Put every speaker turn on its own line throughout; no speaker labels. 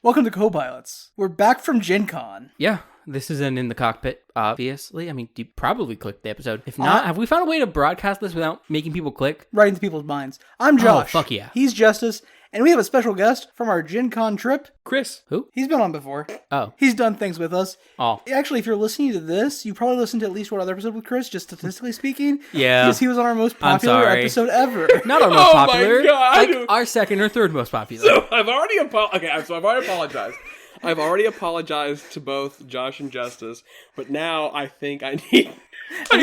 Welcome to Co-Pilots. We're back from Gen Con.
Yeah, this isn't in the cockpit, obviously. I mean, you probably clicked the episode. If not, have we found a way to broadcast this without making people click?
Right into people's minds. I'm Josh.
Oh, fuck yeah.
He's Justice. And we have a special guest from our Gen Con trip.
Chris. Who?
He's been on before.
Oh.
He's done things with us.
Oh.
Actually, if you're listening to this, you probably listened to at least one other episode with Chris, just statistically speaking.
Yeah.
Because he was on our most popular episode ever.
Not our most popular.
My God.
Like our second or third most popular.
So I've already apologized. I've already apologized to both Josh and Justice, but now I think I need...
I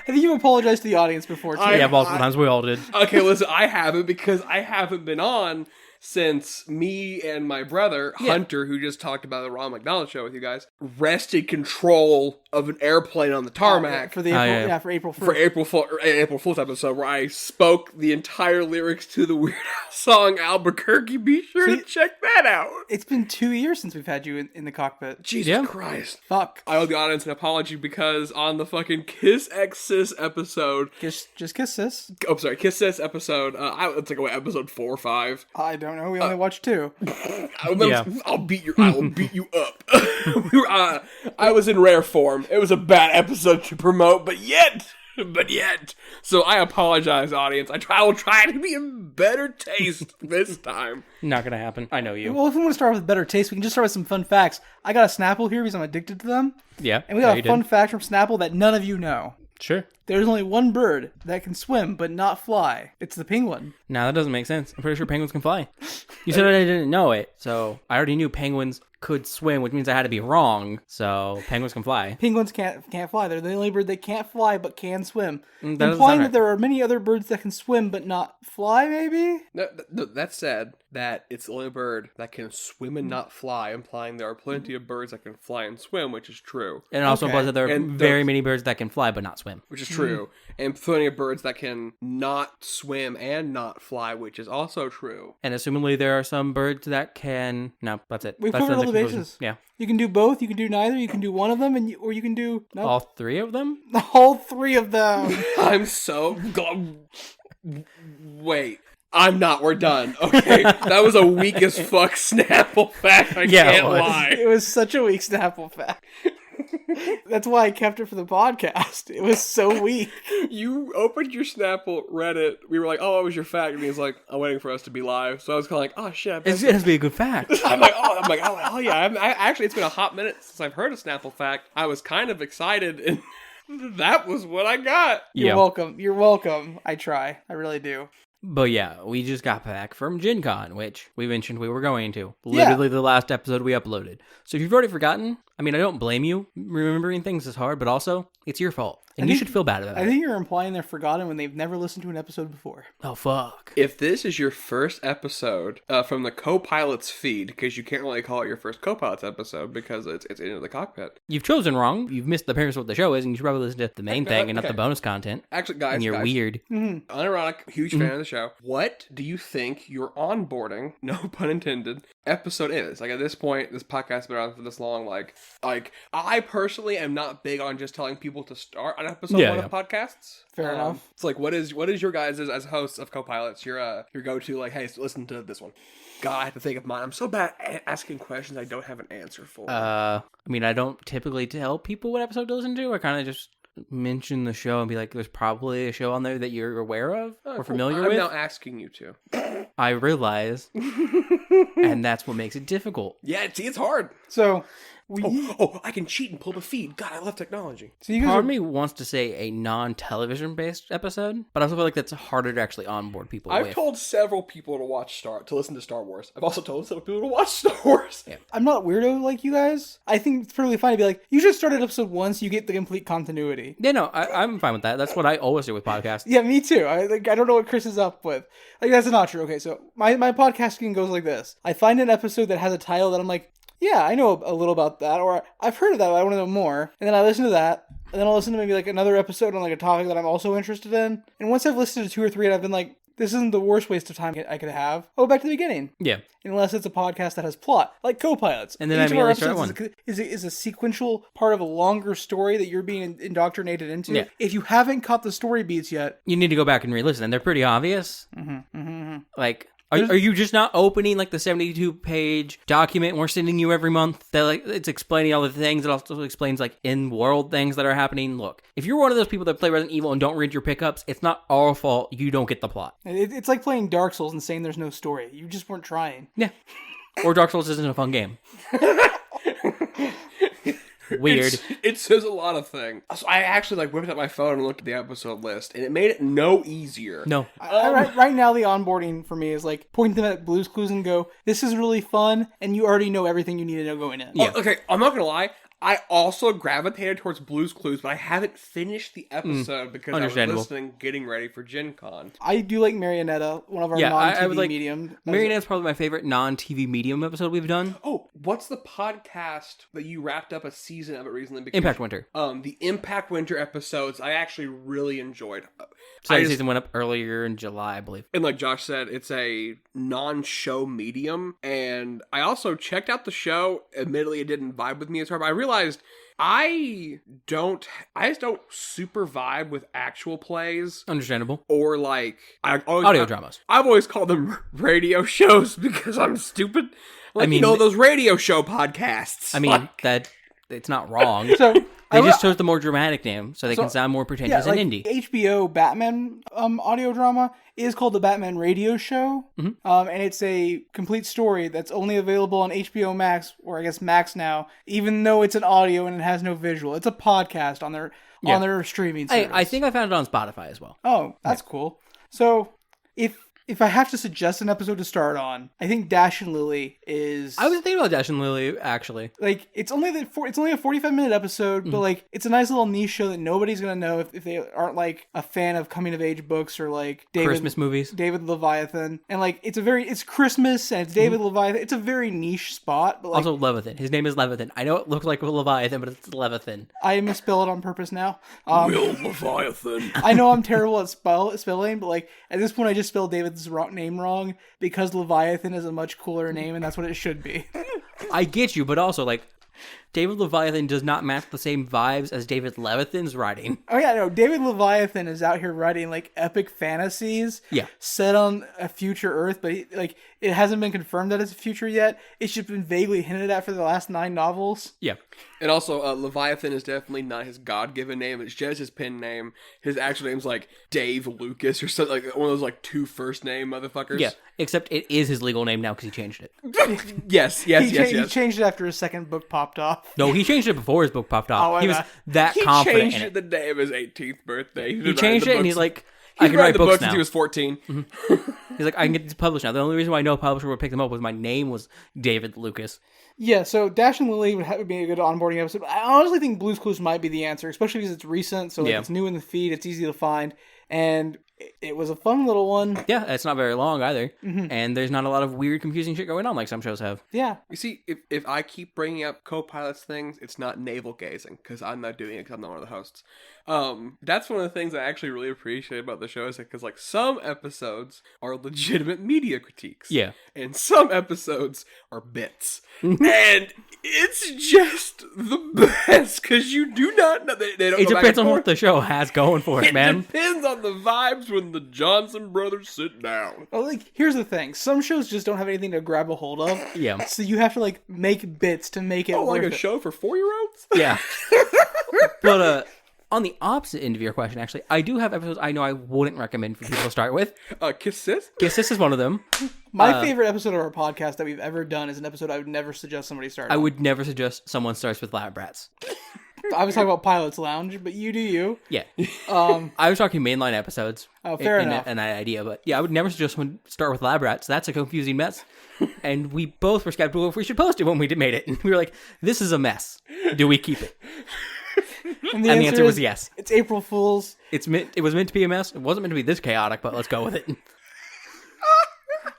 think you've apologized to the audience before, too.
Yeah, multiple times. We all did.
Okay, listen, I haven't because I haven't been on since me and my brother, Hunter, who just talked about the Ron McDonald show with you guys, wrested control of an airplane on the tarmac.
For April 1st.
For April Fool's episode, where I spoke the entire lyrics to the Weird Al song Albuquerque. Be sure to check that out.
It's been 2 years since we've had you in the cockpit.
Jesus Christ.
Fuck.
I owe the audience an apology because on the fucking Kiss X Sis episode...
Just kiss sis.
Oh, sorry, Kiss Sis episode. It's like, episode 4 or 5.
I don't know. We only watched 2.
I will beat you up. I was in rare form. It was a bad episode to promote, but yet. So I apologize, audience. I will try to be in better taste this time.
Not gonna happen. I know you.
Well, if we want to start with better taste, we can just start with some fun facts. I got a Snapple here because I'm addicted to them.
Yeah.
And we got a fun fact from Snapple that none of you know.
Sure.
There's only one bird that can swim but not fly. It's the penguin.
No, that doesn't make sense. I'm pretty sure penguins can fly. You said I didn't know it, so I already knew penguins could swim, which means I had to be wrong. So penguins can fly.
Penguins can't fly. They're the only bird that can't fly but can swim.
Implying
that there are many other birds that can swim but not fly, maybe?
No, that said, that it's the only bird that can swim and not fly, implying there are plenty of birds that can fly and swim, which is true.
And it also implies that there are very many birds that can fly but not swim.
Which is true. And plenty of birds that can not swim and not fly, which is also true.
And assumingly there are some birds that can... No, that's it.
We've
That's
covered all the
conclusion.
bases.
Yeah.
You can do both, you can do neither, you can do one of them, or you can do... Nope.
All three of them?
All three of them.
I'm so glad... Wait. I'm not. We're done. Okay. That was a weak as fuck Snapple fact. I can't lie.
It was such a weak Snapple fact. That's why I kept it for the podcast. It was so weak.
You opened your Snapple, read it. We were like, oh, what was your fact? And he was like, I'm waiting for us to be live. So I was kind of like, oh, shit.
It has to be a good fact.
I'm like, oh yeah. Actually, it's been a hot minute since I've heard a Snapple fact. I was kind of excited, and that was what I got.
You're welcome. You're welcome. I try. I really do.
But yeah, we just got back from Gen Con, which we mentioned we were going to. Literally the last episode we uploaded. So if you've already forgotten, I mean, I don't blame you. Remembering things is hard, but also, it's your fault. And you should feel bad about it.
I think you're implying they're forgotten when they've never listened to an episode before.
Oh, fuck.
If this is your first episode from the Co-Pilots feed, because you can't really call it your first Co-Pilots episode because it's Into the Cockpit.
You've chosen wrong. You've missed the premise of what the show is, and you should probably listen to the main thing and not the bonus content.
Actually, guys,
and you're weird.
Unironic, huge fan of the show. What do you think your onboarding, no pun intended, episode is? Like, at this point, this podcast has been around for this long. Like I personally am not big on just telling people to start on episode 1 of podcasts.
Fair enough.
It's like, what is your guys' as hosts of Co-Pilots, your go-to, like, hey, so listen to this one. God, I have to think of mine. I'm so bad at asking questions I don't have an answer for.
I mean, I don't typically tell people what episode to listen to. I kind of just mention the show and be like, there's probably a show on there that you're aware of or familiar with.
I'm now asking you to.
I realize. And that's what makes it difficult.
Yeah, see, it's hard.
So...
I can cheat and pull the feed. God, I love technology.
So
Part of me wants to say a non-television based episode, but I also feel like that's harder to actually onboard people with.
I've told several people to listen to Star Wars. I've also told several people to watch Star Wars.
Yeah.
I'm not weirdo like you guys. I think it's perfectly fine to be like, you should start at episode 1 so you get the complete continuity.
Yeah, no, I'm fine with that. That's what I always do with podcasts.
Yeah, me too. I don't know what Chris is up with. Like, that's not true. Okay, so my podcasting goes like this. I find an episode that has a title that I'm like, yeah, I know a little about that, or I've heard of that, but I want to know more. And then I listen to that, and then I'll listen to maybe like another episode on like a topic that I'm also interested in. And once I've listened to 2 or 3 and I've been like, this isn't the worst waste of time I could have, I'll go back to the beginning.
Yeah.
Unless it's a podcast that has plot, like Co-Pilots.
And then I immediately start one.
Is a sequential part of a longer story that you're being indoctrinated into.
Yeah.
If you haven't caught the story beats yet,
you need to go back and re-listen, and they're pretty obvious. Like, Are you just not opening like the 72-page document we're sending you every month that like it's explaining all the things? It also explains like in-world things that are happening. Look, if you're one of those people that play Resident Evil and don't read your pickups, it's not our fault you don't get the plot.
It's like playing Dark Souls and saying there's no story. You just weren't trying.
Yeah. Or Dark Souls isn't a fun game. Weird.
It says a lot of things. So I actually like whipped up my phone and looked at the episode list, and it made it no easier.
No.
Right now, the onboarding for me is like point them at Blue's Clues and go, this is really fun, and you already know everything you need to know going in.
Yeah.
Okay, I'm not gonna lie. I also gravitated towards Blue's Clues, but I haven't finished the episode because I was listening, getting ready for Gen Con.
I do like Marionetta, one of our non-TV medium.
Marionetta's probably my favorite non-TV medium episode we've done.
Oh, what's the podcast that you wrapped up a season of it recently? Because,
Impact Winter.
The Impact Winter episodes I actually really enjoyed.
Second season went up earlier in July, I believe.
And like Josh said, it's a non-show medium. And I also checked out the show. Admittedly, it didn't vibe with me as hard, but I realized I just don't super vibe with actual plays.
Understandable.
Or like
audio dramas.
I've always called them radio shows because I'm stupid. Like, I mean, those radio show podcasts.
I mean, it's not wrong.
So
they just chose the more dramatic name so they can sound more pretentious and indie.
HBO Batman audio drama is called the Batman Radio Show, and it's a complete story that's only available on HBO Max, or I guess Max now, even though it's an audio and it has no visual. It's a podcast on their streaming service.
I think I found it on Spotify as well.
Oh, that's cool. So if I have to suggest an episode to start on, I think Dash and Lily is...
I was thinking about Dash and Lily, actually.
Like, it's only a 45-minute episode, but, like, it's a nice little niche show that nobody's gonna know if they aren't, like, a fan of coming-of-age books or, like...
Christmas movies.
David Leviathan. And, like, it's Christmas, and it's David Leviathan. It's a very niche spot, but, like...
Also, Leviathan. His name is Leviathan. I know it looks like Leviathan, but it's Leviathan.
I misspell it on purpose now.
Will Leviathan.
I know I'm terrible at spelling, but, like, at this point I just spelled David's name wrong because Leviathan is a much cooler name and that's what it should be.
I get you, but also, like, David Leviathan does not match the same vibes as David Levithan's writing.
Oh yeah, no, David Leviathan is out here writing like epic fantasies set on a future Earth, but it hasn't been confirmed that it's a future yet. It's just been vaguely hinted at for the last 9 novels.
Yeah.
And also, Leviathan is definitely not his God-given name. It's just his pen name. His actual name's like Dave Lucas or something, like one of those like 2 first name motherfuckers.
Yeah, except it is his legal name now because he changed it.
Yes.
He changed it after his second book popped off.
No, he changed it before his book popped off. He was that confident in it.
He changed it the day of his 18th birthday.
He changed it and he's like, I can write books now.
Since he was 14.
Mm-hmm. He's like, I can get these published now. The only reason why I know a publisher would pick them up was my name was David Lucas.
Yeah, so Dash and Lily would be a good onboarding episode. I honestly think Blue's Clues might be the answer, especially because it's recent, so it's new in the feed, it's easy to find, and it was a fun little one.
Yeah, it's not very long either, and there's not a lot of weird, confusing shit going on like some shows have.
Yeah.
You see, if I keep bringing up co-pilots things, it's not navel-gazing, because I'm not doing it because I'm not one of the hosts. That's one of the things I actually really appreciate about the show is because like some episodes are legitimate media critiques.
Yeah.
And some episodes are bits. And it's just the best because you do not know. They don't
it depends on what the show has going for it, man.
It depends on the vibes when the Johnson brothers sit down.
Well, like, here's the thing. Some shows just don't have anything to grab a hold of.
Yeah.
So you have to, like, make bits to make it worth
like a show for 4-year-olds?
Yeah. But, on the opposite end of your question, actually, I do have episodes I know I wouldn't recommend for people to start with.
Kiss Sis?
Kiss Sis is one of them.
My favorite episode of our podcast that we've ever done is an episode I would never suggest somebody start on.
I would never suggest someone starts with Lab Rats.
I was talking about Pilot's Lounge, but you do you.
Yeah. I was talking mainline episodes.
Oh, fair enough.
And that idea, but yeah, I would never suggest someone start with Lab Rats. That's a confusing mess. And we both were skeptical if we should post it when we made it. And we were like, this is a mess. Do we keep it?
And the
answer was yes.
It's April Fool's.
It was meant to be a mess. It wasn't meant to be this chaotic, but let's go with it.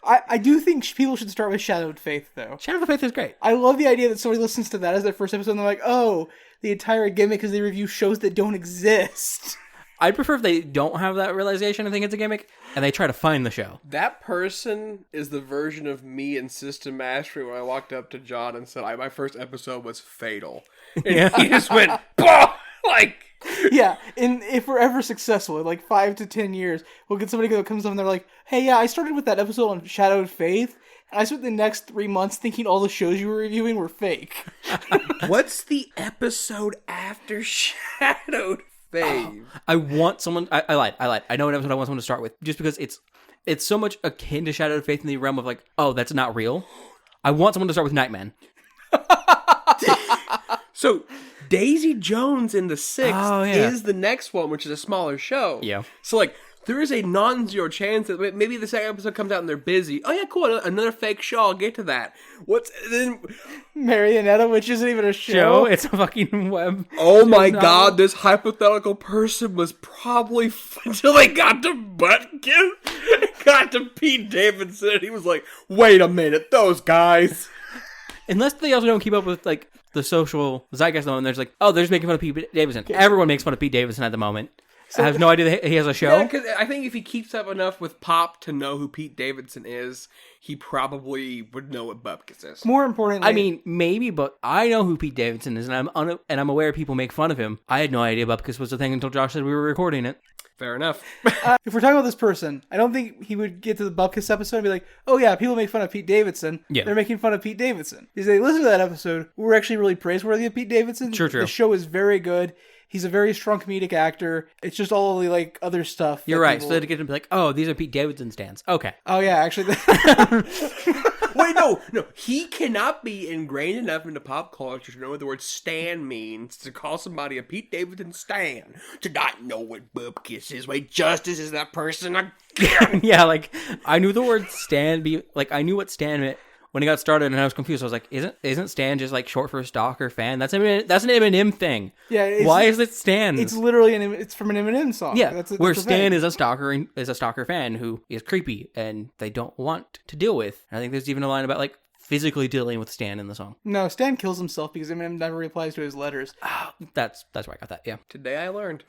I do think people should start with Shadowed Faith, though.
Shadow of the Faith is great.
I love the idea that somebody listens to that as their first episode and they're like, oh, the entire gimmick is they review shows that don't exist.
I'd prefer if they don't have that realization and think it's a gimmick, and they try to find the show.
That person is the version of me in System Mastery when I walked up to John and said, my first episode was fatal. And he just went, bah! like...
Yeah, and if we're ever successful, in like 5 to 10 years, we'll get somebody that comes up and they're like, hey, yeah, I started with that episode on Shadowed Faith, and I spent the next 3 months thinking all the shows you were reviewing were fake.
What's the episode after Shadowed Faith?
I want someone... I lied. I know an episode I want someone to start with, just because it's so much akin to Shadowed Faith in the realm of like, oh, that's not real. I want someone to start with Nightman.
So... Daisy Jones in the Sixth is the next one, which is a smaller show.
Yeah.
So, like, there is a non-zero chance that maybe the second episode comes out and they're busy. Oh, yeah, cool. Another fake show. I'll get to that. What's... then?
Marionetta, which isn't even a show.
It's a fucking web.
Oh, my God. This hypothetical person was probably... until they got to Butkus. Got to Pete Davidson. And he was like, wait a minute. Those guys...
Unless they also don't keep up with, like, the social zeitgeist at the moment. There's like, oh, they're just making fun of Pete Davidson. Everyone makes fun of Pete Davidson at the moment. So, I have no idea that he has a show.
Yeah, because I think if he keeps up enough with pop to know who Pete Davidson is, he probably would know what Bupkis is.
More importantly...
I mean, maybe, but I know who Pete Davidson is, and I'm aware people make fun of him. I had no idea Bupkis was a thing until Josh said we were recording it.
Fair enough.
If we're talking about this person, I don't think he would get to the Bupkis episode and be like, oh yeah, people make fun of Pete Davidson. Yeah. They're making fun of Pete Davidson. Because they listen to that episode, we're actually really praiseworthy of Pete Davidson.
True.
The show is very good. He's a very strong comedic actor. It's just all the like other stuff.
You're right. So to get him to be like, oh, these are Pete Davidson stands. Okay.
Oh yeah, actually.
Wait, no. He cannot be ingrained enough into pop culture to know what the word stan means to call somebody a Pete Davidson stan. To not know what Bupkis is. Wait, Justice is that person again.
Yeah, like, I knew the word stan I knew what stan meant when it got started, and I was confused. I was like, isn't stan just like short for stalker fan? That's an Eminem thing.
Yeah.
Why is it stan?
It's literally it's from an Eminem song.
Yeah,
that's
where stan is a stalker fan who is creepy and they don't want to deal with. And I think there's even a line about like physically dealing with Stan in the song.
No, Stan kills himself because Eminem never replies to his letters.
That's where I got that. Yeah.
Today I learned.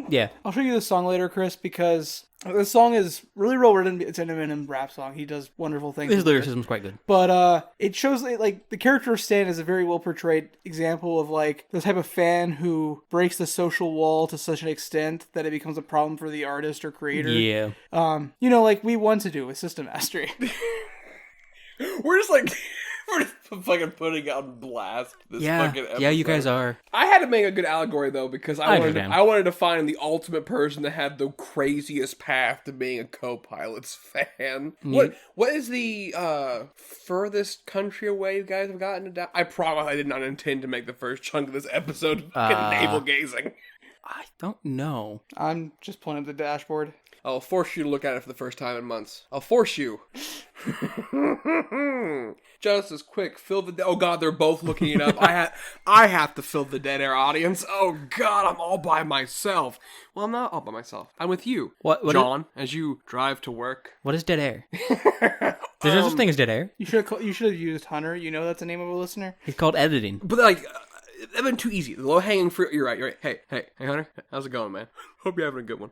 Yeah.
I'll show you the song later, Chris, because the song is really well written. It's an Eminem rap song. He does wonderful things.
His lyricism's quite good.
But it shows like the character of Stan is a very well portrayed example of like the type of fan who breaks the social wall to such an extent that it becomes a problem for the artist or creator.
Yeah.
Like we want to do with System Mastery.
We're just fucking putting on blast this fucking episode.
Yeah, you guys are.
I had to make a good allegory, though, because I wanted to find the ultimate person that had the craziest path to being a co-pilot's fan. What is the furthest country away you guys have gotten to? I promise I did not intend to make the first chunk of this episode navel gazing.
I don't know.
I'm just pulling up the dashboard.
I'll force you to look at it for the first time in months. I'll force you. Justice, quick, fill the... Oh, God, they're both looking it up. I have to fill the dead air, audience. Oh, God, I'm all by myself. Well, I'm not all by myself. I'm with you,
what
John, as you drive to work.
What is dead air? There's no such thing as dead air.
You should have used Hunter. You know that's the name of a listener.
It's called editing.
But, like... That'd been too easy. The low-hanging fruit. You're right. Hey, Hunter. How's it going, man? Hope you're having a good one.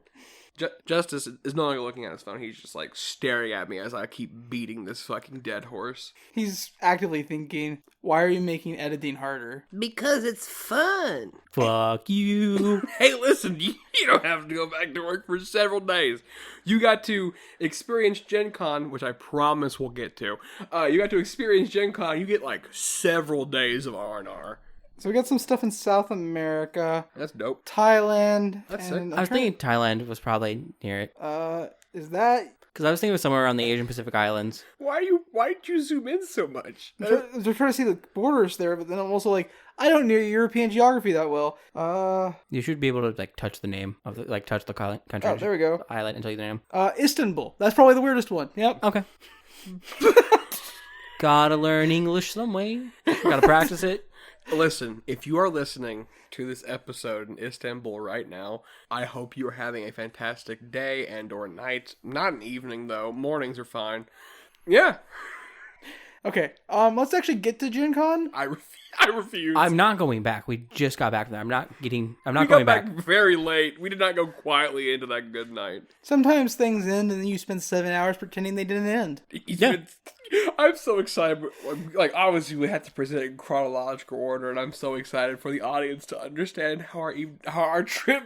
Justice is no longer looking at his phone. He's just, like, staring at me as I keep beating this fucking dead horse.
He's actively thinking, why are you making editing harder?
Because it's fun.
Fuck you.
Hey, listen, you don't have to go back to work for several days. You got to experience Gen Con, which I promise we'll get to. You got to experience Gen Con. You get, like, several days of R&R.
So we got some stuff in South America.
That's dope.
Thailand.
That's sick.
I was thinking Thailand was probably near it.
Is that...
Because I was thinking it was somewhere around the Asian Pacific Islands.
Why'd you zoom in so much?
They're trying to see the borders there, but then I'm also like, I don't know European geography that well.
You should be able to like touch the name of the touch the country.
Oh, there we go.
The island and tell you the name.
Istanbul. That's probably the weirdest one. Yep.
Okay. Gotta learn English some way. Gotta practice it.
Listen, if you are listening to this episode in Istanbul right now, I hope you are having a fantastic day and or night. Not an evening, though. Mornings are fine. Yeah.
Okay, let's actually get to Gen Con.
I refuse. I refuse.
I'm not going back. We just got back from there. I'm not going
back
back.
very late. We did not go quietly into that good night.
Sometimes things end and then you spend 7 hours pretending they didn't end.
Yeah.
I'm so excited. Like, obviously, we had to present it in chronological order, and I'm so excited for the audience to understand how our trip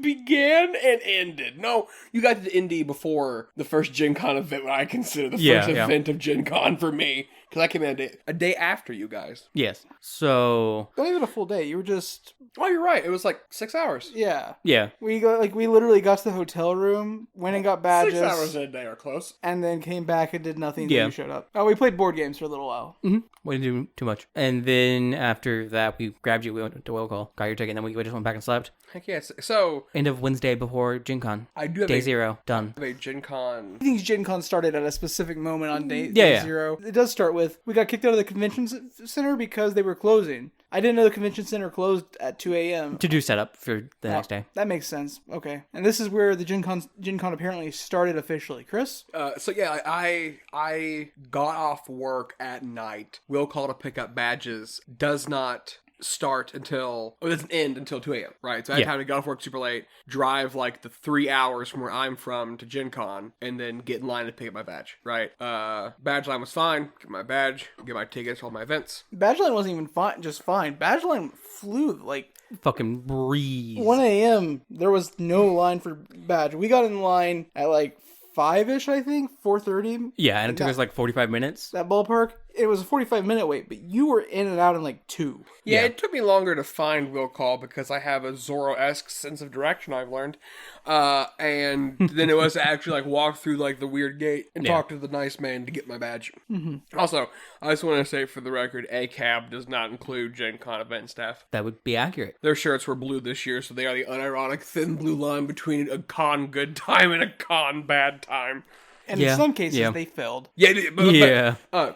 began and ended. No, you got to Indy before the first Gen Con event, what I consider the first event of Gen Con for me. Because I came in a day after you guys.
Yes. So...
Not even a full day. You were just...
Oh, you're right. It was like 6 hours.
Yeah.
Yeah.
We literally got to the hotel room, went and got badges.
6 hours in a day are close.
And then came back and did nothing
Yeah.
until you showed up. Oh, we played board games for a little while.
Mm-hmm. We didn't do too much. And then after that, we grabbed you, we went to Will Call, got your ticket, and then we just went back and slept.
Heck yes. So...
End of Wednesday before Gen Con.
I do have
Day 0. Done.
I have a Gen Con...
I think Gen Con started at a specific moment on day 0. It does start with, we got kicked out of the convention center because they were closing. I didn't know the convention center closed at 2 a.m.
To do setup for the next day.
That makes sense. Okay. And this is where the Gen Con apparently started officially. Chris?
So yeah, I got off work at night. Will call to pick up badges. Does not start until... It doesn't end until 2 a.m., right? So I had time to get off work super late, drive like the 3 hours from where I'm from to Gen Con, and then get in line to pick up my badge, right? Badge line was fine. Get my badge, get my tickets for all my events.
Badge line wasn't even just fine. Badge line flew, like...
Fucking breeze.
1 a.m., there was no line for badge. We got in line at like 5-ish, I think, 4:30.
Yeah, and it took us like 45 minutes.
That ballpark. It was a 45-minute wait, but you were in and out in like 2.
Yeah, it took me longer to find Will Call because I have a Zorro-esque sense of direction, I've learned. And then it was to actually like walk through like the weird gate and talk to the nice man to get my badge. Mm-hmm. Also, I just want to say for the record, ACAB does not include Gen Con event staff.
That would be accurate.
Their shirts were blue this year, so they are the unironic thin blue line between a con good time and a con bad time.
And in some cases, they failed.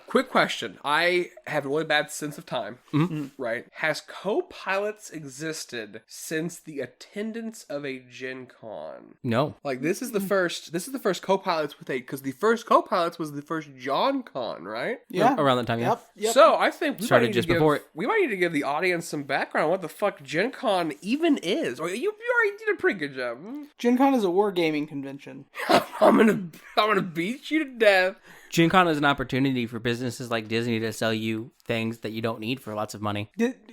Quick question. I have a really bad sense of time, right? Has co-pilots existed since the attendance of a Gen Con?
No.
Like, this is the first co-pilots with because the first co-pilots was the first John Con, right?
Yeah.
Around that time, yeah.
Yep.
So, I think we
started just before it.
We might need to give the audience some background on what the fuck Gen Con even is. Or you already did a pretty good job.
Gen Con is a wargaming convention.
I'm gonna beat you to death.
Gen Con is an opportunity for businesses like Disney to sell you things that you don't need for lots of money.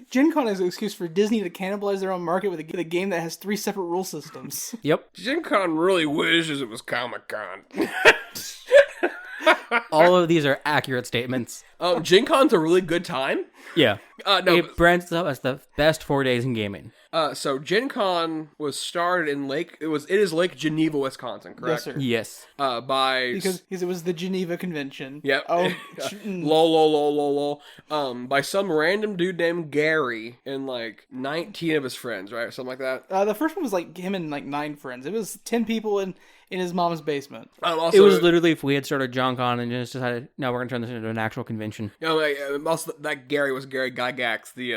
Gen Con is an excuse for Disney to cannibalize their own market with a game that has 3 separate rule systems.
Yep.
Gen Con really wishes it was Comic Con.
All of these are accurate statements.
Gen Con's a really good time.
Yeah. It brands up as the best 4 days in gaming.
So Gen Con was started in it is Lake Geneva, Wisconsin, correct?
Yes, sir.
Yes.
Because it was the Geneva Convention.
Yep.
Oh,
lol. By some random dude named Gary and like 19 of his friends, right? Something like that.
The first one was like him and like 9 friends. It was 10 people in his mom's basement.
Also, it was literally if we had started Gen Con and just decided, no, we're going to turn this into an actual convention.
Also, that Gary was Gary Gygax, the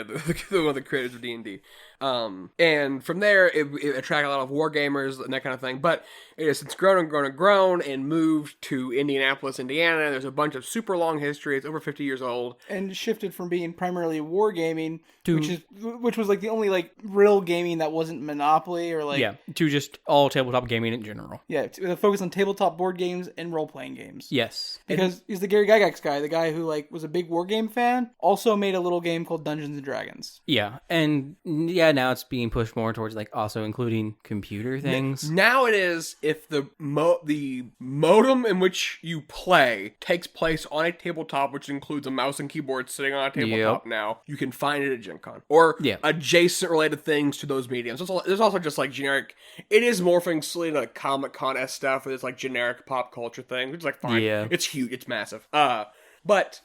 one of the creators of D&D. And from there, it attracted a lot of wargamers and that kind of thing. But it's grown and moved to Indianapolis, Indiana. There's a bunch of super long history. It's over 50 years old.
And shifted from being primarily wargaming, which was like the only like real gaming that wasn't Monopoly or like...
Yeah, to just all tabletop gaming in general.
Yeah, with a focus on tabletop board games and role-playing games.
Yes.
Because he's the Gary Gygax guy, the guy who like was a big war game fan, also made a little game called Dungeons & Dragons.
Yeah, and now it's being pushed more towards like also including computer things.
Now it is if the modem in which you play takes place on a tabletop, which includes a mouse and keyboard sitting on a tabletop now, you can find it at Gen Con. Or adjacent related things to those mediums. There's also just like generic, it is morphing slowly into like Comic Con-esque stuff with this like generic pop culture thing, which is like fine. Yeah. It's huge, it's massive. But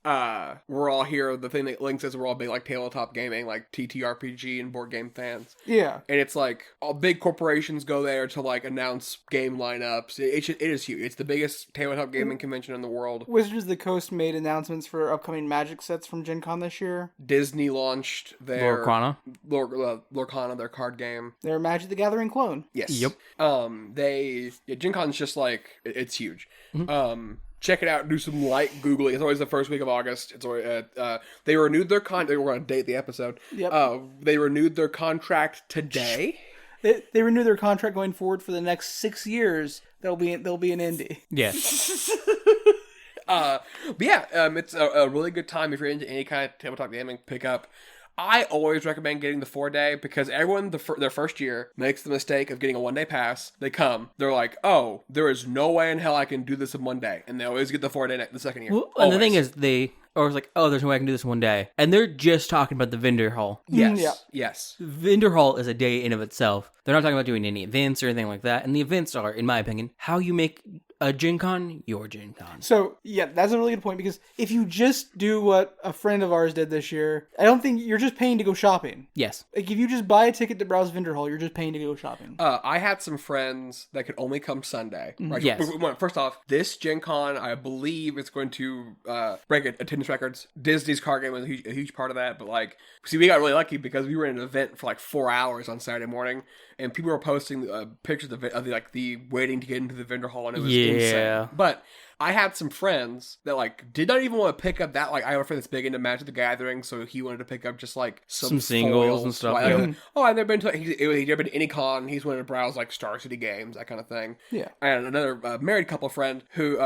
we're all here. The thing that Link says, we're all big like tabletop gaming, like TTRPG and board game fans.
Yeah.
And it's like all big corporations go there to like announce game lineups. It is huge. It's the biggest tabletop gaming convention in the world.
Wizards of the Coast made announcements for upcoming Magic sets from Gen Con this year.
Disney launched their
Lorcana,
their card game.
Their Magic the Gathering clone.
Yes.
Yep.
Gen Con's just like it's huge. Mm-hmm. check it out. Do some light Googling. It's always the first week of August. It's always, they renewed their contract. We're going to date the episode.
Yep.
They renewed their contract today.
They renew their contract going forward for the next 6 years. They'll be an indie.
Yeah.
But yeah, it's a really good time if you're into any kind of tabletop gaming. Pick up. I always recommend getting the 4-day because everyone their first year makes the mistake of getting a 1-day pass. They come, they're like, "Oh, there is no way in hell I can do this in 1 day," and they always get the 4-day the second year.
Well, and the thing is, they or it's like, "Oh, there's no way I can do this in 1 day," and they're just talking about the vendor hall.
Yes,
Yeah.
yes.
Vendor hall is a day in of itself. They're not talking about doing any events or anything like that. And the events are, in my opinion, how you make a Gen Con your Gen Con.
So, yeah, that's a really good point because if you just do what a friend of ours did this year, I don't think you're just paying to go shopping.
Yes.
Like, if you just buy a ticket to browse vendor hall, you're just paying to go shopping.
I had some friends that could only come Sunday. Right?
Yes.
First off, this Gen Con, I believe it's going to break attendance records. Disney's card game was a huge part of that. But, like, see, we got really lucky because we were in an event for, like, 4 hours on Saturday morning. And people were posting pictures of the waiting to get into the vendor hall, and it was insane. But I had some friends that like did not even want to pick up that. Like I have a friend that's big into Magic the Gathering, so he wanted to pick up just like some
singles
foils.
and stuff.
I've never been to. He'd never been to any con. He's wanted to browse like Star City games, that kind of thing.
Yeah.
And another married couple friends who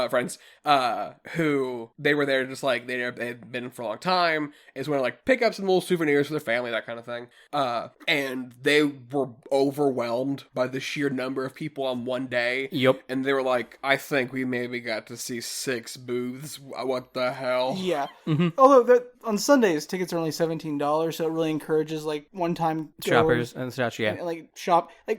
they were there just like they had been for a long time. Is want to like pick up some little souvenirs for their family, that kind of thing. And they were overwhelmed by the sheer number of people on 1 day.
Yep.
And they were like, I think we maybe got to see 6 booths. What the hell?
Yeah. Although on Sundays, tickets are only $17, so it really encourages like one-time
Shoppers and such, yeah.
Like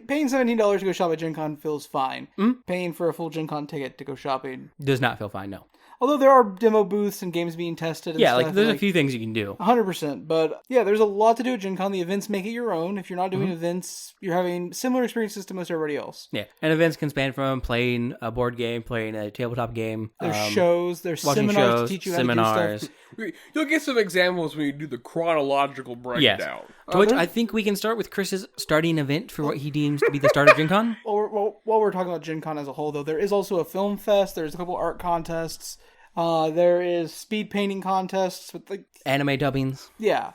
paying $17 to go shop at Gen Con feels fine. Paying for a full Gen Con ticket to go shopping
Does not feel fine, no.
Although there are demo booths and games being tested and
Yeah,
stuff.
like there's a few things you can do.
100%. But yeah, there's a lot to do at Gen Con. The events make it your own. If you're not doing events, you're having similar experiences to most everybody else.
Yeah, and events can span from playing a board game, playing a tabletop game.
There's shows, there's
watching
seminars
shows,
to teach you how
seminars.
to do stuff.
You'll get some examples when you do the chronological breakdown.
Yes. To which I think we can start with Chris's starting event for what he deems to be the start of Gen Con.
While we're talking about Gen Con as a whole, though, there is also a film fest. There's a couple art contests. There is speed painting contests with like
Anime dubbings.
Yeah.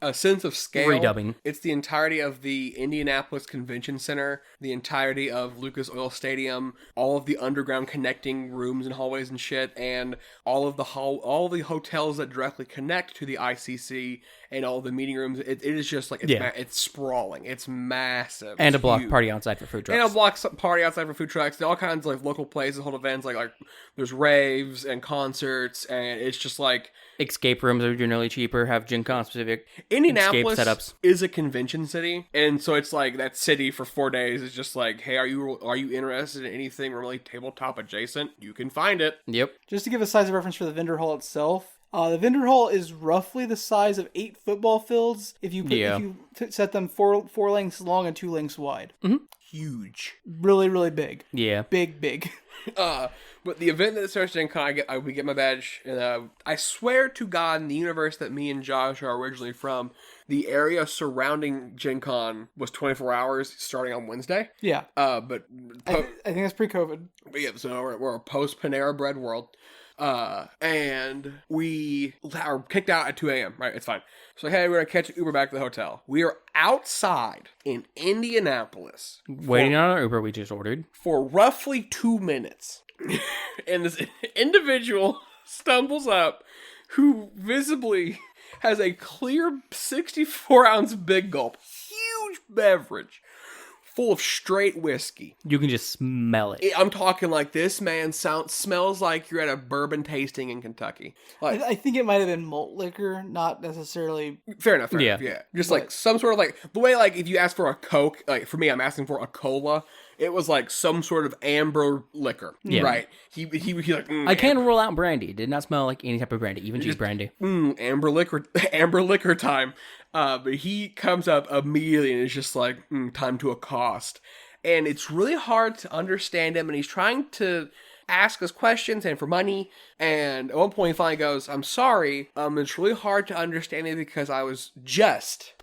A sense of scale.
Redubbing.
It's the entirety of the Indianapolis Convention Center, the entirety of Lucas Oil Stadium, all of the underground connecting rooms and hallways and shit, and all of the hotels that directly connect to the ICC and all the meeting rooms. It is just like it's sprawling. It's massive.
And a block
huge.
party outside for food trucks.
And a block party outside for food trucks. All kinds of like local places hold events. Like there's raves and concerts, and it's just like
escape rooms are generally cheaper. Have Gen Con specific
Indianapolis
escape setups.
is a convention city, and so it's like that city for 4 days is just like, hey, are you interested in anything remotely tabletop adjacent? You can find it.
Yep.
Just to give a size of reference for the vendor hall itself, the vendor hall is roughly the size of 8 football fields if you set them four lengths long and 2 lengths wide.
Mm-hmm.
Huge.
Really, really big.
Yeah.
Big.
But the event that starts Gen Con, we get my badge, and I swear to God, in the universe that me and Josh are originally from, the area surrounding Gen Con was 24 hours starting on Wednesday.
Yeah.
But
I think that's pre-COVID.
But yeah, so we're a post-Panera Bread world. And we are kicked out at 2 a.m., right? It's fine. So, hey, we're going to catch an Uber back to the hotel. We are outside in Indianapolis.
Waiting on our Uber we just ordered.
For roughly 2 minutes. And this individual stumbles up who visibly has a clear 64-ounce Big Gulp, huge beverage, full of straight whiskey.
You can just smell it.
I'm talking like this man smells like you're at a bourbon tasting in Kentucky. Like,
I think it might have been malt liquor, not necessarily.
Fair enough. Yeah. Just like some sort of like the way like if you ask for a Coke, like for me, I'm asking for a cola. It was like some sort of amber liquor, right? He like.
I can rule out brandy. It did not smell like any type of brandy, even cheap brandy.
Amber liquor time. But he comes up immediately and is just like, time to accost. And it's really hard to understand him, and he's trying to ask us questions and for money. And at one point he finally goes, I'm sorry. It's really hard to understand me because I was just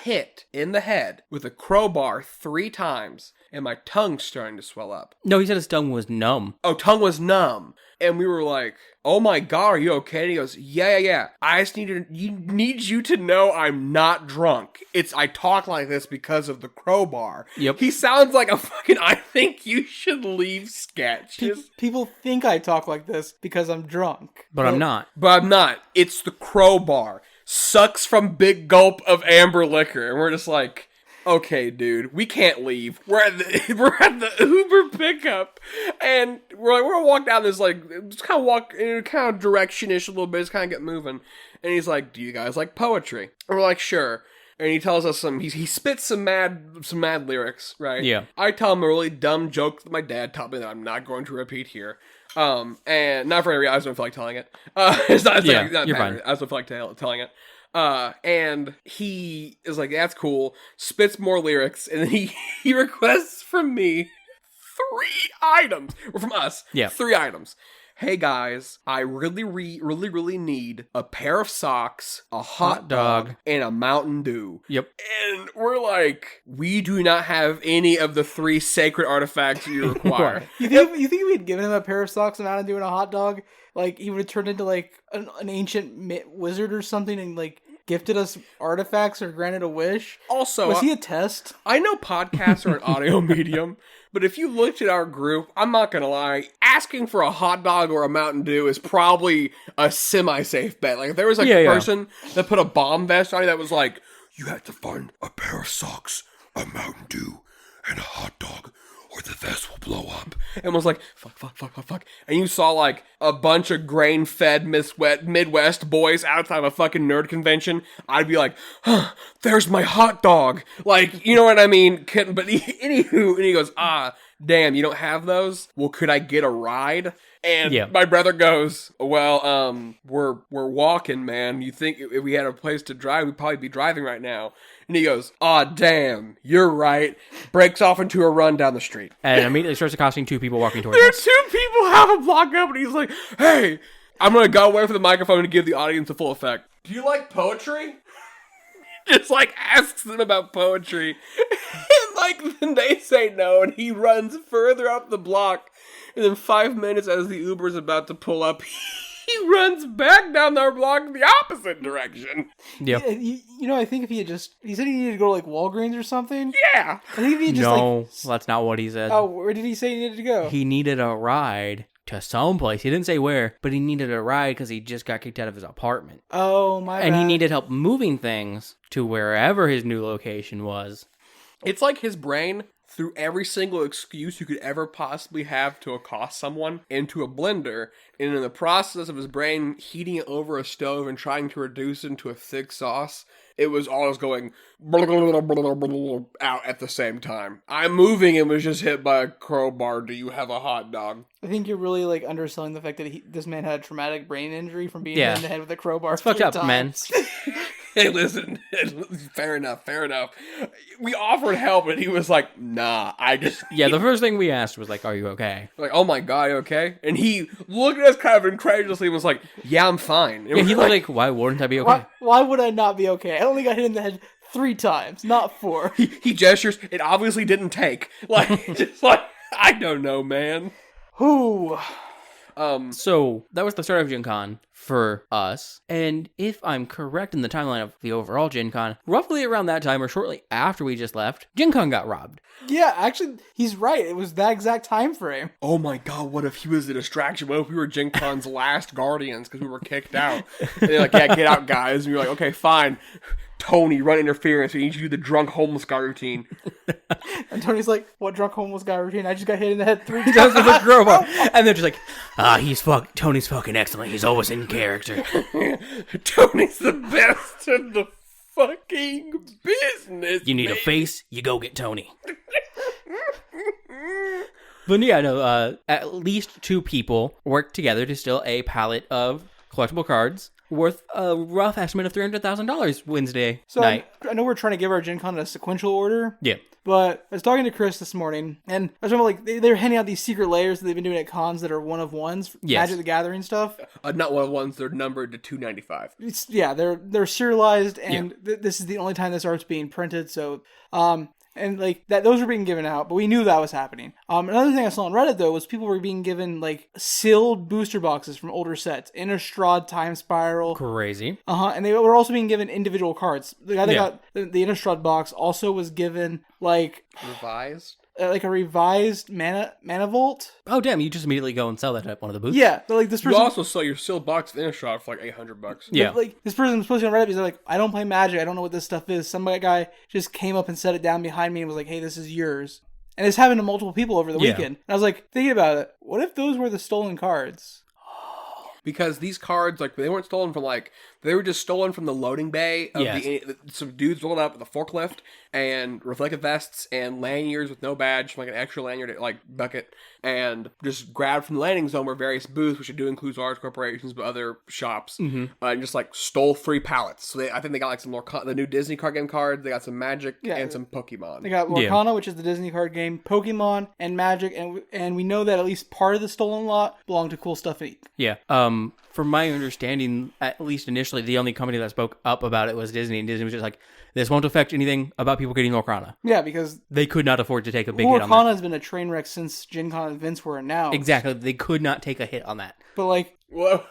hit in the head with a crowbar 3 times. and my tongue's starting to swell up.
No, he said his tongue was numb.
Oh, tongue was numb. And we were like, oh my God, are you okay? And he goes, yeah. I just need you to know I'm not drunk. I talk like this because of the crowbar.
Yep.
He sounds like a fucking I think you should leave sketch.
People think I talk like this because I'm drunk.
But I'm not.
But I'm not. It's the crowbar. Sucks from big gulp of amber liquor. And we're just like, okay, dude, we can't leave. We're at the Uber pickup, and we're gonna walk down this just kind of walk in kind of direction-ish a little bit, just kind of get moving. And he's like, "Do you guys like poetry?" And we're like, "Sure." And he tells us he spits some mad lyrics, right?
Yeah.
I tell him a really dumb joke that my dad taught me that I'm not going to repeat here. And not for any reason, I just don't feel like telling it. You're fine. I just don't feel like telling it. And he is like, that's cool, spits more lyrics, and then he requests from me 3 items, or from us, 3 items. Hey guys, I really need a pair of socks, a hot dog, and a Mountain Dew.
Yep.
And we're like, we do not have any of the 3 sacred artifacts you require.
You think if we had given him a pair of socks, a Mountain Dew, and a hot dog, like he would have turned into like an ancient wizard or something and like gifted us artifacts or granted a wish?
Also,
was he a test?
I know podcasts are an audio medium, but if you looked at our group, I'm not gonna lie, asking for a hot dog or a Mountain Dew is probably a semi-safe bet. Like if there was a person that put a bomb vest on you that was like, you have to find a pair of socks, a Mountain Dew, and a hot dog, or the vest will blow up. And was like, fuck. And you saw like a bunch of grain-fed Midwest boys outside of a fucking nerd convention, I'd be like, there's my hot dog. Like, you know what I mean? But anywho, and he goes, damn, you don't have those? Well, could I get a ride? And my brother goes, well, we're walking, man. You think if we had a place to drive, we'd probably be driving right now. And he goes, damn, you're right. Breaks off into a run down the street.
And immediately starts accosting 2 people walking towards
us.
us.
There are 2 people half a block up, and he's like, hey, I'm going to go away from the microphone to give the audience a full effect. Do you like poetry? Just like asks them about poetry. And like then they say no, and he runs further up the block. And then 5 minutes as the Uber's about to pull up, he runs back down our block the opposite direction.
Yeah.
You know, I think if he said he needed to go to like Walgreens or something.
Yeah.
I think if he just
that's not what he said.
Oh, where did he say he needed to go?
He needed a ride to someplace. He didn't say where, but he needed a ride because he just got kicked out of his apartment.
Oh, my bad.
And he needed help moving things to wherever his new location was.
It's like his brain threw every single excuse you could ever possibly have to accost someone into a blender, and in the process of his brain heating it over a stove and trying to reduce it into a thick sauce, it was always going out at the same time. I'm moving and was just hit by a crowbar. Do you have a hot dog?
I think you're really like underselling the fact that this man had a traumatic brain injury from being hit in the head with a crowbar.
It's fucked up, man.
Hey, listen, fair enough. We offered help, and he was like, nah,
the first thing we asked was like, are you okay?
Like, oh my God, you okay? And he looked at us kind of incredulously and was like, yeah, I'm fine.
And he was like, why wouldn't I be okay?
Why would I not be okay? I only got hit in the head 3 times, not 4.
He gestures, it obviously didn't take. Like, just like, I don't know, man.
Who?
So that was the start of Gen Con for us, and if I'm correct in the timeline of the overall Gen Con, roughly around that time or shortly after we just left, Gen Con got robbed.
Yeah, actually, he's right. It was that exact time frame.
Oh my God, what if he was a distraction? What if we were Gen Con's last Guardians because we were kicked out? And they're like, yeah, get out, guys. And we were like, okay, fine. Tony, run interference. We need you to do the drunk homeless guy routine.
And Tony's like, what drunk homeless guy routine? I just got hit in the head 3
times with a crowbar. And they're just like, Tony's fucking excellent. He's always in character.
Tony's the best in the fucking business.
You need a face, you go get Tony. But yeah, no, at least 2 people worked together to steal a pallet of collectible cards worth a rough estimate of $300,000 Wednesday night.
I know we're trying to give our Gen Con a sequential order.
Yeah.
But I was talking to Chris this morning, and I was talking about, like, they're handing out these secret layers that they've been doing at cons that are one-of-ones, Magic the Gathering stuff.
Not one-of-ones, they're numbered to 295.
They're serialized, and this is the only time this art's being printed, so... And like that, those were being given out, but we knew that was happening. Another thing I saw on Reddit though was people were being given like sealed booster boxes from older sets, Innistrad Time Spiral.
Crazy.
And they were also being given individual cards. The guy that got the Innistrad box also was given like
revised.
Like a revised mana vault.
Oh damn! You just immediately go and sell that at one of the booths.
Yeah, but like this person.
You also sell your sealed box of Innistrad for like $800.
Yeah,
like this person was posting on Reddit because they're like, I don't play Magic. I don't know what this stuff is. Some guy just came up and set it down behind me and was like, hey, this is yours. And it's happened to multiple people over the weekend. And I was like, thinking about it. What if those were the stolen cards?
Because these cards, like, they weren't stolen from, like, they were just stolen from the loading bay of some dudes rolling up with a forklift and reflective vests and lanyards with no badge, like an extra lanyard, like, bucket, and just grabbed from the landing zone where various booths, which do include large corporations, but other shops, and just, like, stole free pallets. So I think they got, like, some the new Disney card game cards, they got some Magic and some Pokemon.
They got Lorcana, which is the Disney card game, Pokemon, and Magic, and we know that at least part of the stolen lot belonged to Cool Stuff 8.
Yeah. From my understanding, at least initially, the only company that spoke up about it was Disney, and Disney was just like, this won't affect anything about people getting Lorcana.
Yeah, because
they could not afford to take a big hit on that.
Lorcana has been a train wreck since Gen Con and Vince were announced.
Exactly. They could not take a hit on that.
But like...
Whoa.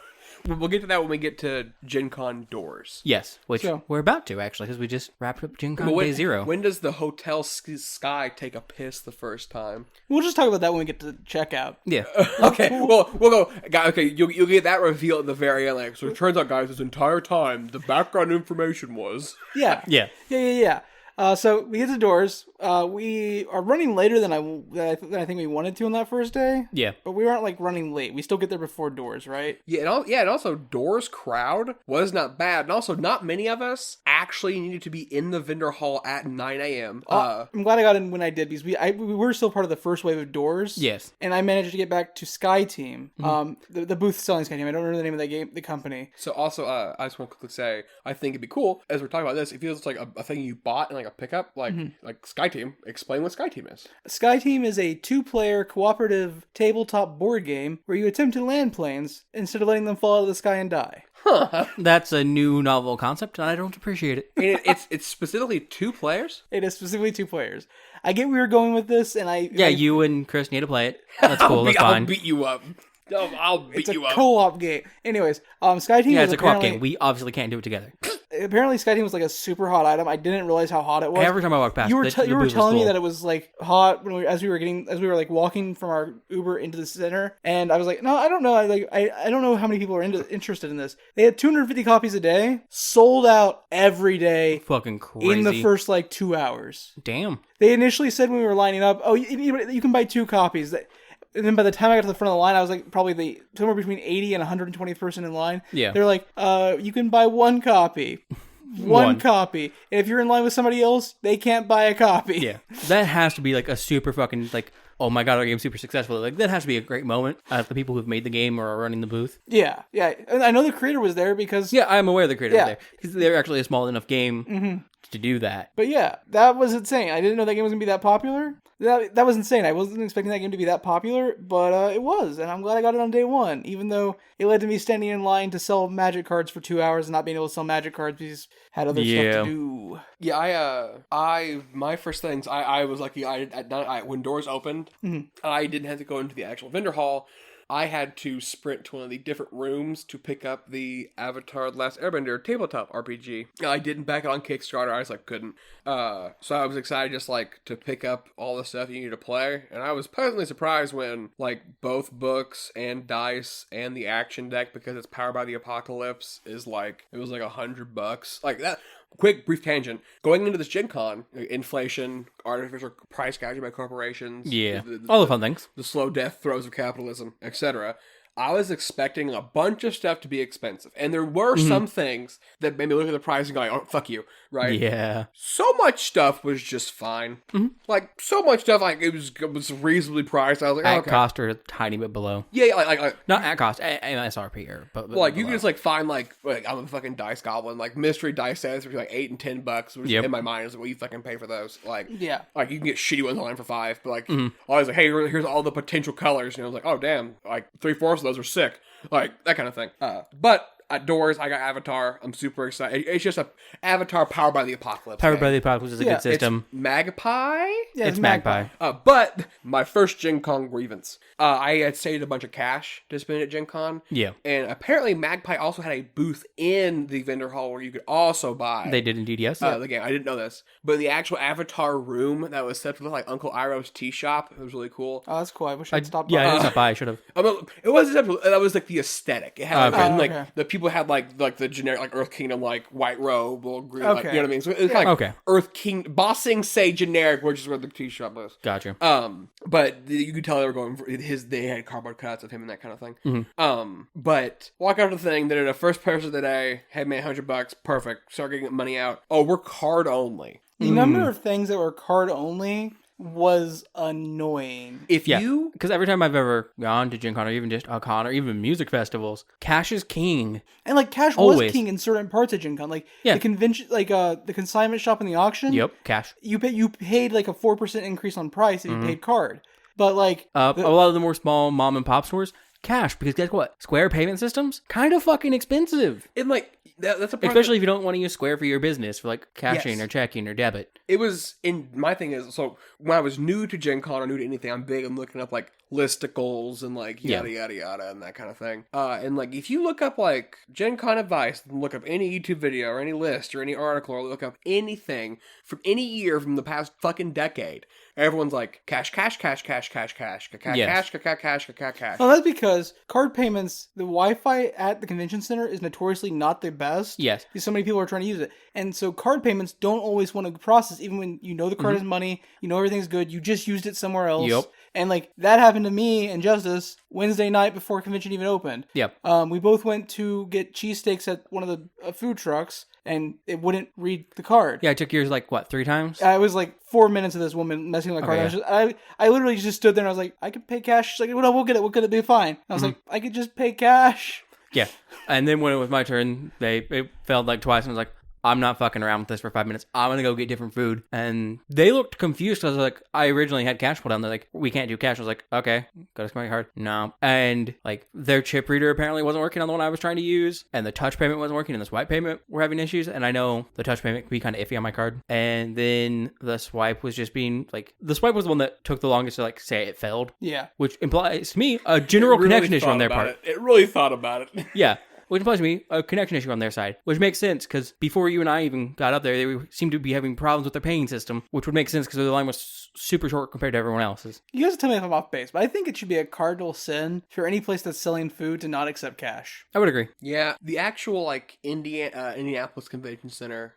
We'll get to that when we get to Gen Con doors.
Yes, which we're about to, actually, because we just wrapped up Gen Con Day 0.
When does the Hotel Sky take a piss the first time?
We'll just talk about that when we get to checkout.
Yeah.
Okay, well, we'll go. Okay, you'll get that reveal at the very end. Like, so it turns out, guys, this entire time, the background information was...
Yeah. So we get to doors. We are running later than I think we wanted to on that first day.
Yeah,
but we aren't like running late. We still get there before doors, right?
Yeah, and also doors crowd was not bad, and also not many of us actually needed to be in the vendor hall at 9 a.m.
I'm glad I got in when I did because we were still part of the first wave of doors.
Yes,
and I managed to get back to Sky Team. The booth selling Sky Team. I don't remember the name of that game, the company.
So also, I just want to quickly say, I think it'd be cool as we're talking about this. It feels like a thing you bought and like a pickup, like Sky Team. Explain what Sky Team is.
Sky Team is a 2-player cooperative tabletop board game where you attempt to land planes instead of letting them fall out of the sky and die.
Huh.
That's a new novel concept, and I don't appreciate it.
And it's specifically 2 players?
It is specifically 2 players. I get where you're going with this, and
you and Chris need to play it. That's cool. That's fine.
I'll beat you up. I'll beat you up.
It's a co-op game. Anyways, Sky Team.
Yeah, it's a co-op game. We obviously can't do it together.
Apparently, Sky Team was like a super hot item. I didn't realize how hot it was.
Every time I walk past,
you were telling me that it was like hot when as we were like walking from our Uber into the center, and I was like, no, I don't know. I don't know how many people are interested in this. They had 250 copies a day, sold out every day.
Fucking crazy.
In the first like 2 hours.
Damn.
They initially said when we were lining up, oh, you can buy 2 copies. And then by the time I got to the front of the line, I was like probably somewhere between 80 and 120th person in line.
Yeah.
They're like, you can buy 1 copy. One copy. And if you're in line with somebody else, they can't buy a copy.
Yeah. That has to be like a super fucking like, oh my god, our game's super successful. Like that has to be a great moment. The people who've made the game or are running the booth.
Yeah. And I know the creator was there because...
Yeah, I'm aware the creator was there. Because they're actually a small enough game to do that.
But yeah, that was insane. I didn't know that game was going to be that popular. That was insane. I wasn't expecting that game to be that popular, but it was. And I'm glad I got it on day 1, even though it led to me standing in line to sell Magic cards for 2 hours and not being able to sell Magic cards because I had other stuff to do.
Yeah, my first things, I was lucky. When doors opened, I didn't have to go into the actual vendor hall. I had to sprint to one of the different rooms to pick up the Avatar The Last Airbender tabletop RPG. I didn't back it on Kickstarter. I just couldn't. So I was excited just to pick up all the stuff you need to play. And I was pleasantly surprised when both books and dice and the action deck, because it's powered by the Apocalypse, is it was $100. Like that. Quick, brief tangent. Going into this Gen Con, inflation, artificial price gouging by corporations.
Yeah. All the fun things.
The slow death throes of capitalism, etc. I was expecting a bunch of stuff to be expensive. And there were some things that made me look at the price and go, oh, fuck you, right?
Yeah.
So much stuff was just fine. So much stuff, it was reasonably priced. I was like,
at
okay.
cost or a tiny bit below.
Yeah,
not at cost, MSRP or but
you can just find I'm a fucking dice goblin, mystery dice sets for $8 and $10, which in my mind is you fucking pay for those.
Yeah.
You can get shitty ones online for $5, but I was like, hey, here's all the potential colors, and I was like, oh damn, 3/4 of those are sick. That kind of thing. But Outdoors, I got Avatar. I'm super excited. It's just a Avatar powered by the apocalypse.
Powered by the Apocalypse is a good system.
It's Magpie?
Yeah,
It's Magpie.
But my first Gen Con grievance. I had saved a bunch of cash to spend at Gen Con.
Yeah.
And apparently Magpie also had a booth in the vendor hall where you could also buy
They did indeed, yes.
the game. I didn't know this. But the actual Avatar room that was set to look like Uncle Iroh's tea shop, it was really cool.
Oh, that's cool. I wish I'd stopped by.
Yeah, I didn't stop by. I should have.
It wasn't, that was like the aesthetic. It had
Okay.
the people had like the generic like Earth Kingdom like white robe, little green, like, you know what I mean. So it was like Earth King Bossing say generic, which is where the tea shop was.
Gotcha.
But you could tell they were going for they had cardboard cuts of him and that kind of thing. But walk out of the thing, they did a first person of the day, hey man, $100, perfect. Start getting money out. Oh, we're card only.
The number of things that were card only was annoying.
Because every time I've ever gone to Gen Con or even just a con or even music festivals, cash is king.
And like cash was king in certain parts of Gen Con. Like the convention, like the consignment shop and the auction.
Yep, cash.
You paid like a 4% increase on price if you paid card. But like
a lot of the more small mom and pop stores, cash, because guess what? Square payment systems kind of fucking expensive.
And like that's a problem.
Especially if you don't want to use Square for your business for like cashing or checking or debit.
It was my thing is, so when I was new to Gen Con or new to anything, I'm big on looking up like listicles and like yada yada yada and that kind of thing. And like if you look up like Gen Con advice and look up any YouTube video or any list or any article or look up anything from any year from the past fucking decade, everyone's like cash, cash, cash, cash, cash, cash, cash, cash, cash, cash, cash, cash.
Well, that's because card payments, the Wi-Fi at the convention center is notoriously not the best.
Yes.
Because so many people are trying to use it. And so card payments don't always want to process, even when you know the card is money, you know everything's good, you just used it somewhere else.
Yep.
And like that happened to me and Justice Wednesday night before convention even opened.
Yep.
We both went to get cheesesteaks at one of the food trucks, and it wouldn't read the card.
Yeah, I took yours like, what, 3 times?
I was like 4 minutes of this woman messing with my card. I literally just stood there and I was like, I could pay cash. She's like, well, no, we'll get it. We'll get it. Be fine. I was like, I could just pay cash.
Yeah. And then when it was my turn, it failed like twice, and I was like, I'm not fucking around with this for 5 minutes. I'm going to go get different food. And they looked confused because like, I originally had cash pulled down. They're like, we can't do cash. I was like, okay, got to scan my card. No. And like their chip reader apparently wasn't working on the one I was trying to use. And the touch payment wasn't working. And the swipe payment were having issues. And I know the touch payment could be kind of iffy on my card. And then the swipe was just being like, the swipe was the one that took the longest to like say it failed.
Yeah.
Which implies to me a general connection issue on their part.
It really thought about it.
Yeah. Which implies to me a connection issue on their side, which makes sense because before you and I even got up there, they seemed to be having problems with their paying system, which would make sense because the line was super short compared to everyone else's.
You guys tell me if I'm off base, but I think it should be a cardinal sin for any place that's selling food to not accept cash.
I would agree.
Yeah, the actual like Indianapolis Convention Center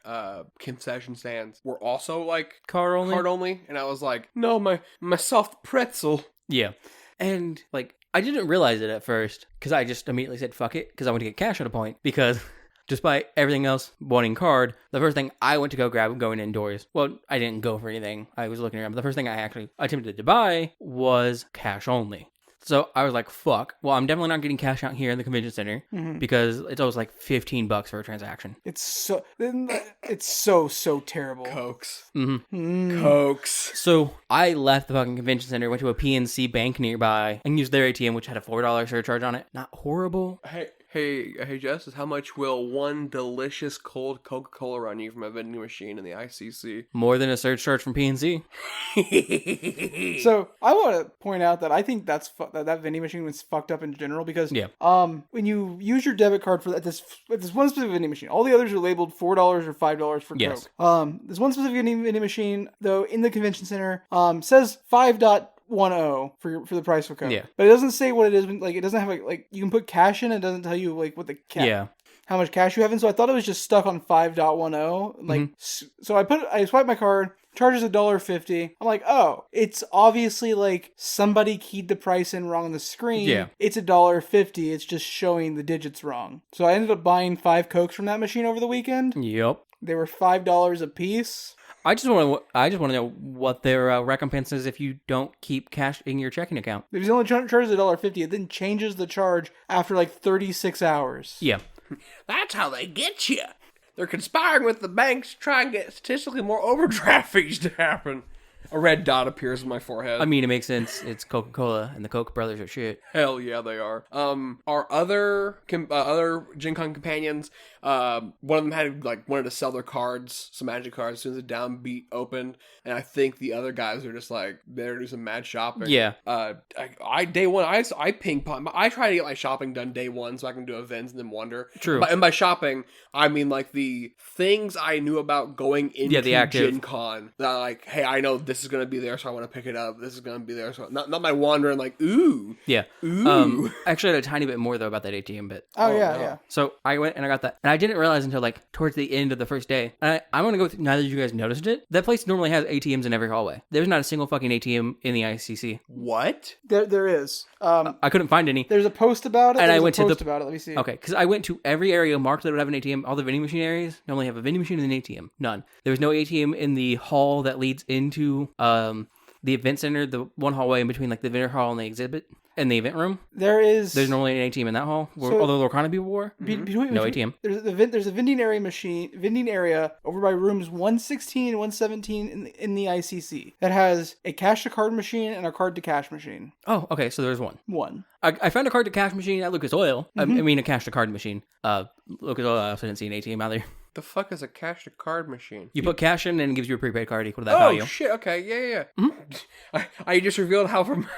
concession stands were also like
Card only,
and I was like, no, my soft pretzel.
Yeah, and like. I didn't realize it at first because I just immediately said fuck it because I went to get cash at a point because despite everything else wanting card, the first thing I went to go grab going indoors, well, I didn't go for anything. I was looking around, but the first thing I actually attempted to buy was cash only. So I was like, fuck. Well, I'm definitely not getting cash out here in the convention center because it's always like $15 for a transaction.
It's so terrible.
Cokes.
Mm-hmm.
Cokes.
So I left the fucking convention center, went to a PNC bank nearby, and used their ATM, which had a $4 surcharge on it. Not horrible.
Hey, Justice, how much will one delicious cold Coca-Cola run you from a vending machine in the ICC?
More than a surcharge from PNC.
So I want to point out that I think that vending machine was fucked up in general because when you use your debit card for this one specific vending machine, all the others are labeled $4 or $5 for Coke. This one specific vending machine, though, in the convention center, says 5.10 for the price of Coke. Yeah. But it doesn't say what it is. Like, it doesn't have like you can put cash in. It doesn't tell you like what the how much cash you have in. So I thought it was just stuck on 5.10. Like, so I swiped my card. Charges $1.50. I'm like, oh, it's obviously like somebody keyed the price in wrong on the screen. Yeah. It's $1.50. It's just showing the digits wrong. So I ended up buying 5 Cokes from that machine over the weekend.
Yep.
They were $5 a piece.
I just want to know what their recompense is if you don't keep cash in your checking account.
If it's only charges $1.50, it then changes the charge after like 36 hours.
Yeah.
That's how they get you. They're conspiring with the banks to try and get statistically more overdraft fees to happen. A red dot appears on my forehead.
I mean, it makes sense. It's Coca-Cola, and the Koch brothers are shit.
Hell yeah, they are. Our other Gen Con companions, one of them had wanted to sell their cards, some Magic cards, as soon as the downbeat opened, and I think the other guys are just there to do some mad shopping.
Yeah.
Day one, I ping pong. I try to get my shopping done day one so I can do events and then wonder.
True.
And by shopping, I mean the things I knew about going into
the active
Gen Con. That hey, I know this is gonna be there, so I want to pick it up. This is gonna be there, so not my wandering ooh.
Yeah.
Ooh.
Actually, I had a tiny bit more though about that ATM bit.
Oh, yeah,
no.
yeah.
So I went and I got that, and I didn't realize until towards the end of the first day. And I'm gonna go through, now that you guys noticed it, that place normally has ATMs in every hallway. There's not a single fucking ATM in the ICC.
What?
There is.
I couldn't find any.
There's a post about it.
And I
There's
went
a
to
post
the
about it. Let me see.
Okay, because I went to every area marked that would have an ATM. All the vending machine areas normally have a vending machine and an ATM. None. There was no ATM in the hall that leads into the event center, the one hallway in between the vendor hall and the exhibit and the event room.
There's
normally an ATM in that hall,
So-
although there were kind of people were. No ATM.
There's a vending area over by rooms 116 and 117 in the ICC that has a cash to card machine and a card to cash machine.
Oh, okay, so there's one.
One.
I found a card to cash machine at Lucas Oil. I mean, a cash to card machine. Lucas Oil, I also didn't see an ATM out there.
The fuck is a cash to card machine?
You put cash in and it gives you a prepaid card equal to that value.
Oh shit! Okay, yeah. I just revealed how from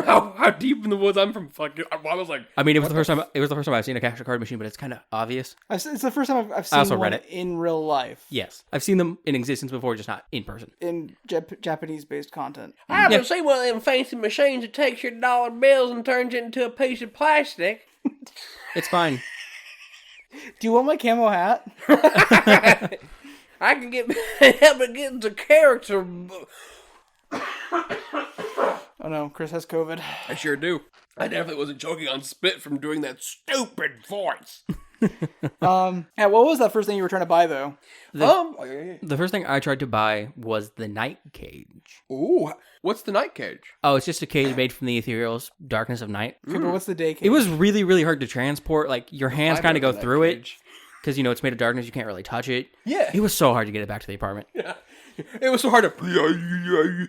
how deep in the woods I'm from. Fucking, I was like,
I mean, it was the first time. It was the first time I've seen a cash to card machine, but it's kind of obvious.
It's the first time I've seen
also
one
read it.
in real life.
Yes, I've seen them in existence before, just not in person.
In Japanese-based content.
I haven't seen one of them fancy machines that takes your dollar bills and turns it into a piece of plastic.
It's fine.
Do you want my camo hat?
I can help it get into character.
Oh no, Chris has COVID.
I sure do. I definitely wasn't choking on spit from doing that stupid voice.
Yeah, what was that first thing you were trying to buy though?
The first thing I tried to buy was the night cage.
Ooh, what's the night cage?
Oh, it's just a cage made from the ethereal darkness of night.
Okay, but what's the day cage?
It was really, really hard to transport. Your hands kind of go
Night
through it
cage.
because it's made of darkness. You can't really touch it.
Yeah.
It was so hard to get it back to the apartment.
Yeah. It was so hard to.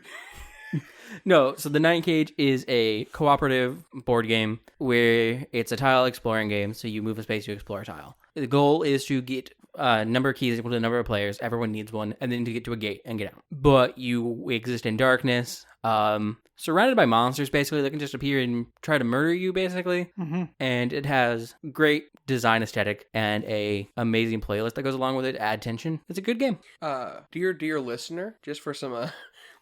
No, so the Night Cage is a cooperative board game where it's a tile exploring game. So you move a space, you explore a tile. The goal is to get number of keys equal to the number of players. Everyone needs one, and then to get to a gate and get out. But you exist in darkness, surrounded by monsters, basically, that can just appear and try to murder you, basically.
Mm-hmm.
And it has great design aesthetic and a amazing playlist that goes along with it. Add tension. It's a good game.
Dear listener, just for some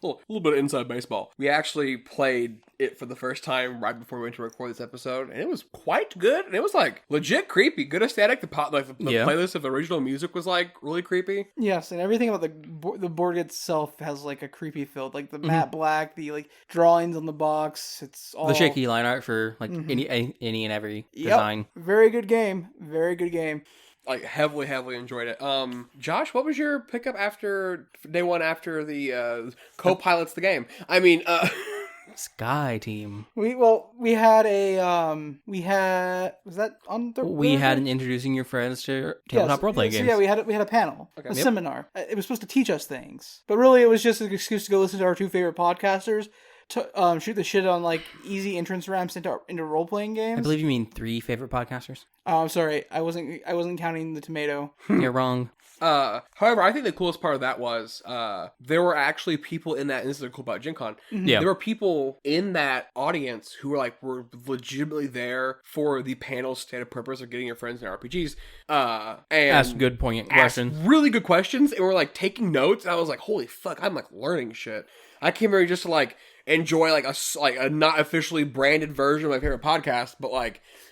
little bit of inside baseball, we actually played it for the first time right before we went to record this episode, and it was quite good. And it was legit creepy, good aesthetic. The playlist of the original music was really creepy.
Yes, and everything about the board itself has a creepy feel, the matte black, the drawings on the box. It's all
The shaky line art for any and every design.
Very good game. Very good game.
Heavily enjoyed it. Josh, what was your pickup after day one after the co-pilots the game? I mean,
Sky Team.
We had an
introducing your friends to tabletop role-playing games.
So yeah, we had a panel,
Okay.
a seminar. It was supposed to teach us things, but really it was just an excuse to go listen to our two favorite podcasters to shoot the shit on easy entrance ramps into role-playing games.
I believe you mean 3 favorite podcasters.
Oh, I'm sorry, I wasn't counting the tomato.
You're wrong.
However, I think the coolest part of that was there were actually people in that, and this is cool about Gen Con.
Yeah.
There were people in that audience who were legitimately there for the panel's stated purpose of getting your friends in RPGs. And
Ask good, poignant questions.
Really good questions, and we're taking notes. And I was like, holy fuck, I'm learning shit. I came here just to enjoy a not officially branded version of my favorite podcast, but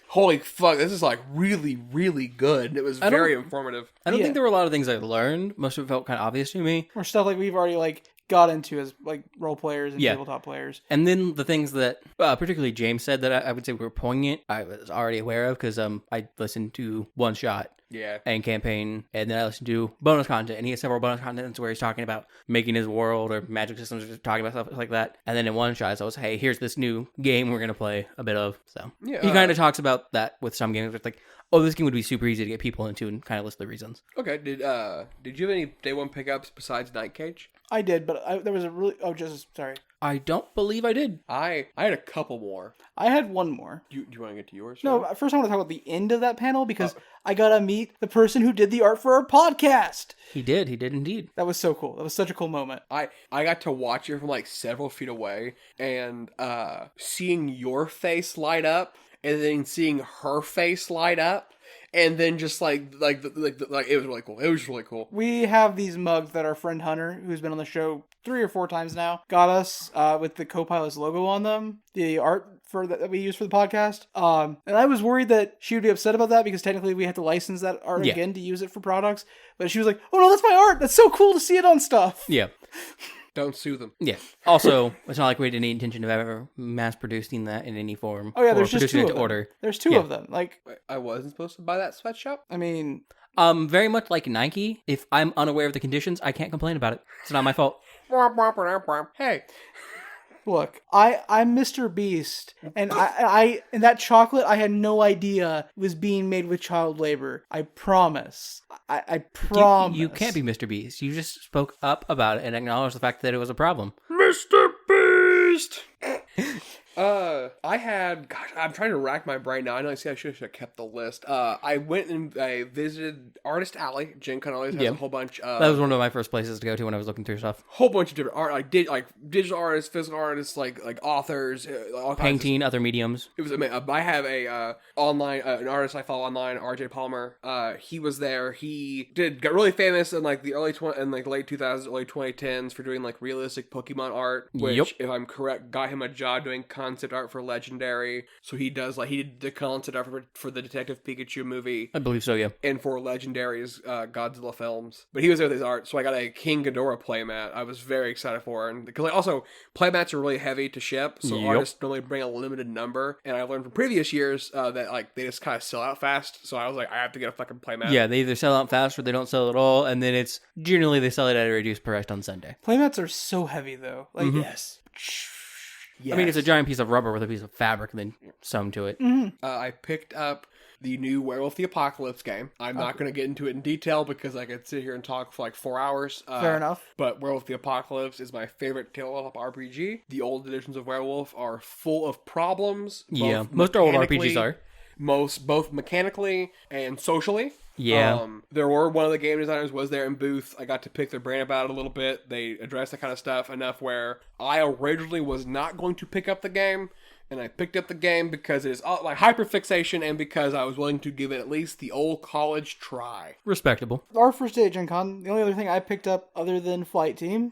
holy fuck, this is really, really good. It was very informative.
I don't think there were a lot of things I learned. Most of it felt kind of obvious to me.
Or stuff we've already got into as role players and tabletop players.
And then the things that particularly James said that I would say were poignant, I was already aware of because I listened to One Shot.
Yeah.
And Campaign, and then I listened to bonus content, and he has several bonus contents where he's talking about making his world or magic systems, or talking about stuff like that. And then in One Shot, I was, hey, here's this new game we're gonna play a bit of. So
yeah,
he kind of talks about that with some games. It's oh, this game would be super easy to get people into, and kind of list the reasons.
Okay. Did you have any day one pickups besides Night Cage?
I did, but there was a really... Oh, sorry.
I don't believe I did.
I had a couple more.
I had one more.
Do you want to get to yours?
No, first I want to talk about the end of that panel because I got to meet the person who did the art for our podcast.
He did indeed.
That was so cool. That was such a cool moment.
I got to watch it from like several feet away and seeing your face light up and then seeing her face light up. And then just like it was really cool. It was really cool.
We have these mugs that our friend Hunter, who's been on the show 3 or 4 times now, got us with the Copilot's logo on them. The art that we use for the podcast. And I was worried that she would be upset about that because technically we had to license that art again to use it for products. But she was like, "Oh no, that's my art. That's so cool to see it on stuff."
Yeah.
Don't sue them.
Yeah. Also, it's not like we had any intention of ever mass producing that in any form.
Oh yeah, there's just 2
it
of
to
them.
order.
There's 2 of them. Like,
I wasn't supposed to buy that sweatshop?
I mean...
Very much like Nike, if I'm unaware of the conditions, I can't complain about it. It's not my fault.
Hey.
Look, I'm Mr. Beast, and and that chocolate I had no idea was being made with child labor. I promise. I promise.
You can't be Mr. Beast. You just spoke up about it and acknowledged the fact that it was a problem.
Mr. Beast! I had, gosh, I'm trying to rack my brain now. I know I should have kept the list. I went and I visited Artist Alley. Gen Con always has a whole bunch of...
That was one of my first places to go to when I was looking through stuff.
Whole bunch of different art, like digital artists, physical artists, like authors, all kinds
painting, other mediums.
It was amazing. I have a online an artist I follow online, RJ Palmer. He was there. He got really famous in like the late 2000s, early 2010s for doing like realistic Pokemon art. Which, if I'm correct, got him a job doing concept art for Legendary. So he did the concept art for the Detective Pikachu movie.
I believe so, yeah.
And for Legendary's Godzilla films. But he was there with his art, so I got a King Ghidorah playmat. I was very excited for it. Because also, playmats are really heavy to ship, so artists normally bring a limited number. And I learned from previous years that like they just kind of sell out fast. So I was like, I have to get a fucking playmat.
Yeah, they either sell out fast or they don't sell at all. And then it's generally they sell it at a reduced price on Sunday.
Playmats are so heavy though. Like,
Yes.
I mean, it's a giant piece of rubber with a piece of fabric and then sewn to it.
I picked up the new Werewolf the Apocalypse game. I'm not going to get into it in detail because I could sit here and talk for like 4 hours.
Fair enough.
But Werewolf the Apocalypse is my favorite tabletop RPG. The old editions of Werewolf are full of problems.
Yeah, most old RPGs are.
Both mechanically and socially.
Yeah.
There were one of the game designers was there in booth. I got to pick their brain about it a little bit. They addressed that kind of stuff enough where I originally was not going to pick up the game. And I picked up the game because it is like hyperfixation and because I was willing to give it at least the old college try.
Respectable.
Our first day at Gen Con, the only other thing I picked up other than Sky Team,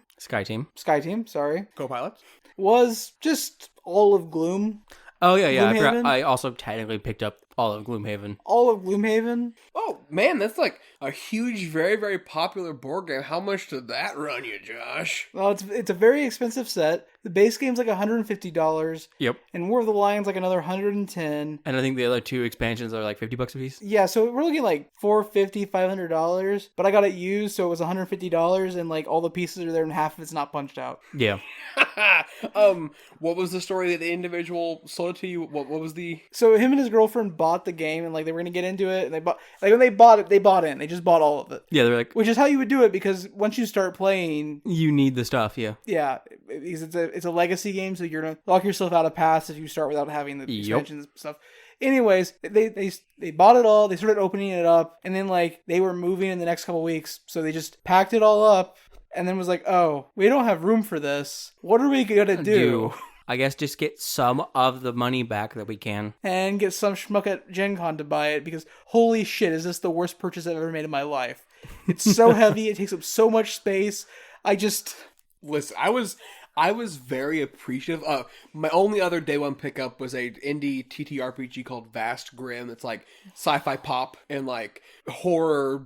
Co-pilots?
was just all of Gloom.
Oh, yeah. I
Gloomhaven?
forgot. I also technically picked up all of Gloomhaven.
All of Gloomhaven.
Oh, man, that's like a huge, very, very popular board game. How much did that run you, Josh?
Well, it's a very expensive set. The base game's like $150.
Yep.
And War of the Lions like another $110.
And I think the other 2 expansions are like $50 a piece.
Yeah, so we're looking at like $450, $500. But I got it used, so it was $150, and like all the pieces are there, and half of it's not punched out.
Yeah.
What was the story that the individual sold it to you? What was the...
So him and his girlfriend bought the game, and like they were gonna get into it, and when they bought it, they bought in. They just bought all of it.
Yeah, they're like...
Which is how you would do it, because once you start playing...
You need the stuff, yeah.
Yeah, because it's a legacy game, so you're gonna lock yourself out of paths if you start without having the expansions and stuff. Anyways, they bought it all, they started opening it up, and then like they were moving in the next couple weeks, so they just packed it all up, and then was like, oh, we don't have room for this. What are we gonna do?
I guess just get some of the money back that we can.
And get some schmuck at Gen Con to buy it, because holy shit, is this the worst purchase I've ever made in my life. It's so heavy, it takes up so much space.
Listen, I was very appreciative. My only other day one pickup was a indie TTRPG called Vast Grim. It's like sci-fi pop and like horror,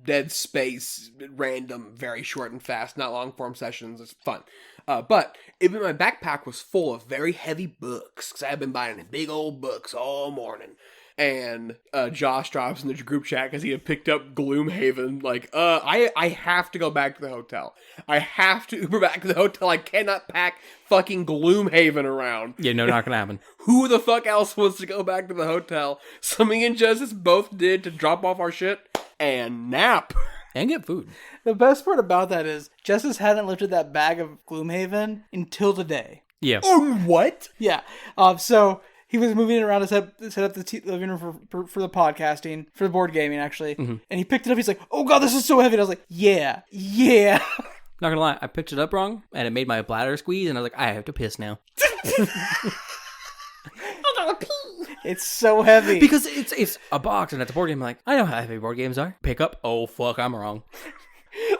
dead space, random, very short and fast, not long form sessions. It's fun. But even my backpack was full of very heavy books because I've been buying big old books all morning. And Josh drops in the group chat because he had picked up Gloomhaven. Like, I have to go back to the hotel. I have to Uber back to the hotel. I cannot pack fucking Gloomhaven around.
Yeah, no, not gonna happen.
Who the fuck else wants to go back to the hotel? So me and Justice both did to drop off our shit and nap.
And get food.
The best part about that is Justice hadn't lifted that bag of Gloomhaven until today.
Yeah.
What?
Yeah. So he was moving it around to set up the living room for the podcasting, for the board gaming, actually. Mm-hmm. And he picked it up. He's like, oh, God, this is so heavy. And I was like, yeah.
Not gonna lie, I picked it up wrong, and it made my bladder squeeze, and I was like, I have to piss now.
It's so heavy.
Because it's a box, and it's a board game. I'm like, I know how heavy board games are. Pick up. Oh, fuck, I'm wrong.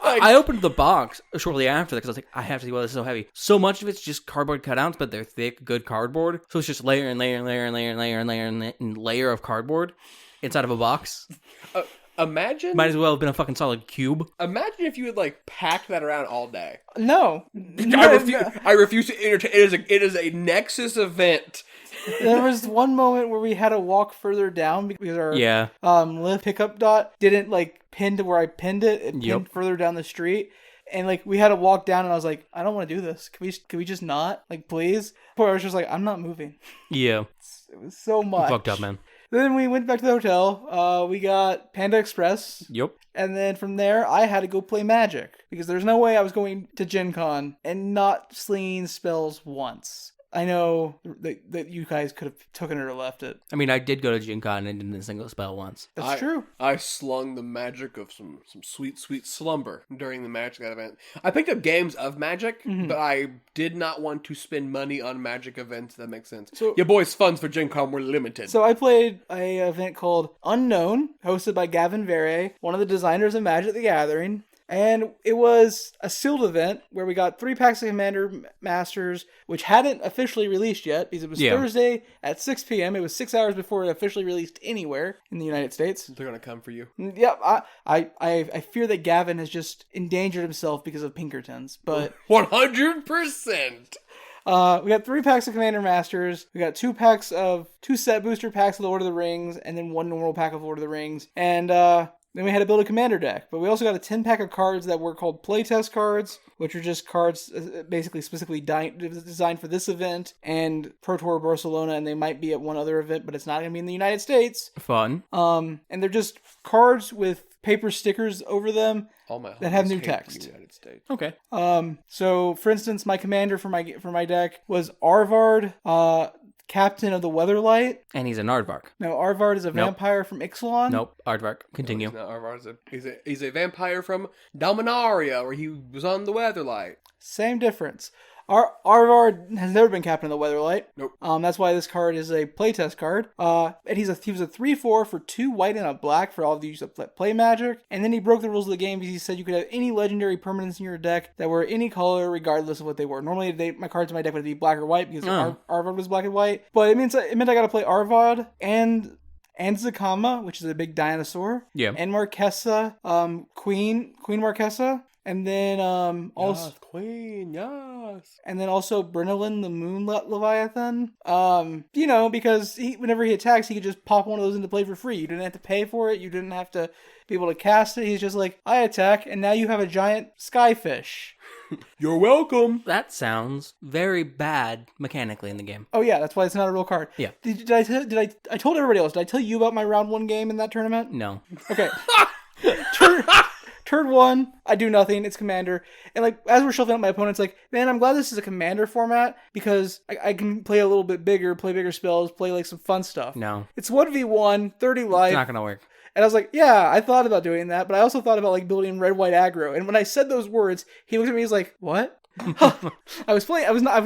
I opened the box shortly after because I was like, I have to see why this is so heavy. So much of it's just cardboard cutouts, but they're thick, good cardboard. So it's just layer and layer and layer and layer and layer and layer and layer of cardboard inside of a box.
Imagine.
Might as well have been a fucking solid cube.
Imagine if you had like packed that around all day.
No.
I refuse to entertain. It is a Nexus event.
There was one moment where we had to walk further down because our lift pickup dot didn't like pin to where I pinned it. It pinned further down the street. And like we had to walk down and I was like, I don't want to do this. Can we just not? Like, please? Poor I was just like, I'm not moving.
Yeah.
It was so much.
Fucked up, man.
Then we went back to the hotel. We got Panda Express.
Yep.
And then from there, I had to go play Magic. Because there's no way I was going to Gen Con and not slinging spells once. I know that you guys could have taken it or left it.
I mean, I did go to Gen Con and didn't single spell once.
That's true.
I slung the magic of some sweet, sweet slumber during the Magic event. I picked up games of Magic, but I did not want to spend money on Magic events. That makes sense. So, your boys' funds for Gen Con were limited.
So I played an event called Unknown, hosted by Gavin Verre, one of the designers of Magic the Gathering. And it was a sealed event where we got 3 packs of Commander Masters, which hadn't officially released yet because it was Thursday at 6 p.m. It was 6 hours before it officially released anywhere in the United States.
They're going to come for you.
Yep. I fear that Gavin has just endangered himself because of Pinkertons, but
100%.
We got 3 packs of Commander Masters. We got 2 set booster packs of Lord of the Rings, and then 1 normal pack of Lord of the Rings. And then we had to build a commander deck. But we also got a 10-pack of cards that were called playtest cards, which are just cards basically specifically designed for this event and Pro Tour Barcelona, and they might be at one other event, but it's not going to be in the United States.
Fun.
And they're just cards with paper stickers over them that have new text.
The United States.
Okay.
So, for instance, my commander for my deck was Arvard, Captain of the Weatherlight.
And he's an aardvark.
No, Arvard is a vampire from Ixalan.
Nope, aardvark. Continue.
No, Arvard he's a vampire from Dominaria, where he was on the Weatherlight.
Same difference. Arvard has never been Captain of the Weatherlight.
Nope.
That's why this card is a playtest card. And he was a 3/4 for 2 white and a black for all of you that play Magic. And then he broke the rules of the game because he said you could have any legendary permanents in your deck that were any color regardless of what they were. Normally my cards in my deck would be black or white because Arvard was black and white. But it meant I got to play Arvard and Zakama, which is a big dinosaur.
Yeah.
And Marquesa, Queen Marquesa. And then also
yes, Queen, yes.
And then also Brynolin the Moon Leviathan. Because whenever he attacks, he could just pop one of those into play for free. You didn't have to pay for it. You didn't have to be able to cast it. He's just like, I attack, and now you have a giant skyfish.
You're welcome.
That sounds very bad mechanically in the game.
Oh yeah, that's why it's not a real card.
Yeah.
I told everybody else. Did I tell you about my round 1 game in that tournament?
No.
Okay. Turn 1, I do nothing. It's Commander. And like as we're shuffling up, my opponent's like, man, I'm glad this is a Commander format because I can play a little bit bigger, play bigger spells, play like some fun stuff.
No.
It's 1v1, 30 life.
It's not going to work.
And I was like, yeah, I thought about doing that, but I also thought about like building red-white aggro. And when I said those words, he looked at me, he's like, what? I was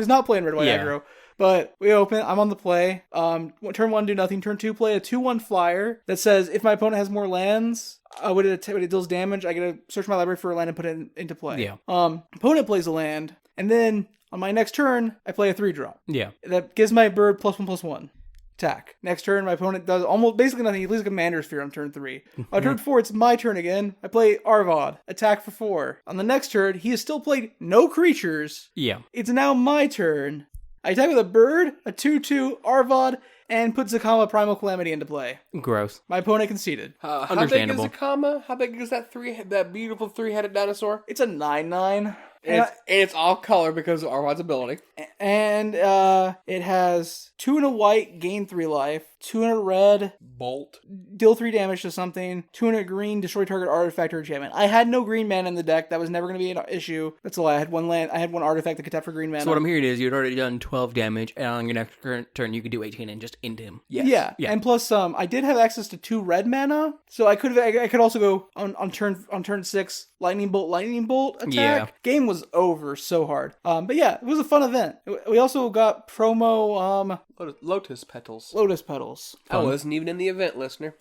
not playing red-white aggro. But we open, I'm on the play. Turn 1, do nothing. Turn 2, play a 2/1 flyer that says if my opponent has more lands, when it deals damage, I get to search my library for a land and put it into play.
Yeah.
Opponent plays a land, and then on my next turn, I play a 3-drop.
Yeah.
That gives my bird +1/+1. Attack. Next turn, my opponent does almost basically nothing. He leaves a commander sphere on turn 3. On turn 4, it's my turn again. I play Arvad. Attack for 4. On the next turn, he has still played no creatures.
Yeah.
It's now my turn. I attack with a bird, a 2/2, Arvad, and put Zakama Primal Calamity into play.
Gross.
My opponent conceded.
Understandable.
How big is Zakama? How big is that beautiful 3-headed dinosaur?
It's a 9/9.
And it's off color because of Arvod's ability.
And it has 2 in a white, gain 3 life. 2 in a red,
Bolt.
deal 3 damage to something. 2 in a green, destroy target artifact or enchantment. I had no green mana in the deck. That was never going to be an issue. That's all. I had one land. I had one artifact that could tap for green mana.
So what I'm hearing is you'd already done 12 damage, and on your next turn you could do 18 and just end him.
Yes. Yeah. And plus, I did have access to 2 red mana, so I could also go on turn 6. Lightning bolt attack.
Yeah.
Game was over so hard. But yeah, it was a fun event. We also got promo
Lotus petals.
Lotus petals.
I wasn't even in the event, listener.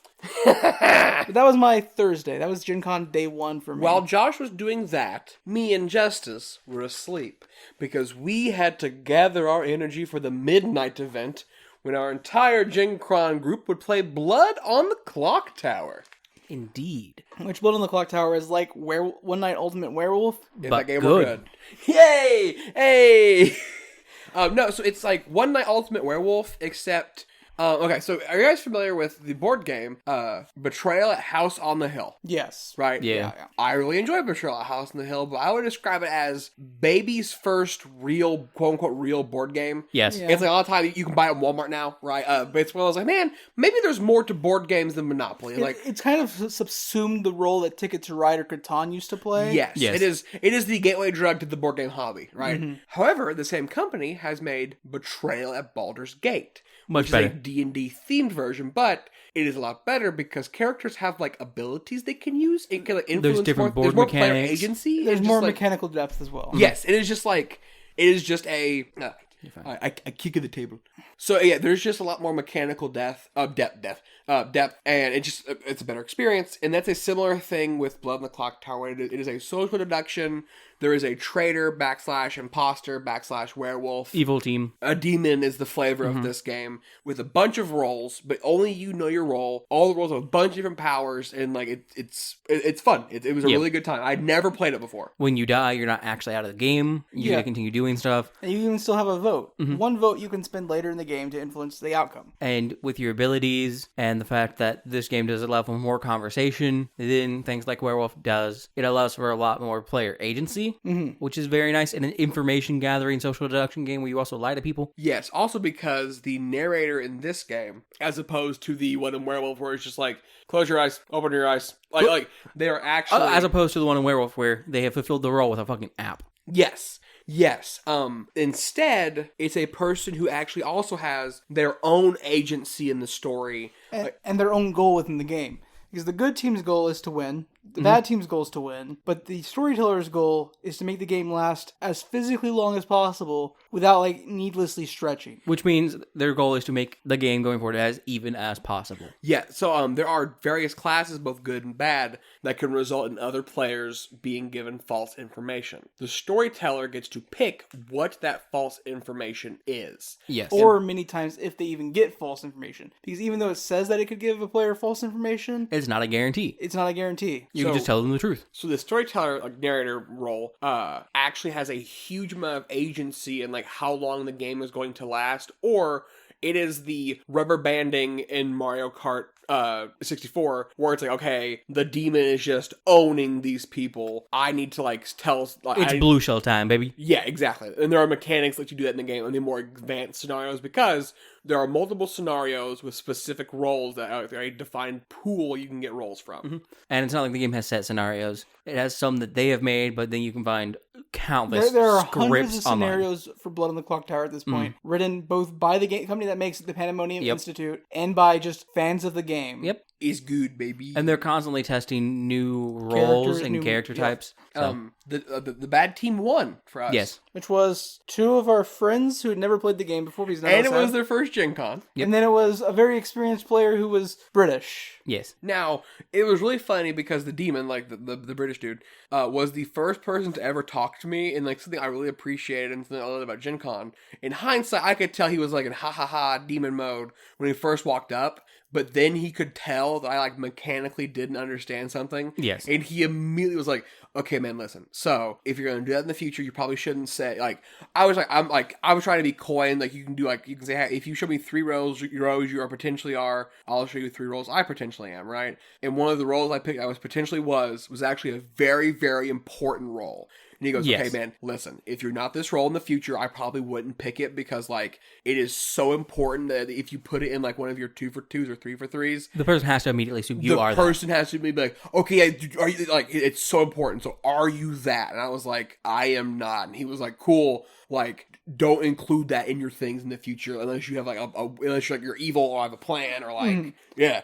But that was my Thursday. That was Gen Con day 1 for me.
While Josh was doing that, me and Justice were asleep because we had to gather our energy for the midnight event when our entire Gen Con group would play Blood on the Clock Tower.
Indeed.
Which Blood on the Clock Tower is like One Night Ultimate Werewolf.
In
but
that game
good.
we're good. Yay! Hey! No, so it's like One Night Ultimate Werewolf, except... okay, so are you guys familiar with the board game, Betrayal at House on the Hill?
Yes.
Right?
Yeah.
I really enjoy Betrayal at House on the Hill, but I would describe it as baby's first real, quote-unquote, real board game.
Yes.
Yeah.
It's like all the time you can buy it at Walmart now, right? But it's one of those like, man, maybe there's more to board games than Monopoly.
It's kind of subsumed the role that Ticket to Ride or Catan used to play.
Yes.
Yes.
It is the gateway drug to the board game hobby, right? Mm-hmm. However, the same company has made Betrayal at Baldur's Gate.
Much
which
better.
is a D&D themed version, but it is a lot better because characters have like abilities they can use. It can like influence
different board
there's more player
mechanics.
agency.
There's
It's
more
just, like,
mechanical depth as well.
Yes, it is just a. I kick at the table. So yeah, there's just a lot more mechanical depth, and it's a better experience. And that's a similar thing with Blood on the Clock Tower. It is a social deduction. There is a traitor / imposter / werewolf.
Evil team.
A demon is the flavor of this game with a bunch of roles, but only you know your role. All the roles have a bunch of different powers, and like it's fun. It was a really good time. I'd never played it before.
When you die, you're not actually out of the game. You get to continue doing stuff.
And you even still have a vote. One vote you can spend later in the game to influence the outcome.
And with your abilities and the fact that this game does allow for more conversation than things like Werewolf does, it allows for a lot more player agency, which is very nice. And an information gathering social deduction game where you also lie to people.
Yes, also because the narrator in this game, as opposed to the one in Werewolf where it's just like, close your eyes, open your eyes. Like they are actually...
As opposed to the one in Werewolf where they have fulfilled the role with a fucking app.
Yes. Instead, it's a person who actually also has their own agency in the story.
And their own goal within the game. Because the good team's goal is to win. The bad team's goal is to win. But the storyteller's goal is to make the game last as physically long as possible without, like, needlessly stretching.
Which means their goal is to make the game going forward as even as possible.
Yeah, so there are various classes, both good and bad, that can result in other players being given false information. The storyteller gets to pick what that false information is.
Yes.
Or many times if they even get false information. Because even though it says that it could give a player false information,
it's not a guarantee.
It's not a guarantee.
You can just tell them the truth.
So the storyteller, like narrator role, actually has a huge amount of agency in like how long the game is going to last, or it is the rubber banding in Mario Kart 64, where it's like, okay, the demon is just owning these people. I need to like tell. Like,
it's blue shell time, baby.
Yeah, exactly. And there are mechanics that you do that in the game, and the more advanced scenarios, because there are multiple scenarios with specific roles that are a defined pool you can get roles from.
And it's not like the game has set scenarios. It has some that they have made, but then you can find countless
there are
scripts
hundreds of
online.
scenarios for Blood on the Clock Tower at this point, written both by the game company that makes it, the Pandemonium Institute, and by just fans of the game.
Yep.
Is good, baby.
And they're constantly testing new roles and character types. So.
The bad team won for us.
Yes.
Which was 2 of our friends who had never played the game before. Because
and it was their first Gen Con.
Yep.
And then it was a very experienced player who was British.
Yes.
Now, it was really funny because the demon, like the British dude, was the first person to ever talk to me, and like something I really appreciated and something I loved about Gen Con. In hindsight, I could tell he was like in ha demon mode when he first walked up. But then he could tell that I like mechanically didn't understand something.
Yes.
And he immediately was like, okay, man, listen. So if you're going to do that in the future, you probably shouldn't say like, I was trying to be coy and like, you can say, hey, if you show me 3 roles you are potentially are, I'll show you 3 roles I potentially am, right? And one of the roles I picked was actually a very, very important role. And he goes,
Yes.
okay, man, listen, if you're not this role in the future, I probably wouldn't pick it because, like, it is so important that if you put it in, like, one of your 2-for-2s or 3-for-3s,
The person has to immediately assume you are
the person has to be like, okay, are you, like, it's so important, so are you that? And I was like, I am not. And he was like, cool, like, don't include that in your things in the future unless you have, like, unless you're, like, you're evil or have a plan or, like, yeah.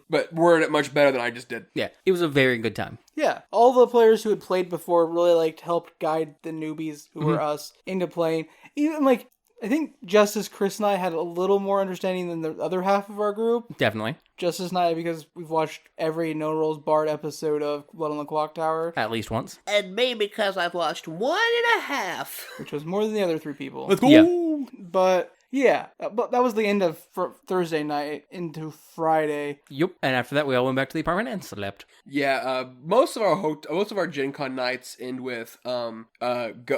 But worded it much better than I just did.
Yeah, it was a very good time.
Yeah, all the players who had played before really like helped guide the newbies who were us into playing. Even like I think Justice, Chris, and I had a little more understanding than the other half of our group.
Definitely.
Justice and I, because we've watched every No Rolls Barred episode of Blood on the Clock Tower,
At least once.
And me because I've watched 1.5.
which was more than the other 3 people.
Let's go.
Yeah.
But yeah, but that was the end of Thursday night into Friday.
Yep. And after that, we all went back to the apartment and slept.
Yeah, most of our Gen Con nights end with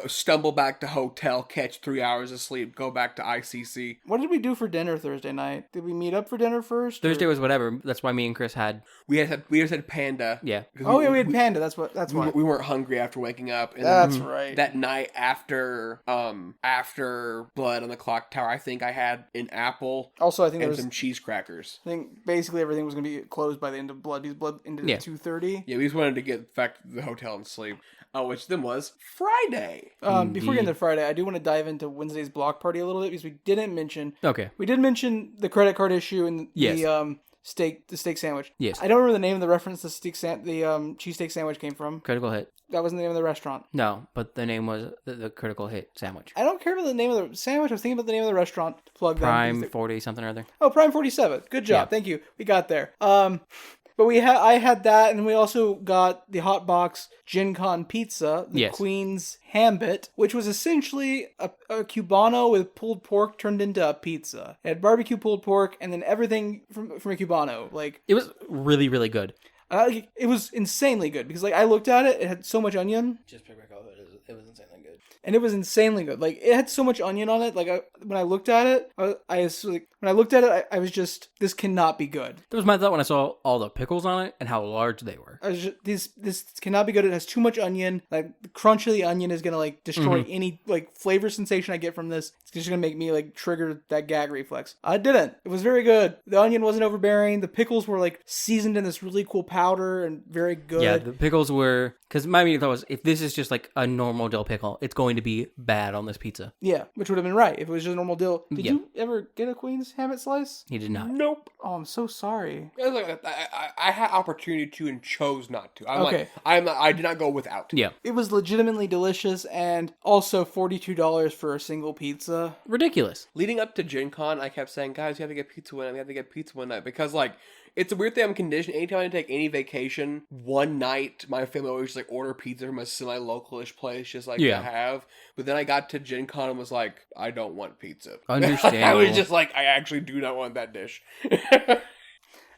stumble back to hotel, catch 3 hours of sleep, go back to ICC.
What did we do for dinner Thursday night? Did we meet up for dinner first?
Thursday
or-
was whatever. That's why me and Chris had.
We just had Panda.
Yeah.
Oh yeah, we had Panda. That's why.
We weren't hungry after waking up. And
That's right.
That night after Blood on the Clock Tower, I think I had an apple
Also, I think there
and
was.
some cheese crackers.
I think basically everything was going to be closed by the end of Blood. Because Blood ended at 2:30.
Yeah, we just wanted to get back to the hotel and sleep. Which then was Friday.
Before getting to Friday, I do want to dive into Wednesday's block party a little bit because we didn't mention.
Okay.
We did mention the credit card issue and
Yes.
the steak sandwich.
Yes.
I don't remember the name of the reference the cheesesteak sandwich came from.
Critical hit.
That wasn't the name of the restaurant.
No, but the name was the critical hit sandwich.
I don't care about the name of the sandwich. I was thinking about the name of the restaurant to plug
Prime
them.
40 something or other.
Oh, Prime 47. Good job.
Yeah.
Thank you. We got there. But I had that, and we also got the hot box Gen Con pizza, the
Yes.
Queen's Gambit, which was essentially a Cubano with pulled pork turned into a pizza. It had barbecue pulled pork, and then everything from a Cubano. Like
It was really, really good.
it was insanely good because like I looked at it, it had so much onion.
Just pick back up. It was insanely good.
And it was insanely good. Like it had so much onion on it. Like when I looked at it, I was just, this cannot be good.
That was my thought when I saw all the pickles on it and how large they were.
I was just, this cannot be good. It has too much onion. Like the crunch of the onion is gonna like destroy any like flavor sensation I get from this. It's just gonna make me like trigger that gag reflex. I didn't. It was very good. The onion wasn't overbearing. The pickles were like seasoned in this really cool powder and very good.
Yeah, the pickles were... Because my immediate thought was, if this is just like a normal dill pickle, it's going to be bad on this pizza.
Yeah, which would have been right if it was just a normal dill. Did
Yeah.
you ever get a Queen's Gambit slice?
He did not.
Nope.
Oh, I'm so sorry.
It was like, I had opportunity to and chose not to.
Okay.
I did not go without.
Yeah.
It was legitimately delicious and also $42 for a single pizza.
Ridiculous.
Leading up to Gen Con, I kept saying, guys, we have to get pizza one night. We have to get pizza one night. Because, like, it's a weird thing I'm conditioned. Anytime I take any vacation, one night, my family always just, like, order pizza from a semi-localish place just, like,
Yeah.
to have. But then I got to Gen Con and was like, I don't want pizza.
Understandable.
I was just like, I actually do not want that dish.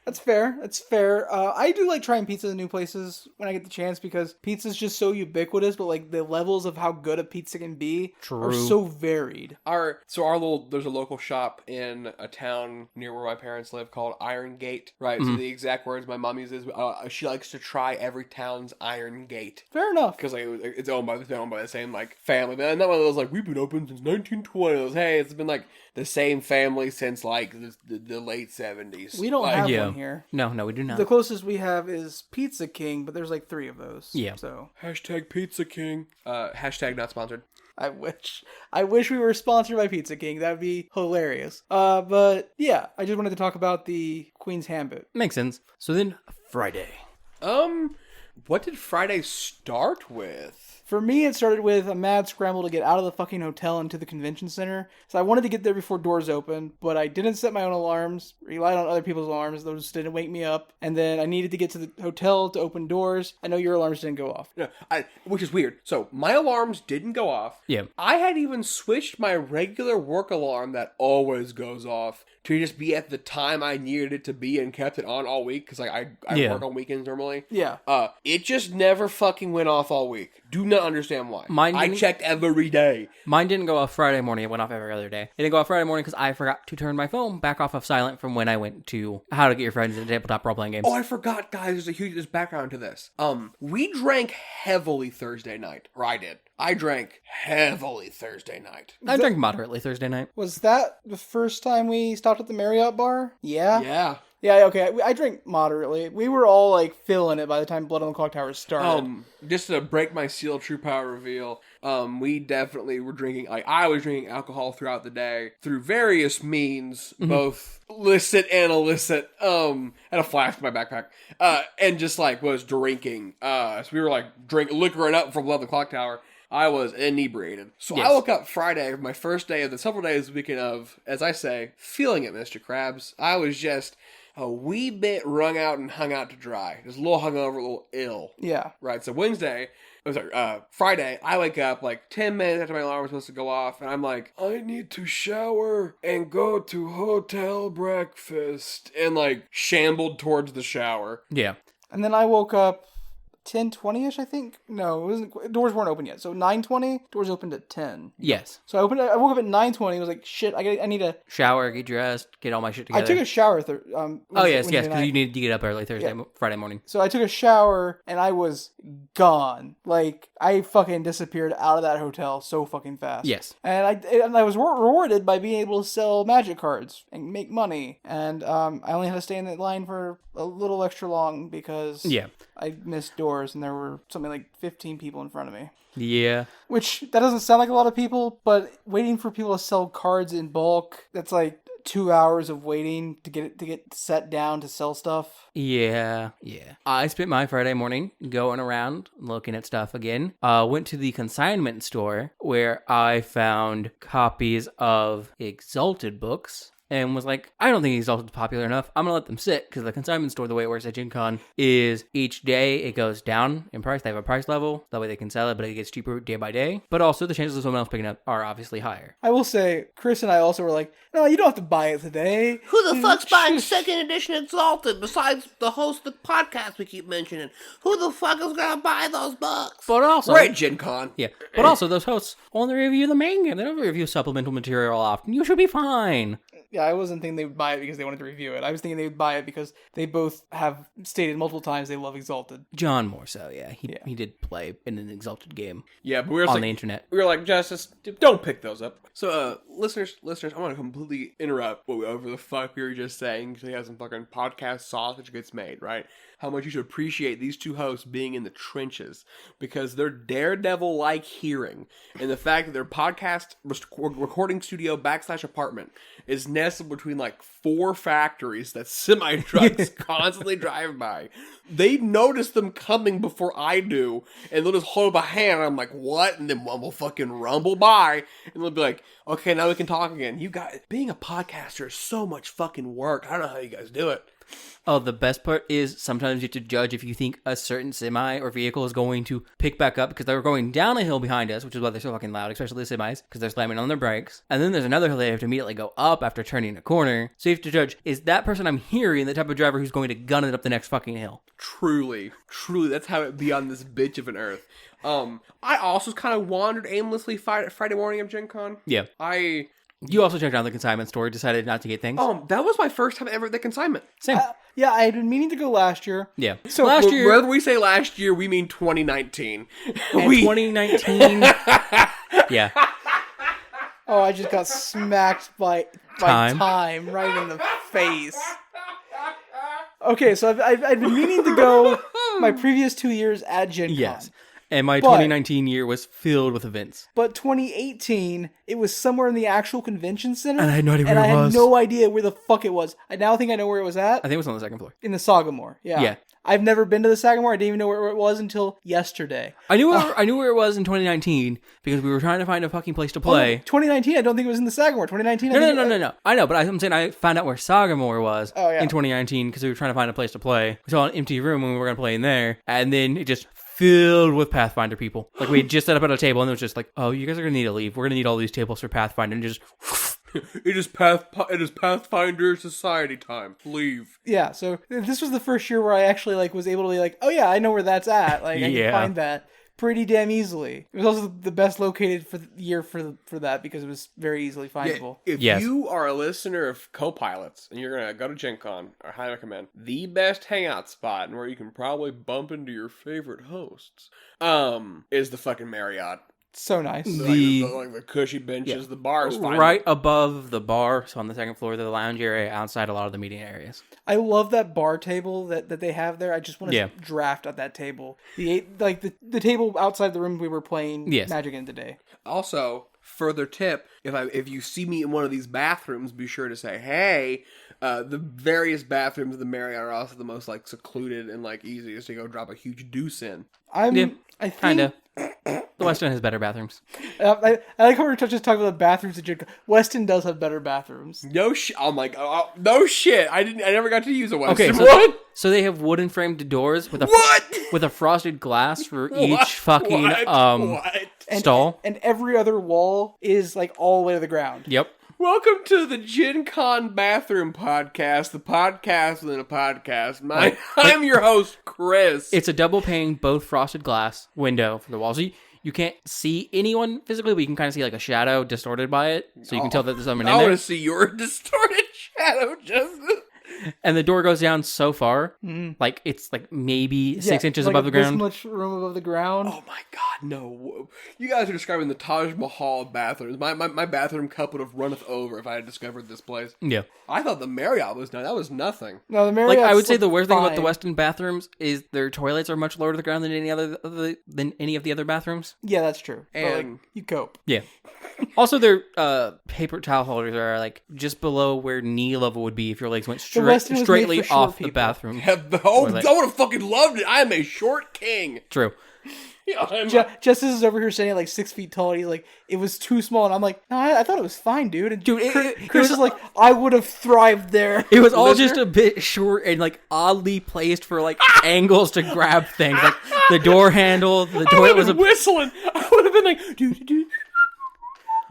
That's fair. That's fair. I do like trying pizza in new places when I get the chance because pizza's just so ubiquitous, but like the levels of how good a pizza can be are
True.
so varied.
There's a local shop in a town near where my parents live called Iron Gate, right? So the exact words my mom uses, she likes to try every town's Iron Gate.
Fair enough.
Because like it's owned by the same like family, but not one of those like we've been open since 1920. Hey, it's been like the same family since like the late 70s.
We don't
like,
have
yeah.
one here.
No, we do not.
The closest we have is Pizza King, but there's like 3 of those.
Yeah.
So
Hashtag Pizza King. Hashtag not sponsored.
I wish we were sponsored by Pizza King. That'd be hilarious. But yeah, I just wanted to talk about the Queen's Gambit.
Makes sense. So then, Friday.
What did Friday start with?
For me, it started with a mad scramble to get out of the fucking hotel into the convention center. So I wanted to get there before doors opened, but I didn't set my own alarms, relied on other people's alarms. Those didn't wake me up. And then I needed to get to the hotel to open doors. I know your alarms didn't go off.
No, which is weird. So my alarms didn't go off.
Yeah.
I had even switched my regular work alarm that always goes off to just be at the time I needed it to be and kept it on all week because like I
Yeah.
work on weekends normally.
Yeah.
It just never fucking went off all week. Do not understand why. I checked every day.
Mine didn't go off Friday morning. It went off every other day. It didn't go off Friday morning because I forgot to turn my phone back off of silent from when I went to How to Get Your Friends into Tabletop Roleplaying Games.
Oh, I forgot, guys. There's background to this. We drank heavily Thursday night. Or I did. I drank heavily Thursday night.
I drank moderately Thursday night.
Was that the first time we stopped at the Marriott bar? Yeah?
Yeah.
Yeah, okay. I drank moderately. We were all, like, feeling it by the time Blood on the Clock Tower started.
Just to break my seal true power reveal, we definitely were drinking, I was drinking alcohol throughout the day through various means, both licit and illicit. Had a flask in my backpack. And just, like, was drinking. So we were, like, liquoring up from Blood on the Clock Tower. I was inebriated. So yes. I woke up Friday, my first day of the several days weekend of, as I say, feeling it, Mr. Krabs. I was just a wee bit wrung out and hung out to dry. Just a little hungover, a little ill.
Yeah.
Right, so Friday, I wake up like 10 minutes after my alarm was supposed to go off, and I'm like, I need to shower and go to hotel breakfast, and like shambled towards the shower.
Yeah.
And then I woke up 10:20ish, I think. No, it wasn't. Doors weren't open yet. So 9:20, doors opened at 10.
Yes.
So I woke up at 9:20. I was like, shit, I need to
shower, get dressed, get all my shit together.
I took a shower.
Yes, because you needed to get up early Friday morning.
So I took a shower and I was gone. Like, I fucking disappeared out of that hotel so fucking fast.
Yes.
And I was rewarded by being able to sell magic cards and make money. And I only had to stay in that line for a little extra long because I missed doors and there were something like 15 people in front of me.
Yeah.
Which, that doesn't sound like a lot of people, but waiting for people to sell cards in bulk, that's like 2 hours of waiting to get set down to sell stuff.
Yeah. I spent my Friday morning going around looking at stuff again. Went to the consignment store where I found copies of Exalted books. And was like, I don't think Exalted's popular enough. I'm going to let them sit, because the consignment store, the way it works at Gen Con, is each day it goes down in price. They have a price level. That way they can sell it, but it gets cheaper day by day. But also, the chances of someone else picking it up are obviously higher.
I will say, Chris and I also were like, no, you don't have to buy it today.
Who the fuck's buying second edition Exalted besides the host of the podcast we keep mentioning? Who the fuck is going to buy those books?
But also...
Right, Gen Con.
Yeah. But also, those hosts only review the main game. They don't review supplemental material often. You should be fine.
Yeah, I wasn't thinking they would buy it because they wanted to review it. I was thinking they would buy it because they both have stated multiple times they love Exalted.
John more so, yeah. He did play in an Exalted game.
Yeah, but we were
on the internet.
We were like, Justice, don't pick those up. So, listeners, I want to completely interrupt whatever the fuck we were just saying, because we have some fucking podcast sausage gets made, right? How much you should appreciate these two hosts being in the trenches, because their daredevil-like hearing and the fact that their podcast recording studio / apartment is nestled between like 4 factories that semi-trucks constantly drive by. They notice them coming before I do, and they'll just hold up a hand, and I'm like, what? And then one will fucking rumble by, and they'll be like, okay, now we can talk again. You guys, being a podcaster is so much fucking work. I don't know how you guys do it.
Oh, the best part is sometimes you have to judge if you think a certain semi or vehicle is going to pick back up because they were going down a hill behind us, which is why they're so fucking loud, especially the semis, because they're slamming on their brakes. And then there's another hill they have to immediately go up after turning a corner. So you have to judge, is that person I'm hearing the type of driver who's going to gun it up the next fucking hill?
Truly, that's how it be on this bitch of an earth. I also kind of wandered aimlessly Friday morning of Gen Con.
Yeah. You also checked out the consignment store, decided not to get things.
That was my first time ever at the consignment.
Same.
Yeah, I had been meaning to go last year.
Yeah.
So
last year...
Whether we say last year, we mean 2019.
And 2019... Yeah.
Oh, I just got smacked by time right in the face. Okay, so I've been meaning to go my previous 2 years at Gen Con.
Yes. And my 2019 year was filled with events.
But 2018, it was somewhere in the actual convention center.
And I had no idea where it was.
And I had no idea where the fuck it was. I now think I know where it was at.
I think it was on the second floor.
In the Sagamore, yeah.
Yeah.
I've never been to the Sagamore. I didn't even know where it was until yesterday.
I knew where it was in 2019 because we were trying to find a fucking place to play.
2019, I don't think it was in the Sagamore. 2019,
No. I know, but I'm saying I found out where Sagamore was
in
2019 because we were trying to find a place to play. We saw an empty room when we were going to play in there, and then it just filled with Pathfinder people. Like, we had just set up at a table, and it was just like, oh, you guys are going to need to leave. We're going to need all these tables for Pathfinder, and just...
It is Pathfinder Society time. Leave.
Yeah, so this was the first year where I actually like was able to be like, oh yeah, I know where that's at. Like I can find that pretty damn easily. It was also the best located for the year for that because it was very easily findable.
Yeah, if you are a listener of co-pilots and you're gonna go to Gen Con, I highly recommend the best hangout spot and where you can probably bump into your favorite hosts. Is the fucking Marriott.
So nice.
The cushy benches, the bars,
right above the bar. So on the second floor, the lounge area, outside a lot of the meeting areas.
I love that bar table that they have there. I just want to draft at that table. The table outside the room we were playing Magic in today.
Also, further tip: if you see me in one of these bathrooms, be sure to say, "Hey." The various bathrooms of the Marriott are also the most like secluded and like easiest to go drop a huge deuce in.
I think
kinda. The Westin has better bathrooms.
I like how we're just talking about the bathrooms at Gen Con. Westin does have better bathrooms.
No shit. Oh my god. No shit. I never got to use a Westin.
Okay,
what?
So they have wooden framed doors with a frosted glass for each fucking stall.
And every other wall is like all the way to the ground.
Yep.
Welcome to the Gen Con Bathroom Podcast, the podcast within a podcast. I'm your host, Chris.
It's a double pane, both frosted glass window for the walls. So you can't see anyone physically, but you can kind of see like a shadow distorted by it. So you can tell that there's someone in there.
I want to see your distorted shadow, Justin.
And the door goes down so far, like it's like maybe 6 inches above the ground.
This much room above the ground.
Oh my god, no! You guys are describing the Taj Mahal of bathrooms. My bathroom cup would have runneth over if I had discovered this place.
Yeah,
I thought the Marriott was done. That was nothing.
No, the Marriott.
Like I would say, the weird thing about the Westin bathrooms is their toilets are much lower to the ground than any of the other bathrums.
Yeah, that's true.
And
like, you cope.
Yeah. Also, their paper towel holders are like just below where knee level would be if your legs went straightly off the bathroom.
I would have fucking loved it. I am a short king.
True.
Justice is over here saying like 6 feet tall. And he's like, it was too small, and I'm like, no, I thought it was fine, dude. And Chris is like, I would have thrived there.
It was all just a bit short and like oddly placed for like angles to grab things, like the door handle. The toilet was
whistling. I would have been like, dude.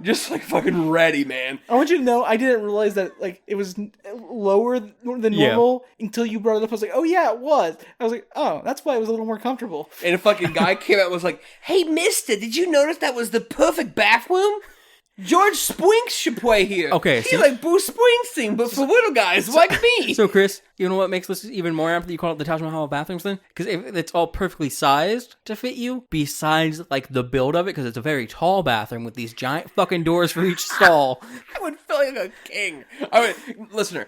Just like fucking ready, man.
I want you to know, I didn't realize that like it was lower than normal until you brought it up. I was like, oh yeah, it was. I was like, oh, that's why it was a little more comfortable.
And a fucking guy came out and was like, hey, mister, did you notice that was the perfect bathroom? George Spinks should play here.
Okay,
he's like Bruce Springsteen, but for little guys like me.
So, Chris, you know what makes this even more apt that you call it the Taj Mahal of bathrooms then? Because if it's all perfectly sized to fit you, besides like the build of it, because it's a very tall bathroom with these giant fucking doors for each stall.
I would feel like a king. I mean, listener.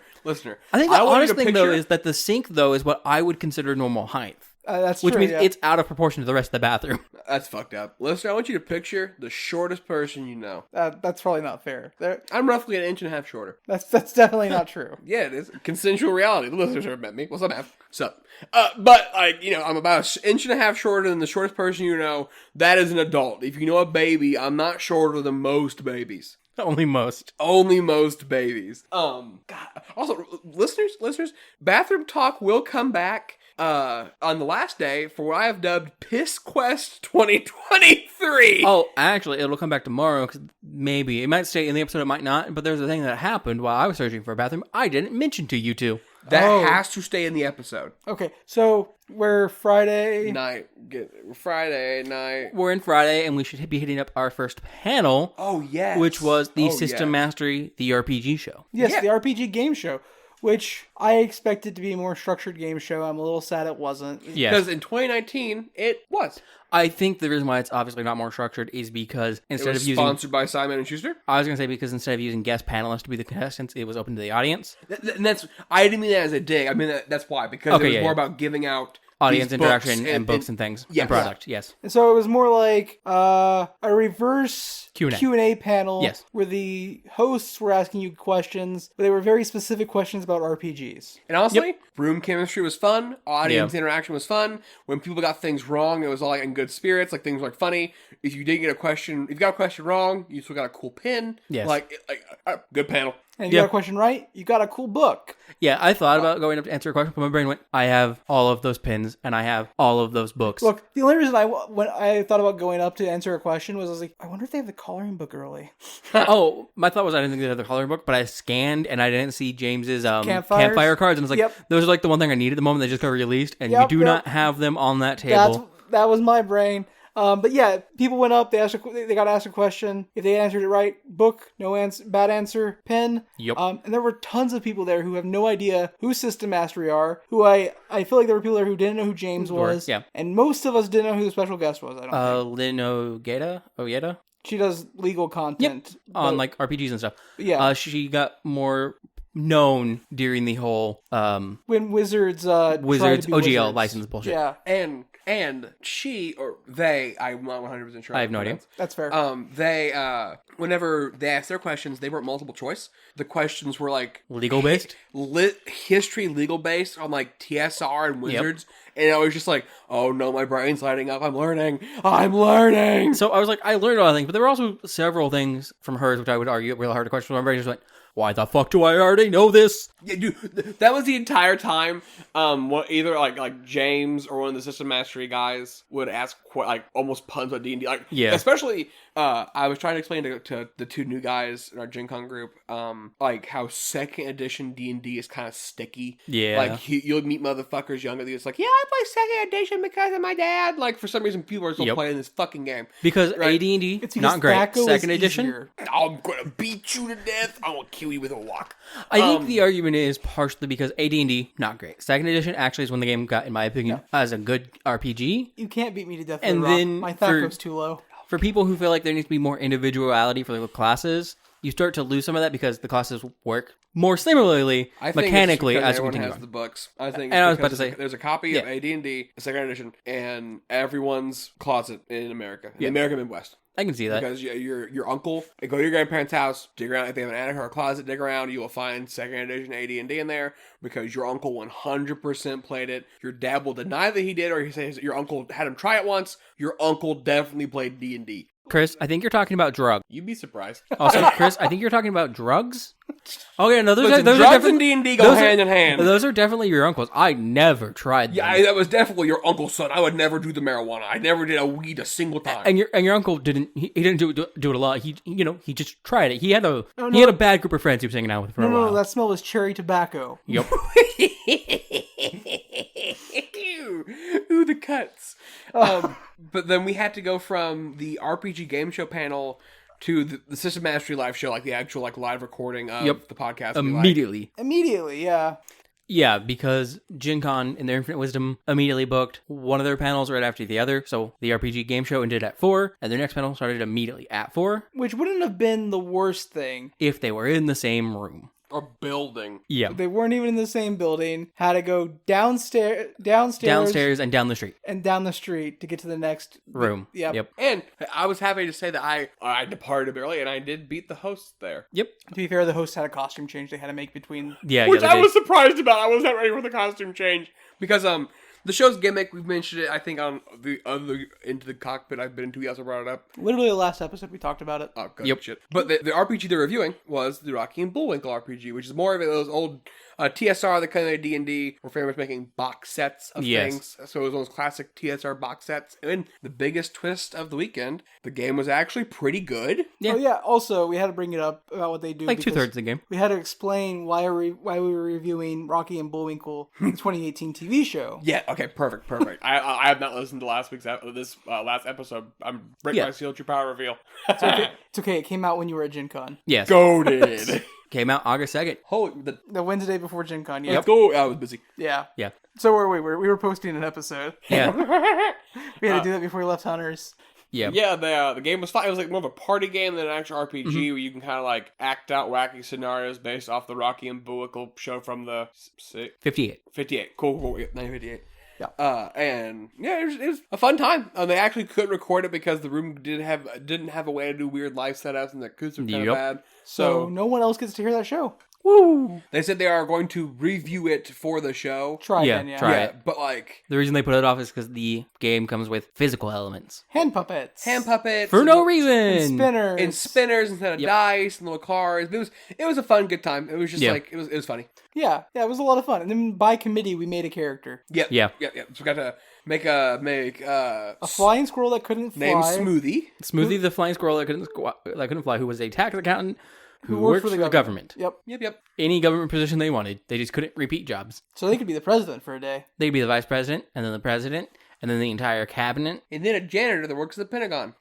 I think the honest thing though is that the sink though is what I would consider normal height.
That's
Which
true,
means it's out of proportion to the rest of the bathroom.
That's fucked up. Listener, I want you to picture the shortest person you know.
That's probably not fair.
I'm roughly an inch and a half shorter.
That's definitely not true.
Yeah, it is. Consensual reality. The listeners have met me. What's up, man? Sup? But, like, you know, I'm about an inch and a half shorter than the shortest person you know. That is an adult. If you know a baby, I'm not shorter than most babies.
Only most
babies. God. Also, listeners, Bathroom Talk will come back on the last day for what I have dubbed Piss Quest 2023.
Oh, actually, it'll come back tomorrow because maybe it might stay in the episode, it might not. But there's a thing that happened while I was searching for a bathroom I didn't mention to you two.
That has to stay in the episode.
Okay, so we're Friday
night.
We're in Friday, and we should be hitting up our first panel.
Oh, yes.
Which was the System Mastery, the RPG show.
Yes, the RPG game show, which I expected to be a more structured game show. I'm a little sad it wasn't.
Yes.
Because in 2019, it was.
I think the reason why it's obviously not more structured is because instead of using...
sponsored by Simon & Schuster?
I was going to say because instead of using guest panelists to be the contestants, it was open to the audience.
And that's... I didn't mean that as a dig. I mean that's why. Because it was more about giving out...
audience interaction and books and things.
Yeah.
And product, yes.
And so it was more like a reverse
Q&A
panel where the hosts were asking you questions, but they were very specific questions about RPGs.
And honestly, room chemistry was fun. Audience interaction was fun. When people got things wrong, it was all like in good spirits. Like things were like funny. If you didn't get a question, if you got a question wrong, you still got a cool pin.
Yes.
Like good panel.
And if you got a question right, you got a cool book.
Yeah, I thought about going up to answer a question, but my brain went, I have all of those pins, and I have all of those books.
Look, the only reason when I thought about going up to answer a question was I was like, I wonder if they have the coloring book early.
Oh, my thought was I didn't think they had the coloring book, but I scanned and I didn't see James's
Campfires?
campfire cards, and it's like,
Yep.
those are like the one thing I need at the moment. They just got released, and you
Yep,
do
yep.
not have them on that table.
That was my brain. But yeah, people went up. They got asked a question. If they answered it right, book. No answer, bad answer, pen.
Yep.
And there were tons of people there who have no idea who System Mastery are. Who I feel like there were people there who didn't know who James was.
Yeah.
And most of us didn't know who the special guest was. I don't think.
Lynn Oyeda?
She does legal content
On like RPGs and stuff.
Yeah.
She got more known during the whole
when Wizards tried to
Wizards
be
OGL
Wizards.
license bullshit.
Yeah,
And she or they, I'm not 100% sure.
I have no idea.
that's fair.
They whenever they asked their questions, they weren't multiple choice. The questions were like
Legal based?
history, legal based on like TSR and Wizards. And I was just like, oh no, my brain's lighting up. I'm learning.
So I was like, I learned a lot of things, but there were also several things from hers which I would argue were hard to question. My brain just went, why the fuck do I already know this?
Yeah, dude, that was the entire time. What either like James or one of the System Mastery guys would ask like almost puns on D&D. Like,
Yeah.
especially I was trying to explain to the two new guys in our Gen Con group, like how second edition D&D is kind of sticky.
Yeah.
Like you'll meet motherfuckers younger than you. It's like, yeah, I play second edition because of my dad. Like for some reason, people are still playing this fucking game.
Because
Right.
AD&D,
It's because
not great.
Thaco is
Second edition,
easier.
I'm gonna beat you to death. I'm gonna kill you with a walk.
I think the argument is partially because AD&D, not great. Second edition actually is when the game got, in my opinion, as a good RPG.
You can't beat me to death.
And
with a rock.
then
My
for-
Thaco's too low.
For people who feel like there needs to be more individuality for the classes, you start to lose some of that because the classes work more similarly
I think
mechanically
it's because
as you
everyone
continue
has
on.
the books. I think.
And I was
because
about to say-
there's a copy of
Yeah.
AD&D, a second edition, and everyone's closet in America, the American Midwest.
I can see that.
Because your uncle, go to your grandparents' house, dig around. If they have an attic or a closet, dig around. You will find second edition AD&D in there because your uncle 100% played it. Your dad will deny that he did, or he says your uncle had him try it once. Your uncle definitely played D&D.
Chris, I think you're talking about drugs.
You'd be surprised.
Also, Chris, I think you're talking about drugs. Okay, no, those
Listen,
are
drugs
definitely
and D&D go
those are-
hand in hand.
Those are definitely your uncles. I never tried them.
Yeah, that was definitely your uncle's son. I would never do the marijuana. I never did a weed a single time.
And your uncle didn't he didn't do it a lot. He he just tried it. He had a bad group of friends he was hanging out with for a while.
No, that smell was cherry tobacco.
Yep.
Ooh, the cuts. But then we had to go from the RPG game show panel to the System Mastery live show, like the actual live recording of the podcast.
Immediately.
Immediately, yeah.
Yeah, because Gen Con, in their infinite wisdom, immediately booked one of their panels right after the other. So the RPG game show ended at 4, and their next panel started immediately at 4,
Which wouldn't have been the worst thing.
if they were in the same room.
A building.
Yeah.
They weren't even in the same building. Had to go downstairs,
Downstairs and down the street.
and down the street to get to the next
Room.
Yep.
And I was happy to say that I departed a bit early, and I did beat the host there.
Yep.
To be fair, the host had a costume change they had to make between.
Yeah.
Which
the other
I
day.
was surprised about. I was not ready for the costume change. Because the show's gimmick, we've mentioned it, I think, on the other Into the Cockpit I've been into. We also brought it up.
Literally the last episode we talked about it.
Oh, good
Yep.
shit. But the RPG they're reviewing was the Rocky and Bullwinkle RPG, which is more of those old TSR that kind of D&D were famous making box sets of
Yes.
things. So it was those classic TSR box sets. And the biggest twist of the weekend, the game was actually pretty good.
Yeah.
Oh yeah. Also, we had to bring it up about what they do.
Like
because
2/3 of the game.
We had to explain why we were reviewing Rocky and Bullwinkle, the 2018 TV show.
Yeah, okay, perfect. I have not listened to last episode. I'm breaking my seal true power reveal.
It's okay. It came out when you were at Gen Con.
Yes.
Goated.
Came out August 2nd.
Holy,
The Wednesday before Gen Con. Yeah.
let's go. I was busy.
Yeah.
Yeah.
So were we. We were posting an episode.
Yeah.
We had to do that before we left Hunters.
Yeah.
Yeah, the game was fun. It was like more of a party game than an actual RPG where you can kind of act out wacky scenarios based off the Rocky and Bullwinkle show from the
58.
58. Cool. Yeah, 1958.
Yeah.
And yeah, it was a fun time. They actually couldn't record it because the room didn't have a way to do weird live setups and the acoustics were kind of
Yep.
bad.
So no one else gets to hear that show.
Woo! They said they are going to review it for the show.
Try
Yeah,
again, yeah.
try
Yeah,
it.
but like
The reason they put it off is because the game comes with physical elements.
Hand puppets.
hand puppets
For no
And
reason!
spinners.
and spinners instead of dice and little cars. It was a fun, good time. It was just like it was funny.
Yeah, it was a lot of fun. And then by committee, we made a character.
Yep.
Yeah.
So we got to make a
Flying squirrel that couldn't fly.
named Smoothie.
Smoothie the flying squirrel that couldn't fly, who was a tax accountant who worked for the government.
Yep.
Yep.
Any government position they wanted. They just couldn't repeat jobs.
So they could be the president for a day.
They'd be the vice president, and then the president, and then the entire cabinet.
And then a janitor that works at the Pentagon.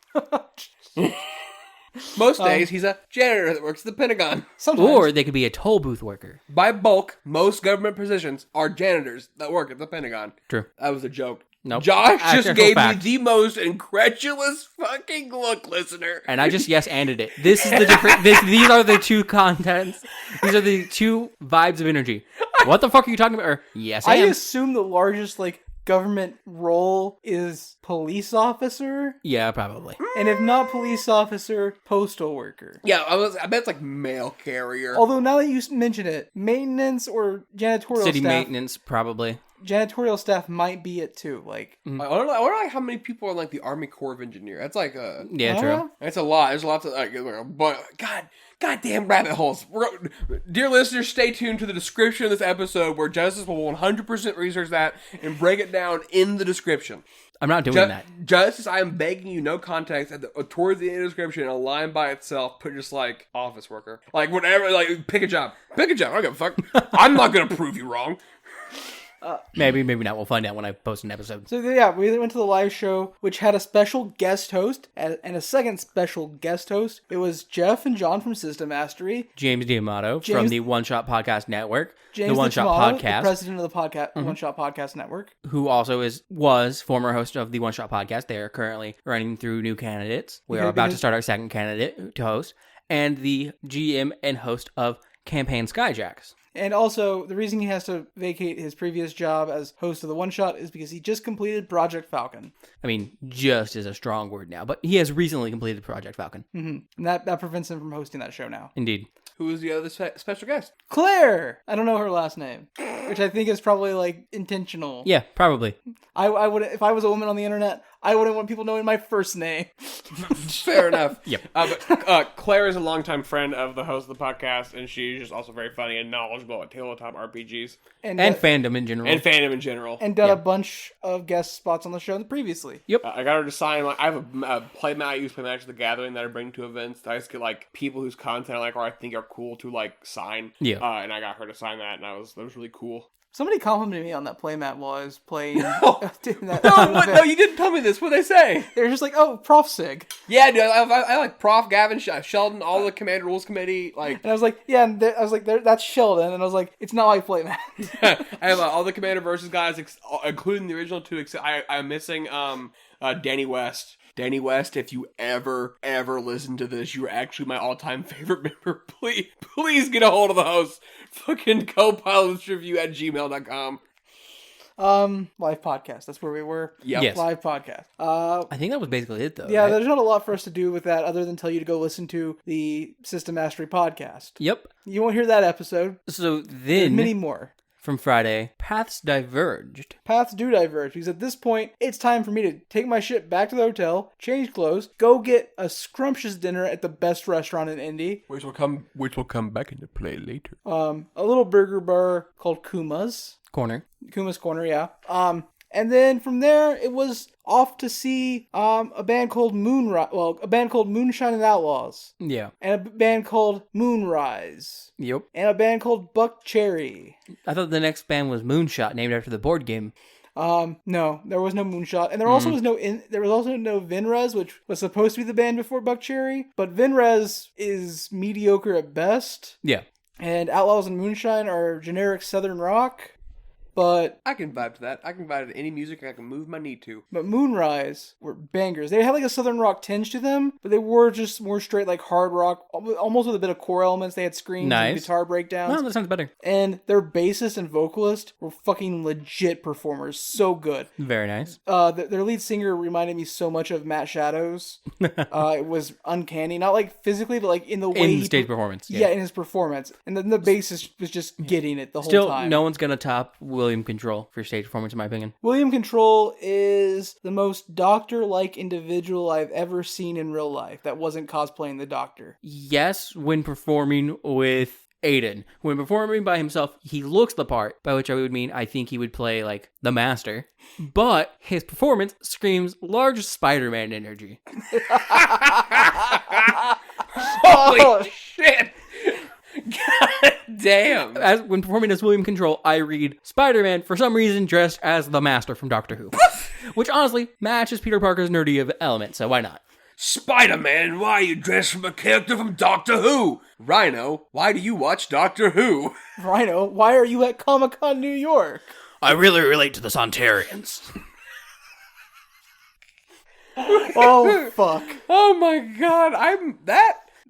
Most days, he's a janitor that works at the Pentagon.
Sometimes.
Or they could be a toll booth worker.
By bulk, most government positions are janitors that work at the Pentagon.
True.
That was a joke.
Nope.
Josh just
Actual
gave
fact.
me the most incredulous fucking look, listener.
And I just yes-anded it. This is the different. These are the two contents. These are the two vibes of energy. What the fuck are you talking about? Or, yes,
I
and.
assume the largest government role is police officer,
Yeah, probably.
and if not police officer, postal worker.
Yeah, I bet it's like mail carrier.
Although now that you mention it, maintenance or janitorial
City
staff,
maintenance, probably.
janitorial staff might be it too. Like,
I wonder like how many people are in like the Army Corps of Engineer. That's like
Yeah, true.
that's a lot. There's lots of but goddamn rabbit holes. Dear listeners, stay tuned to the description of this episode where Justice will 100% research that and break it down in the description.
I'm not doing that.
Justice, I am begging you, no context. Towards the end of the description, a line by itself, put just like office worker, like whatever, like pick a job. I don't give a fuck. I'm not gonna prove you wrong.
Maybe not. We'll find out when I post an episode.
so yeah, we went to the live show, which had a special guest host and a second special guest host. It was Jeff and John from System Mastery.
James D'Amato from
James-
the One Shot Podcast Network,
James
the One Shot
D'Amato,
Podcast,
the president of the podcast, One Shot Podcast Network.
who also was former host of the One Shot Podcast. They are currently running through new candidates. We are
Okay,
about to
because-
start our second candidate to host, and the GM and host of Campaign Skyjacks.
And also, the reason he has to vacate his previous job as host of the One Shot is because he just completed Project Falcon.
I mean, just is a strong word now, but he has recently completed Project Falcon.
And that prevents him from hosting that show now.
Indeed.
Who was the other special guest?
Claire! I don't know her last name, which I think is probably intentional.
Yeah, probably.
I would, if I was a woman on the internet, I wouldn't want people knowing my first name.
Fair enough.
Yep.
But Claire is a longtime friend of the host of the podcast, and she's just also very funny and knowledgeable at tabletop RPGs
And
fandom in general.
and fandom in general.
and done a bunch of guest spots on the show previously.
I got her to sign. Like, I have a playmat. I use playmat at the Gathering that I bring to events. I just get like people whose content I like or I think are cool to like sign.
Yeah.
And I got her to sign that, and that was really cool.
Somebody complimented me on that playmat while I was playing.
No, you didn't tell me this. What did they say?
They were just like, "Oh, Prof Sig,"
Yeah, dude. I like Prof. Gavin Sheldon, all the Command Rules Committee. Like,
and I was like, "Yeah," and I was like, "That's Sheldon," and I was like, "It's not my playmat."
I have all the Commander versus guys, including the original two. I'm missing Danny West. Danny West, if you ever listen to this, you're actually my all-time favorite member. Please get a hold of the host. Fucking copilot'sreview@gmail.com.
Live podcast. That's where we were.
Yep.
Yes.
Live podcast.
I think that was basically it, though.
Yeah,
right?
there's not a lot for us to do with that other than tell you to go listen to the System Mastery podcast.
Yep.
You won't hear that episode.
So
There's
then,
many more.
from Friday, paths diverged.
Paths do diverge because at this point, it's time for me to take my shit back to the hotel, change clothes, go get a scrumptious dinner at the best restaurant in Indy.
Which will come back into play later.
A little burger bar called Kuma's Corner, yeah. And then from there, it was off to see a band called Moonshine and Outlaws,
Yeah.
and a band called Moonrise,
Yep.
and a band called Buck Cherry.
I thought the next band was Moonshot, named after the board game.
No, there was no Moonshot, and there also was no Vinrez, which was supposed to be the band before Buck Cherry, but Vinrez is mediocre at best,
Yeah.
and Outlaws and Moonshine are generic southern rock. But
I can vibe to that. I can vibe to any music I can move my knee to.
Moonrise were bangers. They had like a southern rock tinge to them, but they were just more straight like hard rock, almost with a bit of core elements. They had screams and guitar breakdowns.
Well, that sounds better.
And their bassist and vocalist were fucking legit performers. So good.
Very nice.
Their lead singer reminded me so much of Matt Shadows. It was uncanny, not like physically, but like in the way
In stage performance.
Yeah, in his performance. And then the bassist was just getting it the whole
Still,
time.
no one's gonna top William Control for stage performance, in my opinion.
William Control is the most Doctor-like individual I've ever seen in real life that wasn't cosplaying the Doctor.
Yes, when performing with Aiden. When performing by himself, he looks the part, by which I would mean I think he would play, like, the Master. But his performance screams large Spider-Man energy.
Holy shit! God damn!
When performing as William Control, I read Spider-Man, for some reason, dressed as the Master from Doctor Who. Which, honestly, matches Peter Parker's nerdy element, so why not?
Spider-Man, why are you dressed from a character from Doctor Who? Rhino, why do you watch Doctor Who?
Rhino, why are you at Comic-Con New York?
I really relate to the Sontarians.
Oh, fuck.
Oh my god,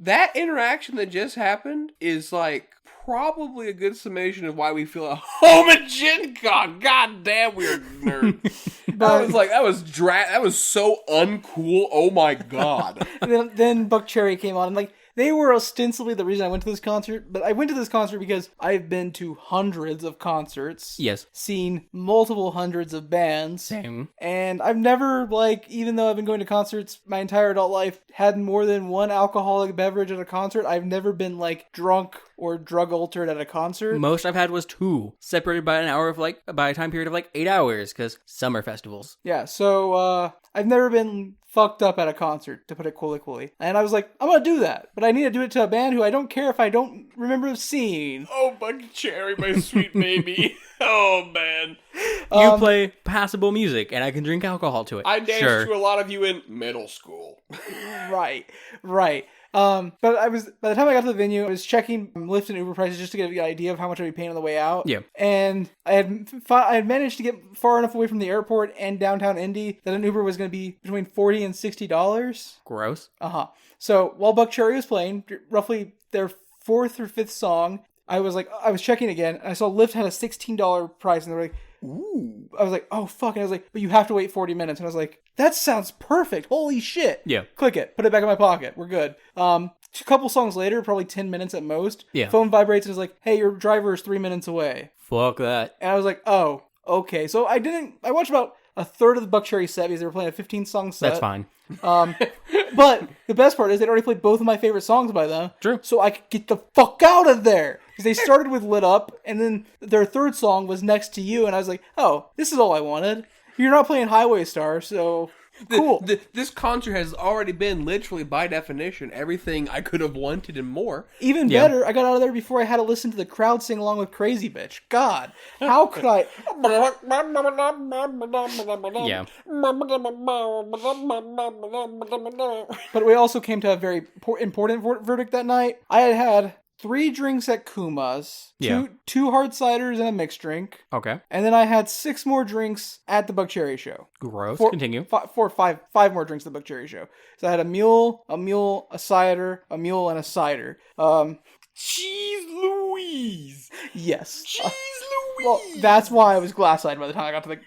that interaction that just happened is like probably a good summation of why we feel at home at Gen Con. God damn, we are nerds. That was so uncool. Oh my god.
then Buck Cherry came on and like they were ostensibly the reason I went to this concert, but I went to this concert because I've been to hundreds of concerts.
Yes.
Seen multiple hundreds of bands.
Same.
And I've never, like, even though I've been going to concerts my entire adult life, had more than one alcoholic beverage at a concert. I've never been, like, drunk or drug altered at a concert.
Most I've had was 2, separated by by a time period of 8 hours, because summer festivals.
Yeah, so, I've never been fucked up at a concert, to put it coolly. And I was like, I'm gonna do that. But I need to do it to a band who I don't care if I don't remember seeing.
Oh, Buck Cherry, my sweet baby. Oh, man.
You play passable music, and I can drink alcohol to it.
I danced to a lot of you in middle school.
Right. But by the time I got to the venue, I was checking Lyft and Uber prices just to get an idea of how much I'd be paying on the way out.
Yeah.
And I had managed to get far enough away from the airport and downtown Indy that an Uber was going to be between $40 and $60.
Gross.
So while Buck Cherry was playing, roughly their 4th or 5th song, I was checking again, and I saw Lyft had a $16 price, and they were like, ooh. I was like, oh, fuck. And I was like, but you have to wait 40 minutes. And I was like, that sounds perfect. Holy shit.
Yeah.
Click it. Put it back in my pocket. We're good. A couple songs later, probably 10 minutes at most,
yeah.
Phone vibrates and is like, hey, your driver is 3 minutes away.
Fuck that.
And I was like, oh, okay. So I watched about a third of the Buck Cherry set because they were playing a 15-song set.
That's fine.
But the best part is they'd already played both of my favorite songs by them.
True.
So I could get the fuck out of there. Because they started with Lit Up, and then their third song was Next to You, and I was like, oh, this is all I wanted. You're not playing Highway Star, so cool.
This concert has already been, literally, by definition, everything I could have wanted and more.
Even better, I got out of there before I had to listen to the crowd sing along with Crazy Bitch. God, how could I...
Yeah.
But we also came to a very important verdict that night. I had 3 drinks at Kuma's, two hard ciders and a mixed drink.
Okay.
And then I had 6 more drinks at the Buck Cherry show.
Gross. Continue.
5 more drinks at the Buck Cherry show. So I had a mule, a cider, a mule, and a cider.
Jeez Louise!
Yes.
Jeez Louise!
Well, that's why I was glass-eyed by the time I got to the...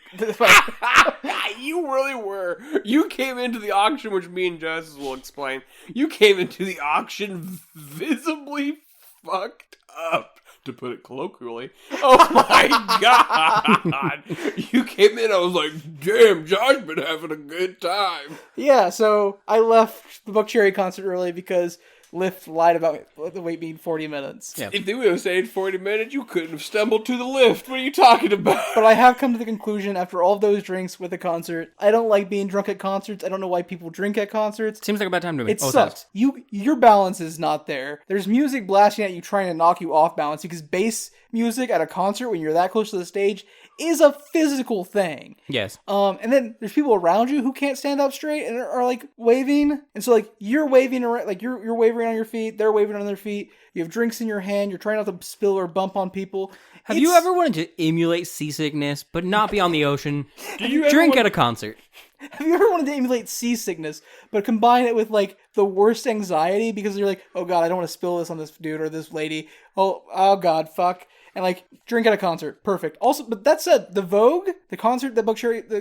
You really were. You came into the auction, which me and Justice will explain. You came into the auction visibly fucked up, to put it colloquially. Oh my god! You came in, I was like, damn, Josh been having a good time.
Yeah, so I left the Buck Cherry concert early because Lyft lied about the wait being 40 minutes.
Yeah.
If they would have said 40 minutes, you couldn't have stumbled to the lift. What are you talking about?
But I have come to the conclusion after all of those drinks with the concert, I don't like being drunk at concerts. I don't know why people drink at concerts.
Seems like a bad time to me.
It sucks. Your balance is not there. There's music blasting at you trying to knock you off balance because bass music at a concert when you're that close to the stage is a physical thing.
Yes.
And then there's people around you who can't stand up straight and are like waving. And so like you're waving around, like you're waving on your feet, they're waving on their feet. You have drinks in your hand. You're trying not to spill or bump on people.
Have you ever wanted to emulate seasickness, but not be on the ocean? Drink at a concert.
Have you ever wanted to emulate seasickness, but combine it with like the worst anxiety because you're like, oh god, I don't want to spill this on this dude or this lady. Oh god, fuck. And like drink at a concert, perfect. Also, but that said, the Vogue, the concert that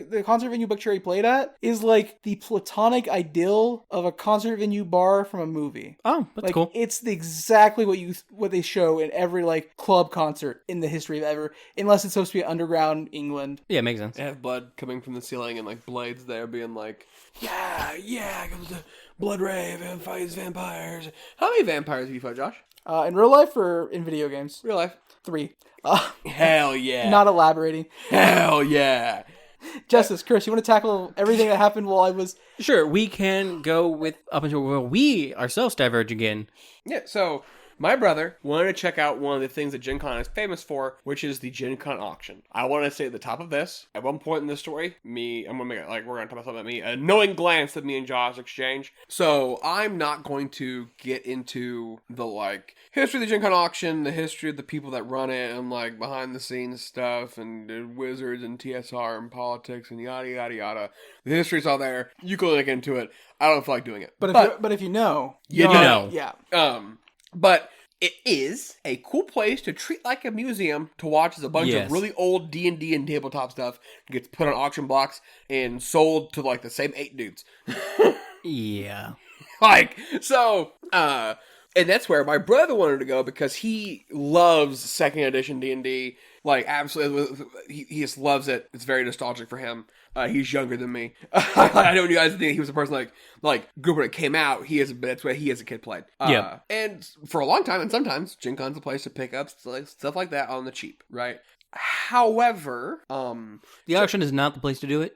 the concert venue Buckcherry played at, is like the platonic ideal of a concert venue bar from a movie.
Oh, that's
like,
cool.
It's exactly what they show in every like club concert in the history of ever, unless it's supposed to be underground England.
Yeah, makes sense.
They have blood coming from the ceiling and like blades there being like, yeah, comes the blood rave and fights vampires. How many vampires have you fought, Josh?
In real life or in video games?
Real life.
3.
Hell yeah.
Not elaborating.
Hell yeah.
Justice, Chris, you want to tackle everything that happened while I was...
Sure, we can go with up until where we ourselves diverge again.
Yeah, so my brother wanted to check out one of the things that Gen Con is famous for, which is the Gen Con auction. I want to say at the top of this, at one point in this story, we're going to talk about something about me, a knowing glance that me and Josh exchange. So I'm not going to get into the like history of the Gen Con auction, the history of the people that run it, and like behind the scenes stuff, and wizards and TSR and politics and yada yada yada. The history's all there. You can look into it. I don't feel like doing it.
But if you know,
you know.
Yeah.
But it is a cool place to treat like a museum to watch as a bunch of really old D&D and tabletop stuff gets put on auction blocks and sold to like the same 8 dudes.
Yeah.
Like, so, and that's where my brother wanted to go because he loves 2nd edition D&D. Like, absolutely, he just loves it. It's very nostalgic for him. He's younger than me. I know you guys think he was a person like group when it came out. That's what he as a kid played. And for a long time, and sometimes Gen Con's a place to pick up stuff like that on the cheap, right? However,
the auction is not the place to do it.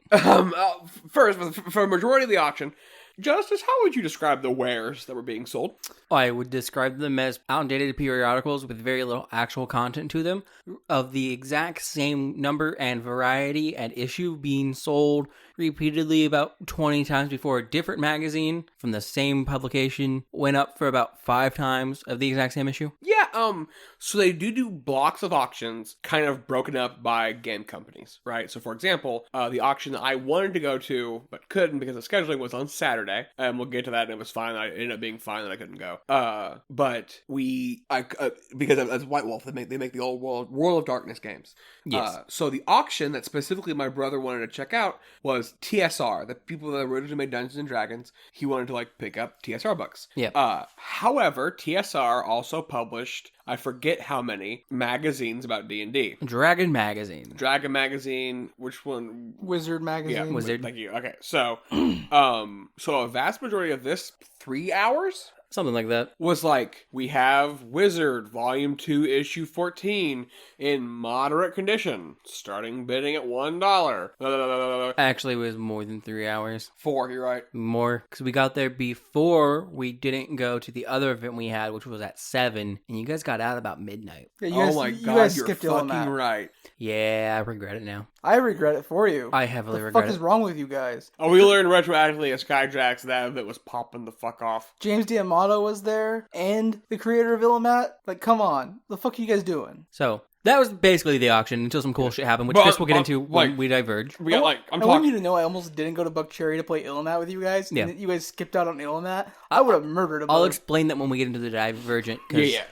First, for a majority of the auction, Justice, how would you describe the wares that were being sold?
I would describe them as outdated periodicals with very little actual content to them, of the exact same number and variety and issue being sold repeatedly about 20 times before a different magazine from the same publication went up for about 5 times of the exact same issue.
Yeah, so they do blocks of auctions kind of broken up by game companies, right? So for example, the auction that I wanted to go to but couldn't because the scheduling was on Saturday, and we'll get to that, and it was fine. I ended up being fine that I couldn't go. But because as White Wolf, they make the old World of Darkness games.
Yes.
So the auction that specifically my brother wanted to check out was TSR, the people that originally made Dungeons and Dragons. He wanted to like pick up TSR books.
Yeah.
However, TSR also published, I forget how many, magazines about D&D.
Dragon Magazine.
Which one?
Wizard Magazine.
Yeah,
Wizard.
Thank you. Okay, so, so a vast majority of this 3 hours
Something like that.
was like, we have Wizard Volume 2, Issue 14 in moderate condition, starting bidding at $1.
Actually, it was more than 3 hours.
4, you're right.
More, because we got there before we didn't go to the other event we had, which was at 7, and you guys got out about midnight.
Yeah,
You guys you're fucking right.
Yeah, I regret it now.
I regret it for you.
I heavily
What the
regret
fuck
it.
is wrong with you guys?
Oh, we learned retroactively at Skyjax that event was popping the fuck off.
James D'Amato was there, and the creator of Illimat. Like, come on, the fuck are you guys doing?
So that was basically the auction until some cool shit happened, which
But,
Chris will get into when
like,
we diverge.
We got like,
I want you to know I almost didn't go to Buckcherry to play Illimat with you guys.
Yeah.
And you guys skipped out on Illimat. I would have murdered a
I'll
bunch.
explain that when we get into the divergent. 'Cause
Yeah.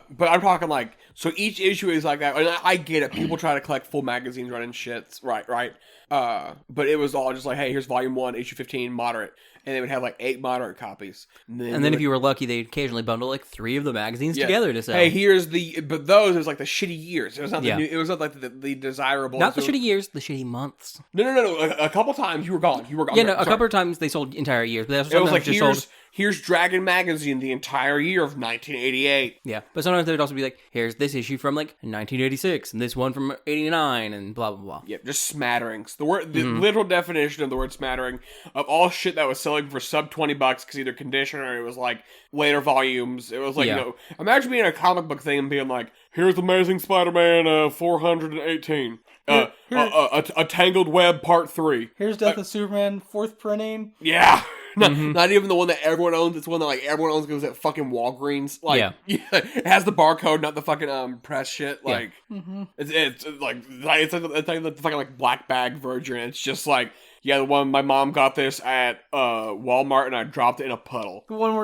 But I'm talking like, so each issue is like that, and I get it. People try to collect full magazines running shits, right. But it was all just like, hey, here's volume 1, issue 15, moderate. And they would have like 8 moderate copies. And then
if you were lucky, they'd occasionally bundle like 3 of the magazines
Yeah.
together to sell.
Hey, here's but those, it was like the shitty years. It was not
Yeah.
it was not like the desirable.
Not the
so-
shitty years, the shitty months.
No. A couple times you were gone.
Yeah, no, a couple of times they sold entire years, but they also
It was
sometimes
like,
just
here's
sold
here's Dragon Magazine the entire year of 1988.
Yeah, but sometimes they would also be like, here's this issue from like 1986 and this one from 89 and blah, blah, blah.
Yep, just smatterings. The literal definition of the word smattering of all shit that was selling for sub $20 because either condition or it was like later volumes. It was like, imagine being a comic book thing and being like, here's Amazing Spider-Man 418. A Tangled Web Part 3.
Here's Death of Superman, 4th printing.
Yeah. Not even the one that everyone owns. It's one that like everyone owns because at fucking Walgreens. Like, it has the barcode, not the fucking press shit. Like, it's like the fucking like black bag version. It's just like, the one my mom got this at Walmart and I dropped it in a puddle.
The one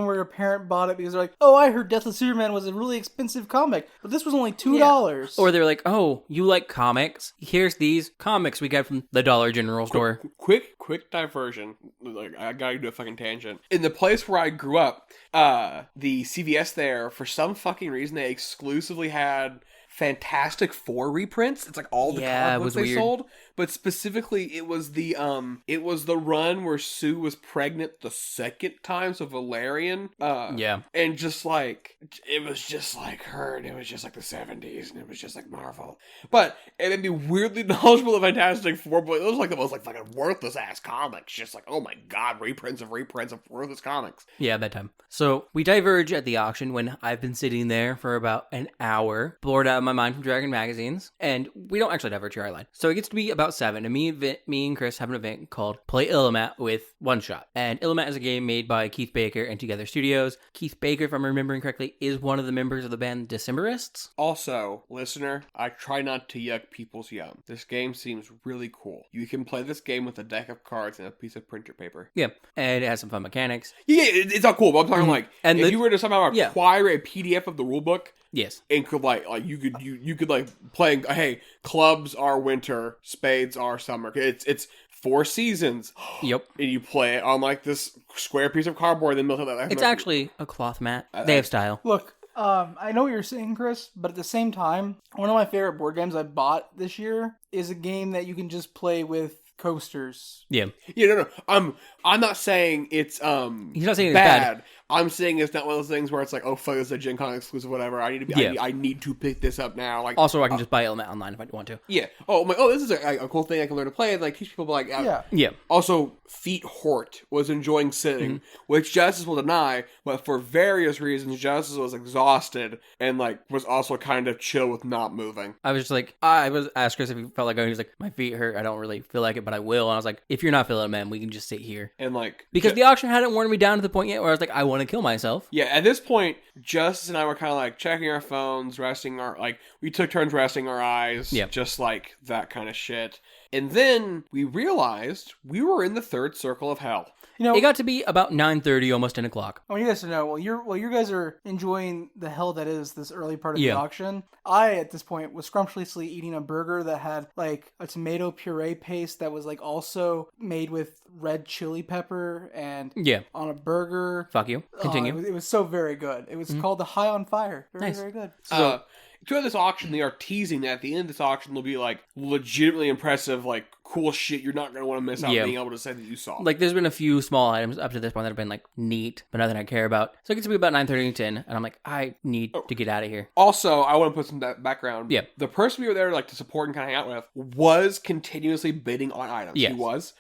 where your parent bought it because they're like, oh, I heard Death of Superman was a really expensive comic, but this was only $2.
Or they're like, oh, you like comics? Here's these comics we got from the Dollar General store.
Quick diversion. Like, I gotta do a fucking tangent. In the place where I grew up, the CVS there, for some fucking reason, they exclusively had Fantastic Four reprints. It's like all the comic books they sold. But specifically, it was the run where Sue was pregnant the second time, so Valerian. And just like, it was just like her, and it was just like the 70s, and it was just like Marvel. But it made me weirdly knowledgeable of Fantastic Four, but it was like the most like fucking worthless ass comics. Just like, oh my god, reprints of worthless comics.
Yeah, that time. So we diverge at the auction when I've been sitting there for about an hour, bored out of my mind from Dragon magazines, and we don't actually diverge here, I lied. So it gets to be about 7, and me and Chris have an event called Play Illimat with One Shot. And Illimat is a game made by Keith Baker and Together Studios. Keith Baker, if I'm remembering correctly, is one of the members of the band Decemberists.
Also, listener, I try not to yuck people's yum. This game seems really cool. You can play this game with a deck of cards and a piece of printer paper.
Yeah, and it has some fun mechanics.
Yeah, it's not cool, but I'm talking like, and if you were to somehow acquire a PDF of the rulebook,
yes,
and could like you could like play. Hey, clubs are winter, spades are summer. It's 4 seasons.
Yep,
and you play it on like this square piece of cardboard. Then
it's actually a cloth mat. They have style.
Look, I know what you're saying, Chris, but at the same time, one of my favorite board games I bought this year is a game that you can just play with coasters.
Yeah.
No. I'm not saying it's
he's not saying it's
bad. I'm saying it's not one of those things where it's like, oh fuck, it's a Gen Con exclusive, whatever. I need to pick this up now. Like,
also, I can just buy Illimat online if I want to.
Yeah. This is a cool thing I can learn to play and like teach people. Like,
yeah.
Also, Feet Hort was enjoying sitting, which Justice will deny, but for various reasons, Justice was exhausted and like was also kind of chill with not moving.
I was just like, I was asked Chris if he felt like going. He's like, my feet hurt. I don't really feel like it, but I will. And I was like, if you're not feeling it, man, we can just sit here.
And like,
because the auction hadn't worn me down to the point yet where I was like, I want to kill myself.
Yeah, at this point, Justice and I were kind of like checking our phones, we took turns resting our eyes, just like that kind of shit. And then we realized we were in the third circle of hell.
You know,
it got to be about 9:30, almost 10 o'clock.
I want you guys to know, while you guys are enjoying the hell that is this early part of the auction, I, at this point, was scrumptiously eating a burger that had, like, a tomato puree paste that was, like, also made with red chili pepper and on a burger.
Fuck you. Continue.
It was so very good. It was called the High on Fire. Very, very good.
So, throughout this auction, they are teasing that at the end of this auction, there'll be, like, legitimately impressive, like, cool shit you're not going to want to miss out being able to say that you saw.
Like, there's been a few small items up to this point that have been, like, neat, but nothing I care about. So it gets to be about 9:30 and 10, and I'm like, I need to get out of here.
Also, I want to put some background.
Yeah.
The person we were there, like, to support and kind of hang out with was continuously bidding on items.
Yes.
He was.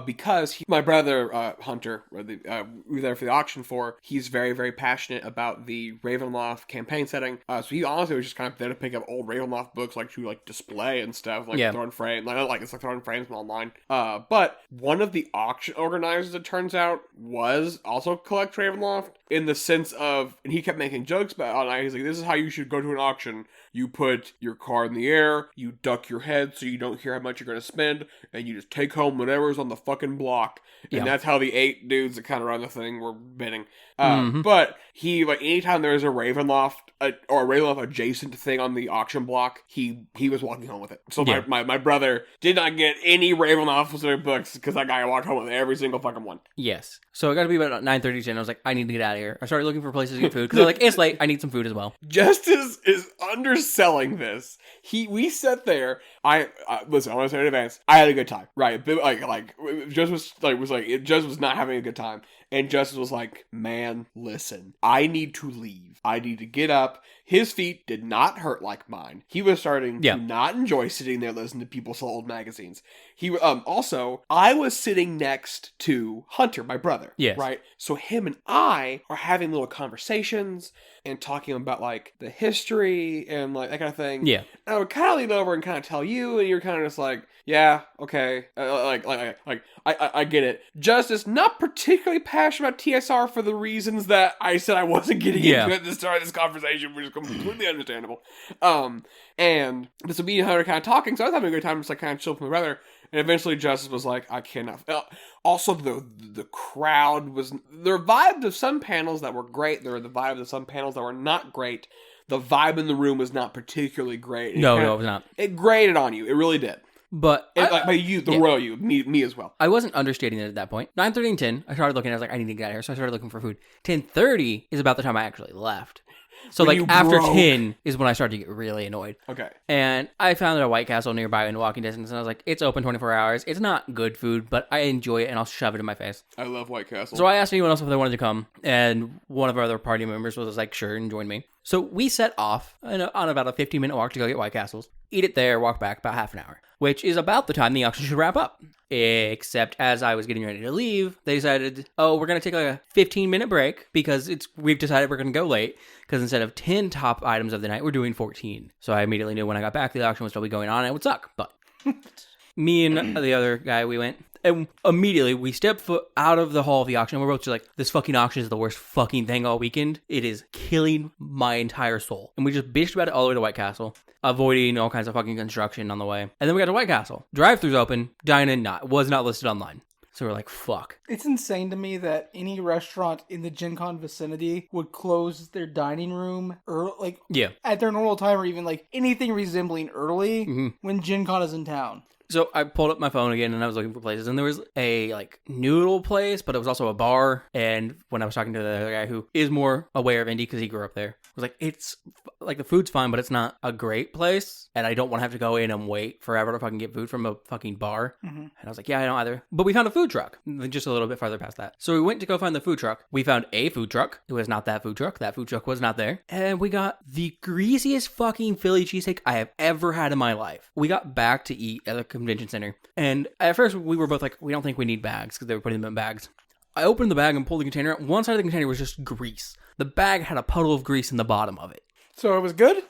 Because my brother, Hunter, we were there for the auction for, he's very, very passionate about the Ravenloft campaign setting. So he honestly was just kind of there to pick up old Ravenloft books, like to like display and stuff, like throwing frames. It's like throwing frames online. But one of the auction organizers, it turns out, was also collect Ravenloft in the sense of, and he kept making jokes about it. He's like, this is how you should go to an auction. You put your card in the air, you duck your head so you don't hear how much you're going to spend, and you just take home whatever's on the fucking block. And that's how the 8 dudes that kind of run the thing were bidding. But he, like, anytime there was a Ravenloft or a Ravenloft adjacent thing on the auction block, he was walking home with it. So my brother did not get any Ravenloft specific books because that guy walked home with every single fucking one.
Yes. So it got to be about 9:30, and I was like, I need to get out of earlier. I started looking for places to get food because I'm like, it's late. I need some food as well.
Justice is underselling this. We sat there. I listen. I want to say in advance. I had a good time, right? But Justice Justice was not having a good time, and Justice was like, "Man, listen. I need to leave. I need to get up." His feet did not hurt like mine. He was starting to not enjoy sitting there listening to people sell old magazines. He also, I was sitting next to Hunter, my brother.
Yes.
Right? So him and I are having little conversations and talking about like the history and like that kind of thing.
Yeah.
And I would kind of lean over and kind of tell you, and you're kind of just like, yeah, okay. I get it. Justice, not particularly passionate about TSR for the reasons that I said I wasn't getting into at the start of this conversation, which is completely understandable. And this would be Hunter kind of talking, so I was having a good time, just like kind of chill with my brother. And eventually Justice was like, I cannot. Also, the crowd was... There were vibes of some panels that were great. There were the vibes of some panels that were not great. The vibe in the room was not particularly great.
No, it was not.
It grated on you. It really did.
But...
by you, the royal you, me as well.
I wasn't understating it at that point. 9:30 and 10, I started looking. I was like, I need to get out of here. So I started looking for food. 10:30 is about the time I actually left. So
When
like
you
after
broke.
10 is when I started to get really annoyed.
Okay.
And I found a White Castle nearby in walking distance, and I was like, it's open 24 hours. It's not good food, but I enjoy it, and I'll shove it in my face.
I love White Castle.
So I asked anyone else if they wanted to come, and one of our other party members was like, sure, and joined me. So we set off on about a 15-minute walk to go get White Castles, eat it there, walk back about half an hour, which is about the time the auction should wrap up. Except as I was getting ready to leave, they decided, oh, we're going to take like a 15-minute break because we've decided we're going to go late because instead of 10 top items of the night, we're doing 14. So I immediately knew when I got back, the auction would still be going on and it would suck. But me and the other guy, we went. And immediately, we stepped foot out of the hall of the auction. We're both just like, this fucking auction is the worst fucking thing all weekend. It is killing my entire soul. And we just bitched about it all the way to White Castle, avoiding all kinds of fucking construction on the way. And then we got to White Castle. Drive-thru's open. Dine-in was not listed online. So we're like, fuck.
It's insane to me that any restaurant in the Gen Con vicinity would close their dining room at their normal time, or even like anything resembling early when Gen Con is in town.
So I pulled up my phone again and I was looking for places, and there was a like noodle place, but it was also a bar. And when I was talking to the other guy who is more aware of indie because he grew up there, I was like, it's like the food's fine, but it's not a great place, and I don't want to have to go in and wait forever to fucking get food from a fucking bar. And I was like, yeah, I don't either. But we found a food truck just a little bit farther past that. So we went to go find the food truck. We found a food truck. It was not that food truck. That food truck was not there. And we got the greasiest fucking Philly cheesesteak I have ever had in my life. We got back to eat at the convention center. And at first we were both like, we don't think we need bags because they were putting them in bags. I opened the bag and pulled the container. One side of the container was just grease. The bag had a puddle of grease in the bottom of it.
So it was good?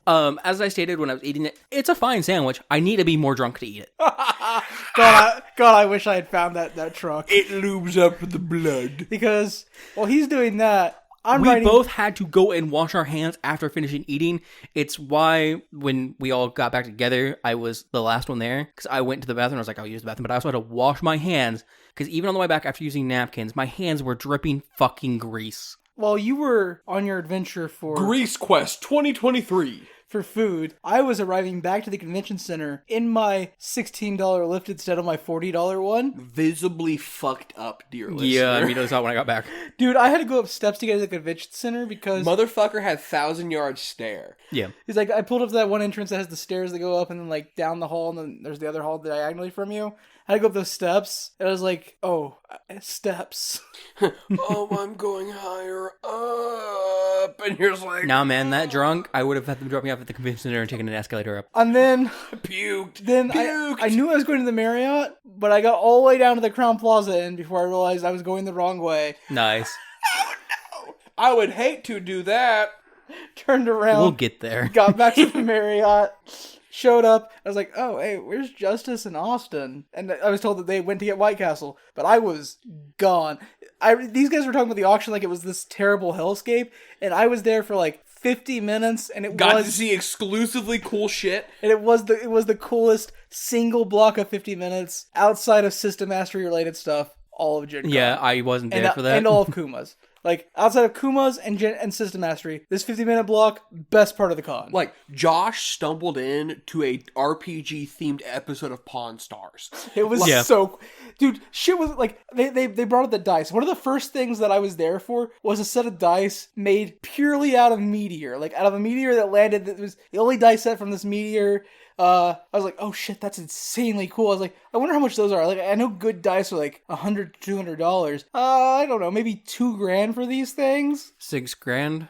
As I stated when I was eating it, it's a fine sandwich. I need to be more drunk to eat it.
God, I wish I had found that truck.
It lubes up with the blood.
Because while he's doing that,
we both had to go and wash our hands after finishing eating. It's why when we all got back together, I was the last one there. Because I went to the bathroom. I was like, I'll use the bathroom. But I also had to wash my hands. Because even on the way back after using napkins, my hands were dripping fucking grease.
While you were on your adventure for
Grease Quest 2023.
For food, I was arriving back to the convention center in my $16 lift instead of my $40 one.
Visibly fucked up, dear listener.
Yeah, I immediately saw it when I got back.
Dude, I had to go up steps to get to the convention center because...
Motherfucker had 1,000-yard stare.
Yeah.
He's like, I pulled up to that one entrance that has the stairs that go up and then like down the hall, and then there's the other hall diagonally from you. I had to go up those steps, and I was like, oh, steps.
Oh, I'm going higher up. And you're just like...
Nah, man, that drunk, I would have had them drop me off at the convention center and taken an escalator up.
And then...
Puked.
Then I knew I was going to the Marriott, but I got all the way down to the Crown Plaza Inn before I realized I was going the wrong way.
Nice.
Oh, no. I would hate to do that.
Turned around.
We'll get there.
Got back to the Marriott. Showed up. I was like, oh, hey, where's Justice and Austin? And I was told that they went to get White Castle, but I was gone. These guys were talking about the auction like it was this terrible hellscape, and I was there for like 50 minutes, and
got to see exclusively cool shit.
And it was the coolest single block of 50 minutes outside of System Mastery related stuff. All of Gen Con.
Yeah, I wasn't there for that.
And all of Kuma's. Like, outside of Kuma's and System Mastery, this 50-minute block, best part of the con.
Like, Josh stumbled in to a RPG-themed episode of Pawn Stars.
It was so... Dude, shit was... Like, they brought up the dice. One of the first things that I was there for was a set of dice made purely out of meteor. Like, out of a meteor that landed... That was the only dice set from this meteor... I was like, oh shit, that's insanely cool. I was like, I wonder how much those are. Like, I know good dice are like $100 to $200. I don't know, maybe $2,000 for these things.
$6,000.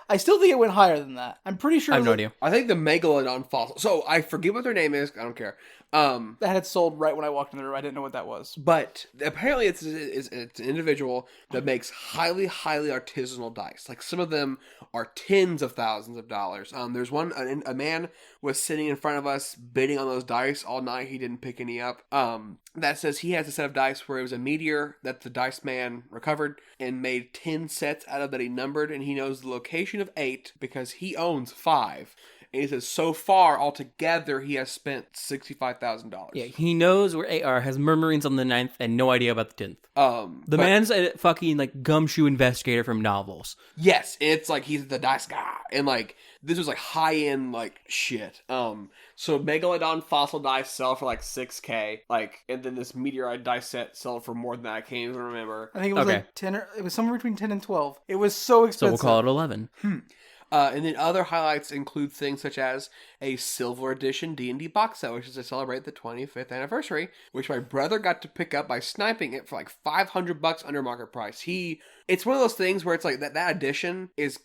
I still think it went higher than that. I'm pretty sure.
I have no idea.
I think the Megalodon fossil. So I forget what their name is. I don't care.
That had sold right when I walked in the room. I didn't know what that was.
But apparently it's an individual that makes highly artisanal dice. Like, some of them are tens of thousands of dollars. There's one, a man was sitting in front of us bidding on those dice all night. He didn't pick any up. That says he has a set of dice where it was a meteor that the dice man recovered and made 10 sets out of that he numbered, and he knows the location of 8 because he owns 5. And he says, so far, altogether, he has spent $65,000.
Yeah, he knows where AR has murmurings on the 9th and no idea about the 10th. The man's a fucking, like, gumshoe investigator from novels.
Yes, it's like he's the dice guy. And, like, this was, like, high-end, like, shit. So Megalodon fossil dice sell for, like, $6,000. Like, and then this meteorite dice set sell for more than that. I can't even remember.
I think it was, like, 10 or... It was somewhere between 10 and 12. It was so expensive.
So we'll call it 11.
And then other highlights include things such as a silver edition D&D box set, which is to celebrate the 25th anniversary, which my brother got to pick up by sniping it for like $500 under market price. It's one of those things where it's like that edition is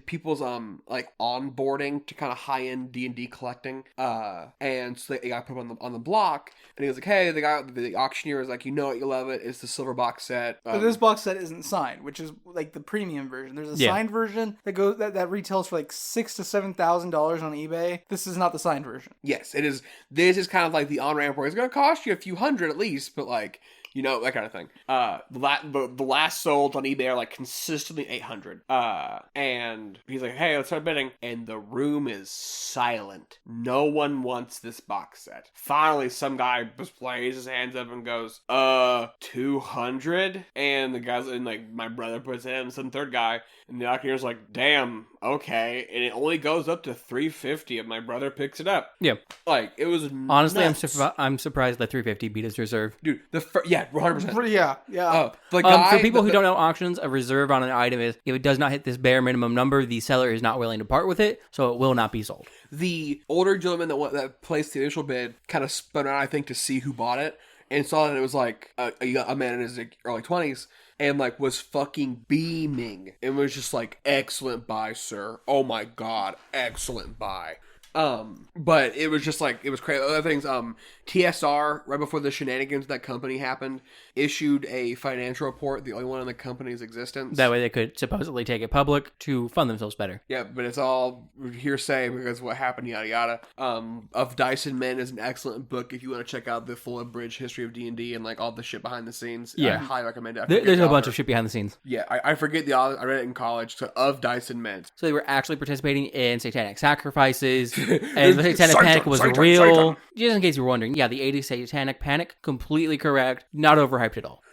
people's like onboarding to kind of high end D&D collecting. And so they got put on the block, and he was like, hey, the auctioneer was like, you know what, you love it. It's the silver box set.
But this box set isn't signed, which is like the premium version. There's a signed version that retails for like $6,000 to $7,000 on eBay. This is not the signed version.
Yes, it is. This is kind of like the on-ramp where it's going to cost you a few hundred at least, but like, you know, that kind of thing. The last sold on eBay are like consistently 800. And he's like, hey, let's start bidding. And the room is silent. No one wants this box set. Finally, some guy just plays his hands up and goes, 200? And the guy's, and like, my brother puts in some third guy, and the auctioneer's like, damn, okay. And it only goes up to 350 if my brother picks it up.
Yeah.
Like, it was
honestly
nuts.
I'm surprised that 350 beat his reserve.
Dude, 100%.
Yeah.
The guy,
for people who don't know auctions, a reserve on an item is if it does not hit this bare minimum number, the seller is not willing to part with it, so it will not be sold.
The older gentleman that placed the initial bid kind of spun out, I think, to see who bought it, and saw that it was like a man in his early 20s, and like was fucking beaming, and was just like, excellent buy, sir. Oh my god, excellent buy. But it was just like, it was crazy. Other things, TSR, right before the shenanigans of that company happened, issued a financial report, the only one in the company's existence.
That way they could supposedly take it public to fund themselves better.
Yeah, but it's all hearsay because of what happened, yada yada. Of Dice and Men is an excellent book if you want to check out the full abridged history of D&D and like all the shit behind the scenes.
Yeah.
I highly recommend it.
There's a bunch of shit behind the scenes.
Yeah, I forget the author. I read it in college. So, of Dice and Men.
So they were actually participating in satanic sacrifices, and the satanic panic was real. Just in case you were wondering, yeah, the 80s satanic panic, completely correct, not overhyped at all.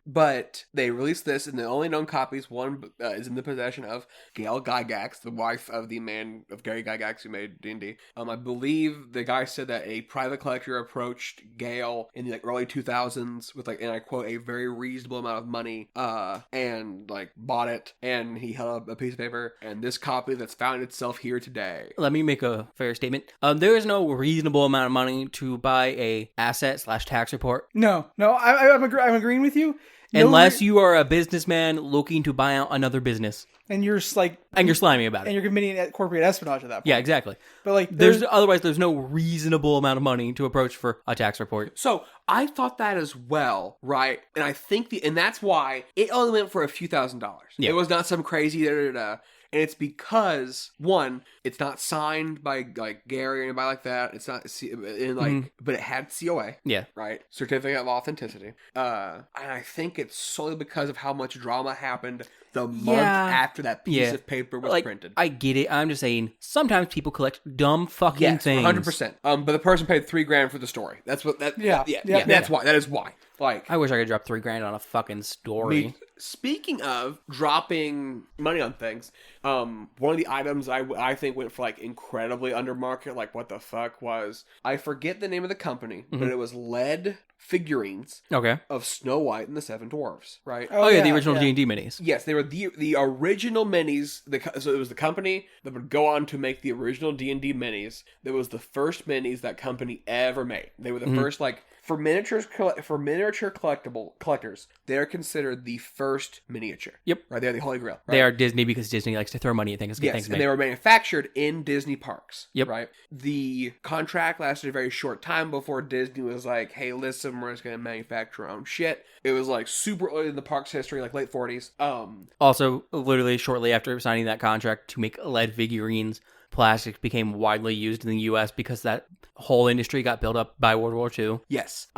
But they released this, and the only known copies, one is in the possession of Gail Gygax, the wife of the man of Gary Gygax who made D&D. I believe the guy said that a private collector approached Gail in the early 2000s with and I quote, a very reasonable amount of money, and bought it, and he held up a piece of paper, and this copy that's found itself here today.
Let me make a fair statement. There is no reasonable amount of money to buy a asset/tax report.
No, I'm agreeing with you.
Unless you are a businessman looking to buy out another business.
And you're
you're slimy about it.
And you're committing corporate espionage at that point.
Yeah, exactly.
But
there's no reasonable amount of money to approach for a tax report.
So I thought that as well, right? And I think and that's why it only went for a few $1,000s.
Yeah.
It was not some crazy And it's because, one, it's not signed by Gary or anybody like that. It's not, but it had COA.
Yeah.
Right? Certificate of Authenticity. And I think it's solely because of how much drama happened the month after that piece of paper was printed.
I get it. I'm just saying, sometimes people collect dumb fucking things.
100%. But the person paid $3,000 for the story. That's what that.
Yeah.
That's why. That is why. Like,
I wish I could drop $3,000 on a fucking story.
speaking of dropping money on things, one of the items I think went for like incredibly under market, like what the fuck, was, I forget the name of the company, but it was lead figurines
Okay.
of Snow White and the Seven Dwarfs, right?
Oh yeah, the original D&D minis.
Yes, they were the original minis. So it was the company that would go on to make the original D&D minis. That was the first minis that company ever made. They were the first, like, for miniature collectors. They're considered the first miniature.
Yep.
Right, they're the Holy Grail. Right?
They are Disney because Disney likes to throw money at things. Get
Yes,
things
and
made.
they were manufactured in Disney parks.
Yep.
Right. The contract lasted a very short time before Disney was like, "Hey, listen, we're just going to manufacture our own shit." It was like super early in the park's history, like late 40s.
Also, literally shortly after signing that contract to make lead figurines, plastics became widely used in the U.S. because that whole industry got built up by World War II.
Yes.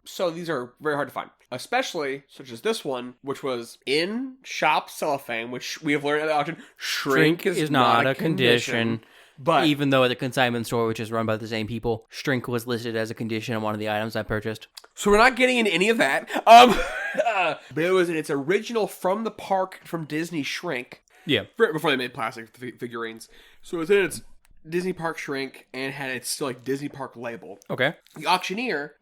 So these are very hard to find, especially such as this one, which was in shop cellophane, which we have learned at the auction. Shrink is not a condition. But
even though at the consignment store, which is run by the same people, shrink was listed as a condition on one of the items I purchased.
So we're not getting into any of that. But it was in its original from the park from Disney shrink.
Yeah.
Before they made plastic figurines. So it was in its Disney Park shrink and had its still like Disney Park label.
Okay.
The auctioneer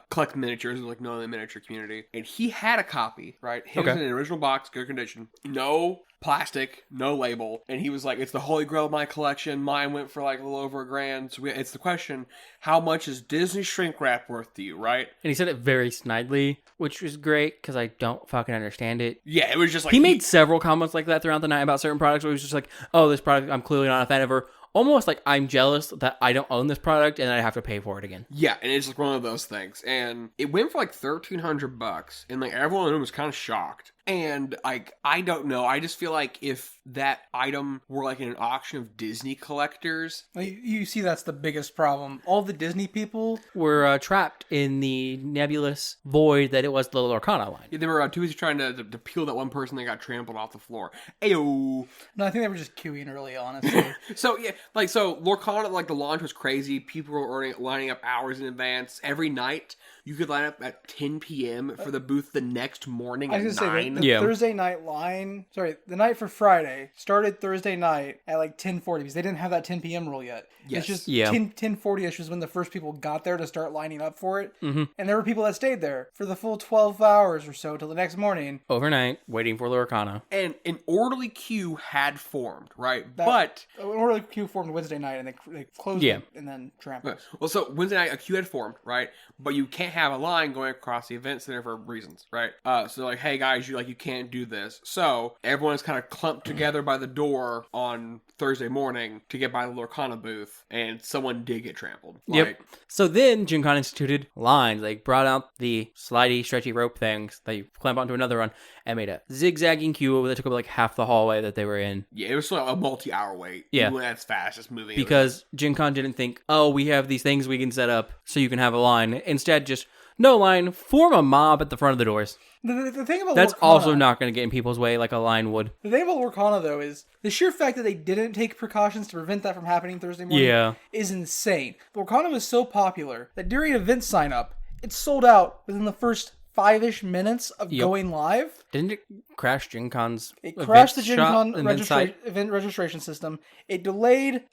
collected miniatures, like known in the miniature community, and he had a copy, right? It was in an original box, good condition, no plastic, no label, and he was like, "It's the holy grail of my collection. Mine went for like a little over $1,000." So it's the question: how much is Disney shrink wrap worth to you, right?
And he said it very snidely, which was great because I don't fucking understand it.
Yeah, it was just like
he made several comments like that throughout the night about certain products where he was just like, "Oh, this product I'm clearly not a fan of," or almost like I'm jealous that I don't own this product and I have to pay for it again.
Yeah, and it's like one of those things. And it went for like $1,300, and like everyone in the room was kind of shocked. And like, I don't know. I just feel like if that item were like in an auction of Disney collectors,
You see, that's the biggest problem. All the Disney people
were trapped in the nebulous void that it was the Lorcana line.
yeah, they were too busy trying to peel that one person that got trampled off the floor. Ayo.
No, I think they were just queuing early, honestly.
So yeah, like so Lorcana, like the launch was crazy. People were already lining up hours in advance. Every night you could line up at 10 p.m. for the booth the next morning at 9.
The Thursday night line, the night for Friday started Thursday night at like 10:40 because they didn't have that 10 p.m. rule yet.
Yes.
It's just
Yeah.
10:40ish was when the first people got there to start lining up for it. Mm-hmm. And there were people that stayed there for the full 12 hours or so till the next morning.
Overnight, waiting for Lorcana.
And an orderly queue had formed, right?
An orderly queue formed Wednesday night and they closed it and then trampled.
Well, so Wednesday night a queue had formed, right? But you can't have a line going across the event center for reasons, right? So like, hey guys, you can't do this. So everyone is kind of clumped together by the door on Thursday morning to get by the Lorcana booth, and someone did get trampled.
Yep. So then Gen Con instituted lines. They brought out the slidey, stretchy rope things that you clamp onto another one and made a zigzagging queue that took up like half the hallway that they were in.
Yeah, it was sort of a multi-hour wait.
Yeah.
You went as fast as moving.
Because Gen Con didn't think, oh, we have these things we can set up so you can have a line. Instead, just no line, form a mob at the front of the doors.
The thing about
That's
Lorcana,
also not going to get in people's way like a line would.
The thing about Lorcana, though, is the sheer fact that they didn't take precautions to prevent that from happening Thursday morning is insane. Lorcana was so popular that during event sign-up, it sold out within the first 5-ish minutes of going live.
Didn't it crash Gen Con's
It crashed the Gen Con
event
registration system. It delayed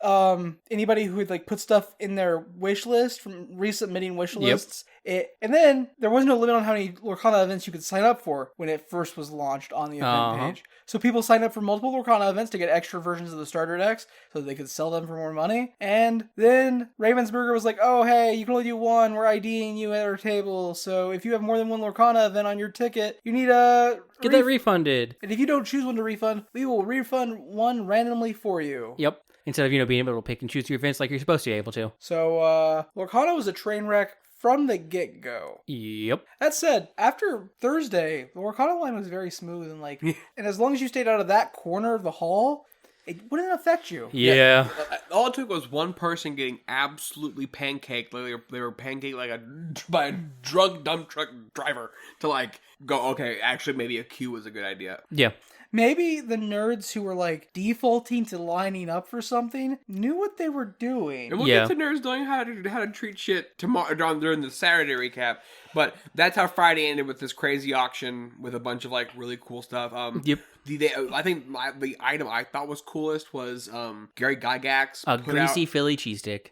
anybody who had like put stuff in their wish list from resubmitting wish lists. And then there was no limit on how many Lorcana events you could sign up for when it first was launched on the event page. So people signed up for multiple Lorcana events to get extra versions of the starter decks so that they could sell them for more money. And then Ravensburger was like, oh, hey, you can only do one. We're IDing you at our table. So if you have more than one Lorcana event on your ticket, you need a...
Get that refunded.
And if you don't choose one to refund, we will refund one randomly for you.
Yep. Instead of, being able to pick and choose your events like you're supposed to be able to.
So, Lorcana was a train wreck from the get-go.
Yep.
That said, after Thursday, the Lorcana line was very smooth and and as long as you stayed out of that corner of the hall, it wouldn't affect you.
Yeah.
All it took was one person getting absolutely pancaked. They were pancaked by a drunk dump truck driver to go, okay, actually maybe a queue was a good idea.
Yeah.
maybe the nerds who were like defaulting to lining up for something knew what they were doing.
And we'll get to nerds knowing how to treat shit tomorrow during the Saturday recap. But that's how Friday ended, with this crazy auction with a bunch of like really cool stuff.
Yep.
I think the item I thought was coolest was Gary Gygax.
A greasy Philly cheesesteak.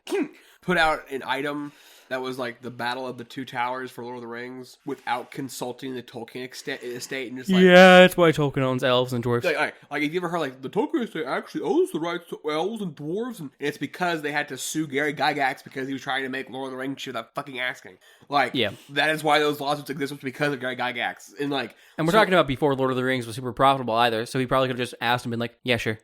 Put out an item that was like the Battle of the Two Towers for Lord of the Rings without consulting the Tolkien estate, and just like,
yeah, that's why Tolkien owns elves and dwarves.
like if you ever heard like the Tolkien estate actually owns the rights to elves and dwarves, and it's because they had to sue Gary Gygax because he was trying to make Lord of the Rings shit without fucking asking. Like, yeah, that is why those lawsuits exist, was because of Gary Gygax. And like,
and we're talking about before Lord of the Rings was super profitable either, so he probably could have just asked and been like, yeah, sure.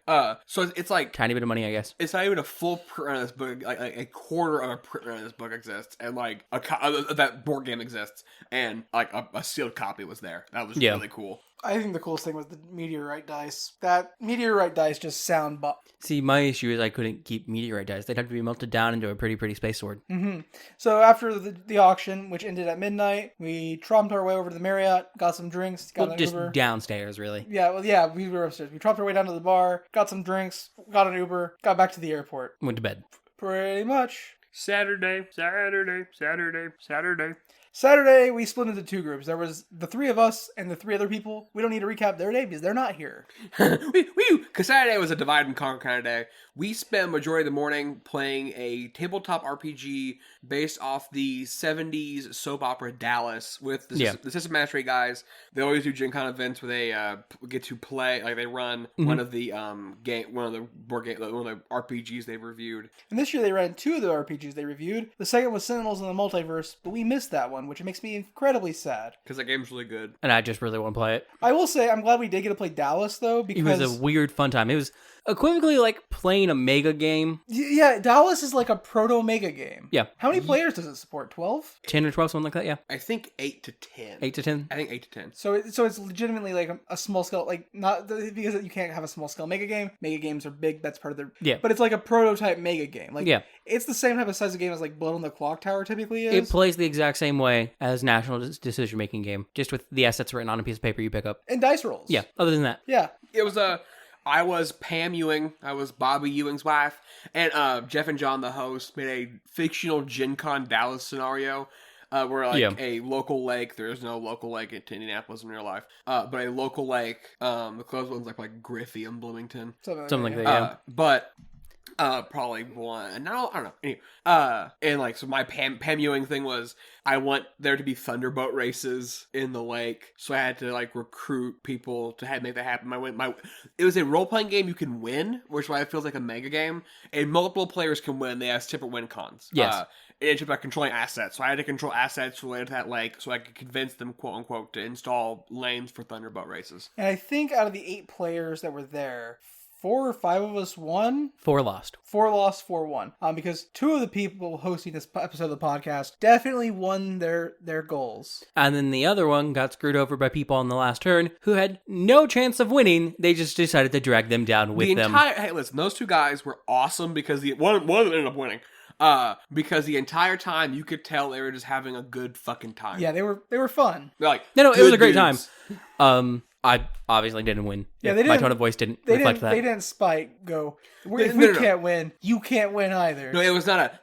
So it's like
tiny bit of money, I guess.
It's not even a full print run of this book. Like a quarter of a print run of this book exists, and like that board game exists, and like a sealed copy was there. That was really cool.
I think the coolest thing was the meteorite dice. That meteorite dice just sound
See, my issue is I couldn't keep meteorite dice. They'd have to be melted down into a pretty space sword.
Mm-hmm. So after the auction, which ended at midnight, we tromped our way over to the Marriott, got some drinks, got an
just
Uber.
Downstairs, really.
Yeah, we were upstairs. We tromped our way down to the bar, got some drinks, got an Uber, got back to the airport.
Went to bed.
Pretty much.
Saturday.
Saturday, we split into two groups. There was the three of us and the three other people. We don't need to recap their day because they're not here.
Because Saturday was a divide and conquer kind of day. We spent a majority of the morning playing a tabletop RPG based off the 70s soap opera Dallas with the System Mastery guys. They always do Gen Con events where they get to play, like they run one of the RPGs they've reviewed.
And this year they ran two of the RPGs they reviewed. The second was Sentinels in the Multiverse, but we missed that one, which makes me incredibly sad.
Because that game's really good.
And I just really want to play it.
I will say, I'm glad we did get to play Dallas, though, because...
It was a weird, fun time. It was equivocally like playing a mega game.
Yeah, Dallas is like a proto-mega game.
Yeah.
How many players does it support? 12?
10 or 12, something like that, yeah.
I think 8 to 10.
8 to 10?
I think 8 to 10.
So it's legitimately like a small scale, like, not because you can't have a small scale mega game. Mega games are big, that's part of their...
Yeah.
But it's like a prototype mega game. Like,
yeah.
It's the same type of size of game as like Blood on the Clock Tower typically is.
It plays the exact same way as National Decision-Making Game, just with the assets written on a piece of paper you pick up.
And dice rolls.
Yeah, other than that.
Yeah.
It was I was Pam Ewing. I was Bobby Ewing's wife. And Jeff and John, the host, made a fictional Gen Con Dallas scenario where a local lake, there is no local lake in Indianapolis in real life, but a local lake, the closest one's like Griffey and Bloomington.
Something like that, yeah.
But... probably one. No, I don't know. Anyway, and like, so my Pam Ewing thing was, I want there to be thunderboat races in the lake, so I had to like recruit people to make that happen. It was a role playing game you can win, which is why it feels like a mega game, and multiple players can win. They have different win cons.
Yes.
It's about controlling assets. So I had to control assets related to that lake, so I could convince them, quote unquote, to install lanes for thunderboat races.
And I think out of the 8 players that were there, 4 or 5 of us won.
4 lost.
4 lost, 4 won. Because 2 of the people hosting this episode of the podcast definitely won their goals.
And then the other one got screwed over by people on the last turn who had no chance of winning. They just decided to drag them down with them.
Hey, listen, those 2 guys were awesome because one of them ended up winning. Because the entire time you could tell they were just having a good fucking time.
Yeah, they were fun.
They're like,
no, it was a great time. I obviously didn't win.
Yeah, they didn't,
my tone of voice didn't reflect that.
They didn't spike go, if we can't win, you can't win either.
No, it was not a...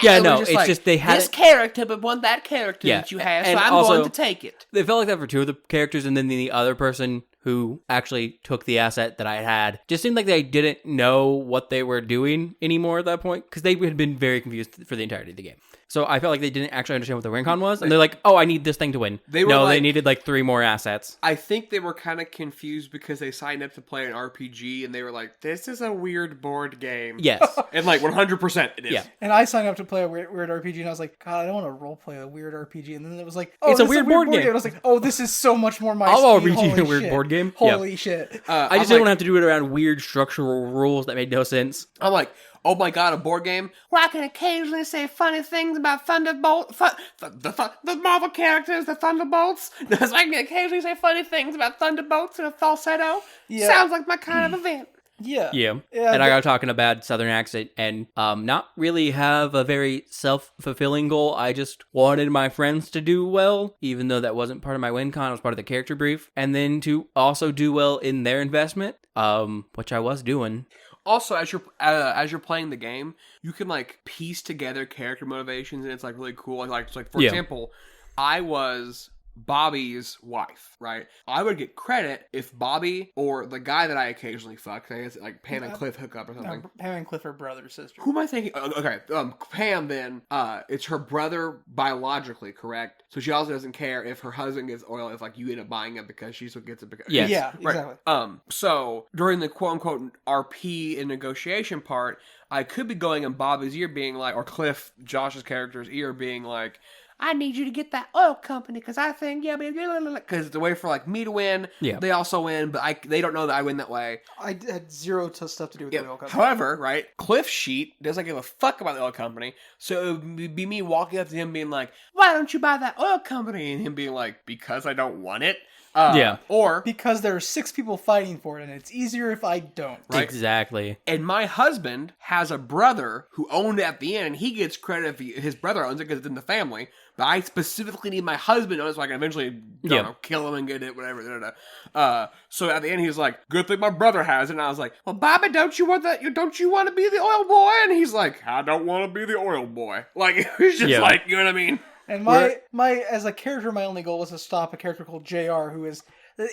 Yeah, no, it's just they had...
This character, but want that character that you have, so I'm going to take it.
They felt like that for 2 of the characters, and then the other person who actually took the asset that I had just seemed like they didn't know what they were doing anymore at that point, because they had been very confused for the entirety of the game. So I felt like they didn't actually understand what the win con was, and they're like, oh, I need this thing to win. They needed like 3 more assets.
I think they were kind of confused because they signed up to play an RPG, and they were like, this is a weird board game.
Yes.
And like 100% it is.
Yeah.
And I signed up to play a weird RPG, and I was like, God, I don't want to role play a weird RPG. And then it was like, oh,
it's a weird board game.
And I was like, oh, this is so much more my
I'll
speed.
RPG a weird board game.
Holy shit.
I just didn't want to have to do it around weird structural rules that made no sense.
I'm like, oh my god, a board game
where I can occasionally say funny things about Thunderbolt, the Marvel characters, the Thunderbolts. So I can occasionally say funny things about Thunderbolts in a falsetto. Yeah. Sounds like my kind of event.
Yeah.
Yeah. And I got talking a bad Southern accent and not really have a very self-fulfilling goal. I just wanted my friends to do well, even though that wasn't part of my win con. It was part of the character brief. And then to also do well in their investment, which I was doing.
Also, as you're playing the game, you can like piece together character motivations, and it's like really cool. Like for example, I was Bobby's wife, right? I would get credit if Bobby or the guy that I occasionally fuck, I guess like Pam and Cliff hook up or something.
No, Pam and Cliff are brother sister.
Who am I thinking? Okay, Pam then, it's her brother biologically, correct? So she also doesn't care if her husband gets oil if like you end up buying it because she still gets it. Because,
Yes.
Yeah,
right.
exactly.
So during the quote unquote RP and negotiation part, I could be going in Bobby's ear being like, or Cliff, Josh's character's ear being like, I need you to get that oil company because I think, because it's a way for like me to win.
Yeah.
They also win, but they don't know that I win that way.
I had zero stuff to do with the oil company.
However, right, Cliff's sheet doesn't give a fuck about the oil company, so it would be me walking up to him being like, why don't you buy that oil company? And him being like, because I don't want it. Or
because there are 6 people fighting for it, and it's easier if I don't.
Right?
Exactly.
And my husband has a brother who owned it at the end. He gets credit if his brother owns it because it's in the family. But I specifically need my husband to own it so I can eventually kill him and get it, whatever. So at the end, he's like, good thing my brother has it. And I was like, well, Bobby, don't you want that? Don't you want to be the oil boy? And he's like, I don't want to be the oil boy. Like, it was just like, you know what I mean?
And my as a character, my only goal was to stop a character called JR, who is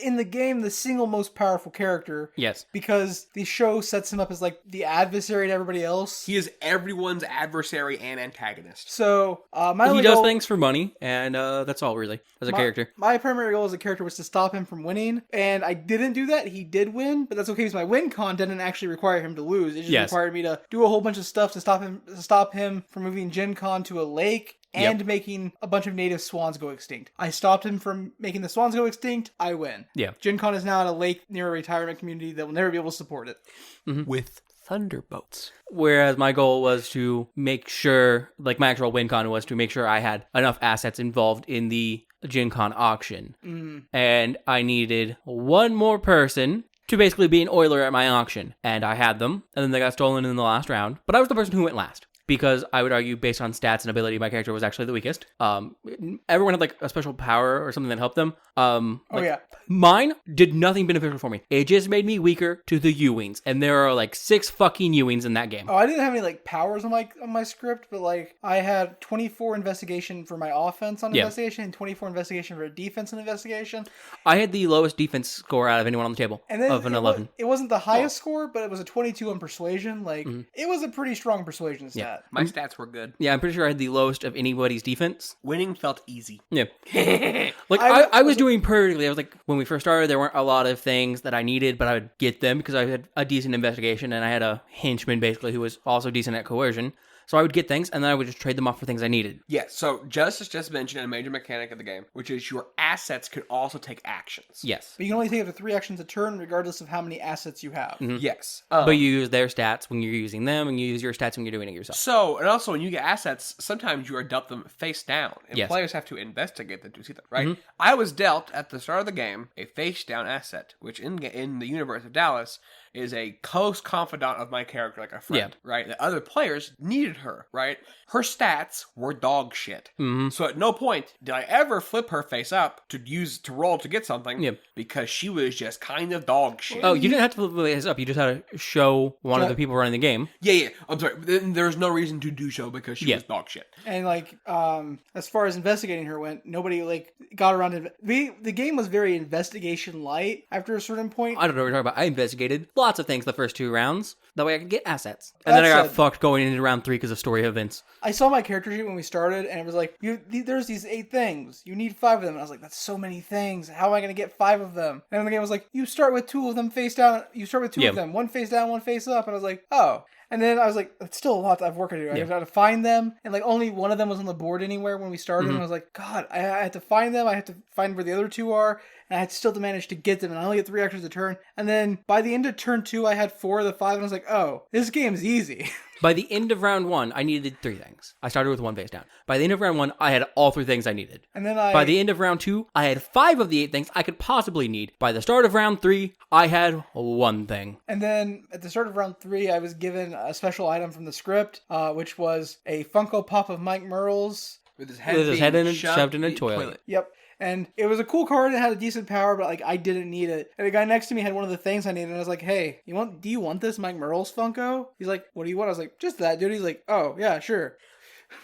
in the game the single most powerful character.
Yes.
Because the show sets him up as like the adversary to everybody else.
He is everyone's adversary and antagonist.
So
he does things for money, and that's all really as a character.
My primary goal as a character was to stop him from winning, and I didn't do that. He did win, but that's okay because my win con didn't actually require him to lose. It just required me to do a whole bunch of stuff to stop him from moving Gen Con to a lake. And making a bunch of native swans go extinct. I stopped him from making the swans go extinct. I win.
Yeah.
Gen Con is now at a lake near a retirement community that will never be able to support it.
Mm-hmm.
With thunderbolts.
Whereas my goal was to make sure, like my actual win con was to make sure I had enough assets involved in the Gen Con auction. And I needed one more person to basically be an oiler at my auction. And I had them. And then they got stolen in the last round. But I was the person who went last. Because I would argue, based on stats and ability, my character was actually the weakest. Everyone had like a special power or something that helped them. Mine did nothing beneficial for me. It just made me weaker to the Ewings, and there are like 6 fucking Ewings in that game.
Oh, I didn't have any like powers on my script, but like I had 24 investigation for my offense on investigation and 24 investigation for defense and investigation.
I had the lowest defense score out of anyone on the table of an 11.
It wasn't the highest score, but it was a 22 on persuasion. Like it was a pretty strong persuasion stat.
My stats were good.
Yeah, I'm pretty sure I had the lowest of anybody's defense.
Winning felt easy.
Yeah. Like, I was doing perfectly. I was like, when we first started, there weren't a lot of things that I needed, but I would get them because I had a decent investigation, and I had a henchman, basically, who was also decent at coercion. So I would get things, and then I would just trade them off for things I needed.
Yeah, so Justice just mentioned a major mechanic of the game, which is your assets can also take actions.
Yes.
But you can only take up to 3 actions a turn, regardless of how many assets you have.
Mm-hmm.
Yes.
But you use their stats when you're using them, and you use your stats when you're doing it yourself.
So, and also when you get assets, sometimes you are dealt them face down, and players have to investigate them to see them, right? Mm-hmm. I was dealt, at the start of the game, a face down asset, which in the universe of Dallas is a close confidant of my character, like a friend, right? The other players needed her, right? Her stats were dog shit. Mm-hmm. So at no point did I ever flip her face up to roll to get something because she was just kind of dog shit.
Oh, you didn't have to flip her face up. You just had to show one of the people running the game.
Yeah. I'm sorry. There's no reason to do so because she was dog shit.
And like, as far as investigating her went, nobody like got around to the game was very investigation light after a certain point.
I don't know what you're talking about. I investigated lots of things the first 2 rounds. That way I could get assets. And then I got fucked going into round 3 because of story events.
I saw my character sheet when we started, and it was like, there's these 8 things. You need 5 of them. And I was like, that's so many things. How am I going to get 5 of them? And then the game was like, you start with 2 of them face down. You start with 2 of them. 1 face down, 1 face up. And I was like, oh. And then I was like, it's still a lot of work to do. I had to find them. And like only one of them was on the board anywhere when we started. Mm-hmm. And I was like, God, I had to find them. I had to find where the other 2 are. And I had still to manage to get them. And I only get 3 actions a turn. And then by the end of turn 2, I had 4 of the 5. And I was like, oh, this game's easy.
By the end of round 1, I needed 3 things. I started with 1 face down. By the end of round 1, I had all 3 things I needed.
And then
By the end of round 2, I had 5 of the 8 things I could possibly need. By the start of round 3, I had 1 thing.
And then at the start of round 3, I was given a special item from the script, which was a Funko Pop of Mike Merles.
With his
head shoved in a toilet.
Yep. And it was a cool card. It had a decent power, but like I didn't need it. And the guy next to me had one of the things I needed. And I was like, "Hey, do you want this Mike Merles Funko?" He's like, "What do you want?" I was like, "Just that, dude." He's like, "Oh yeah, sure."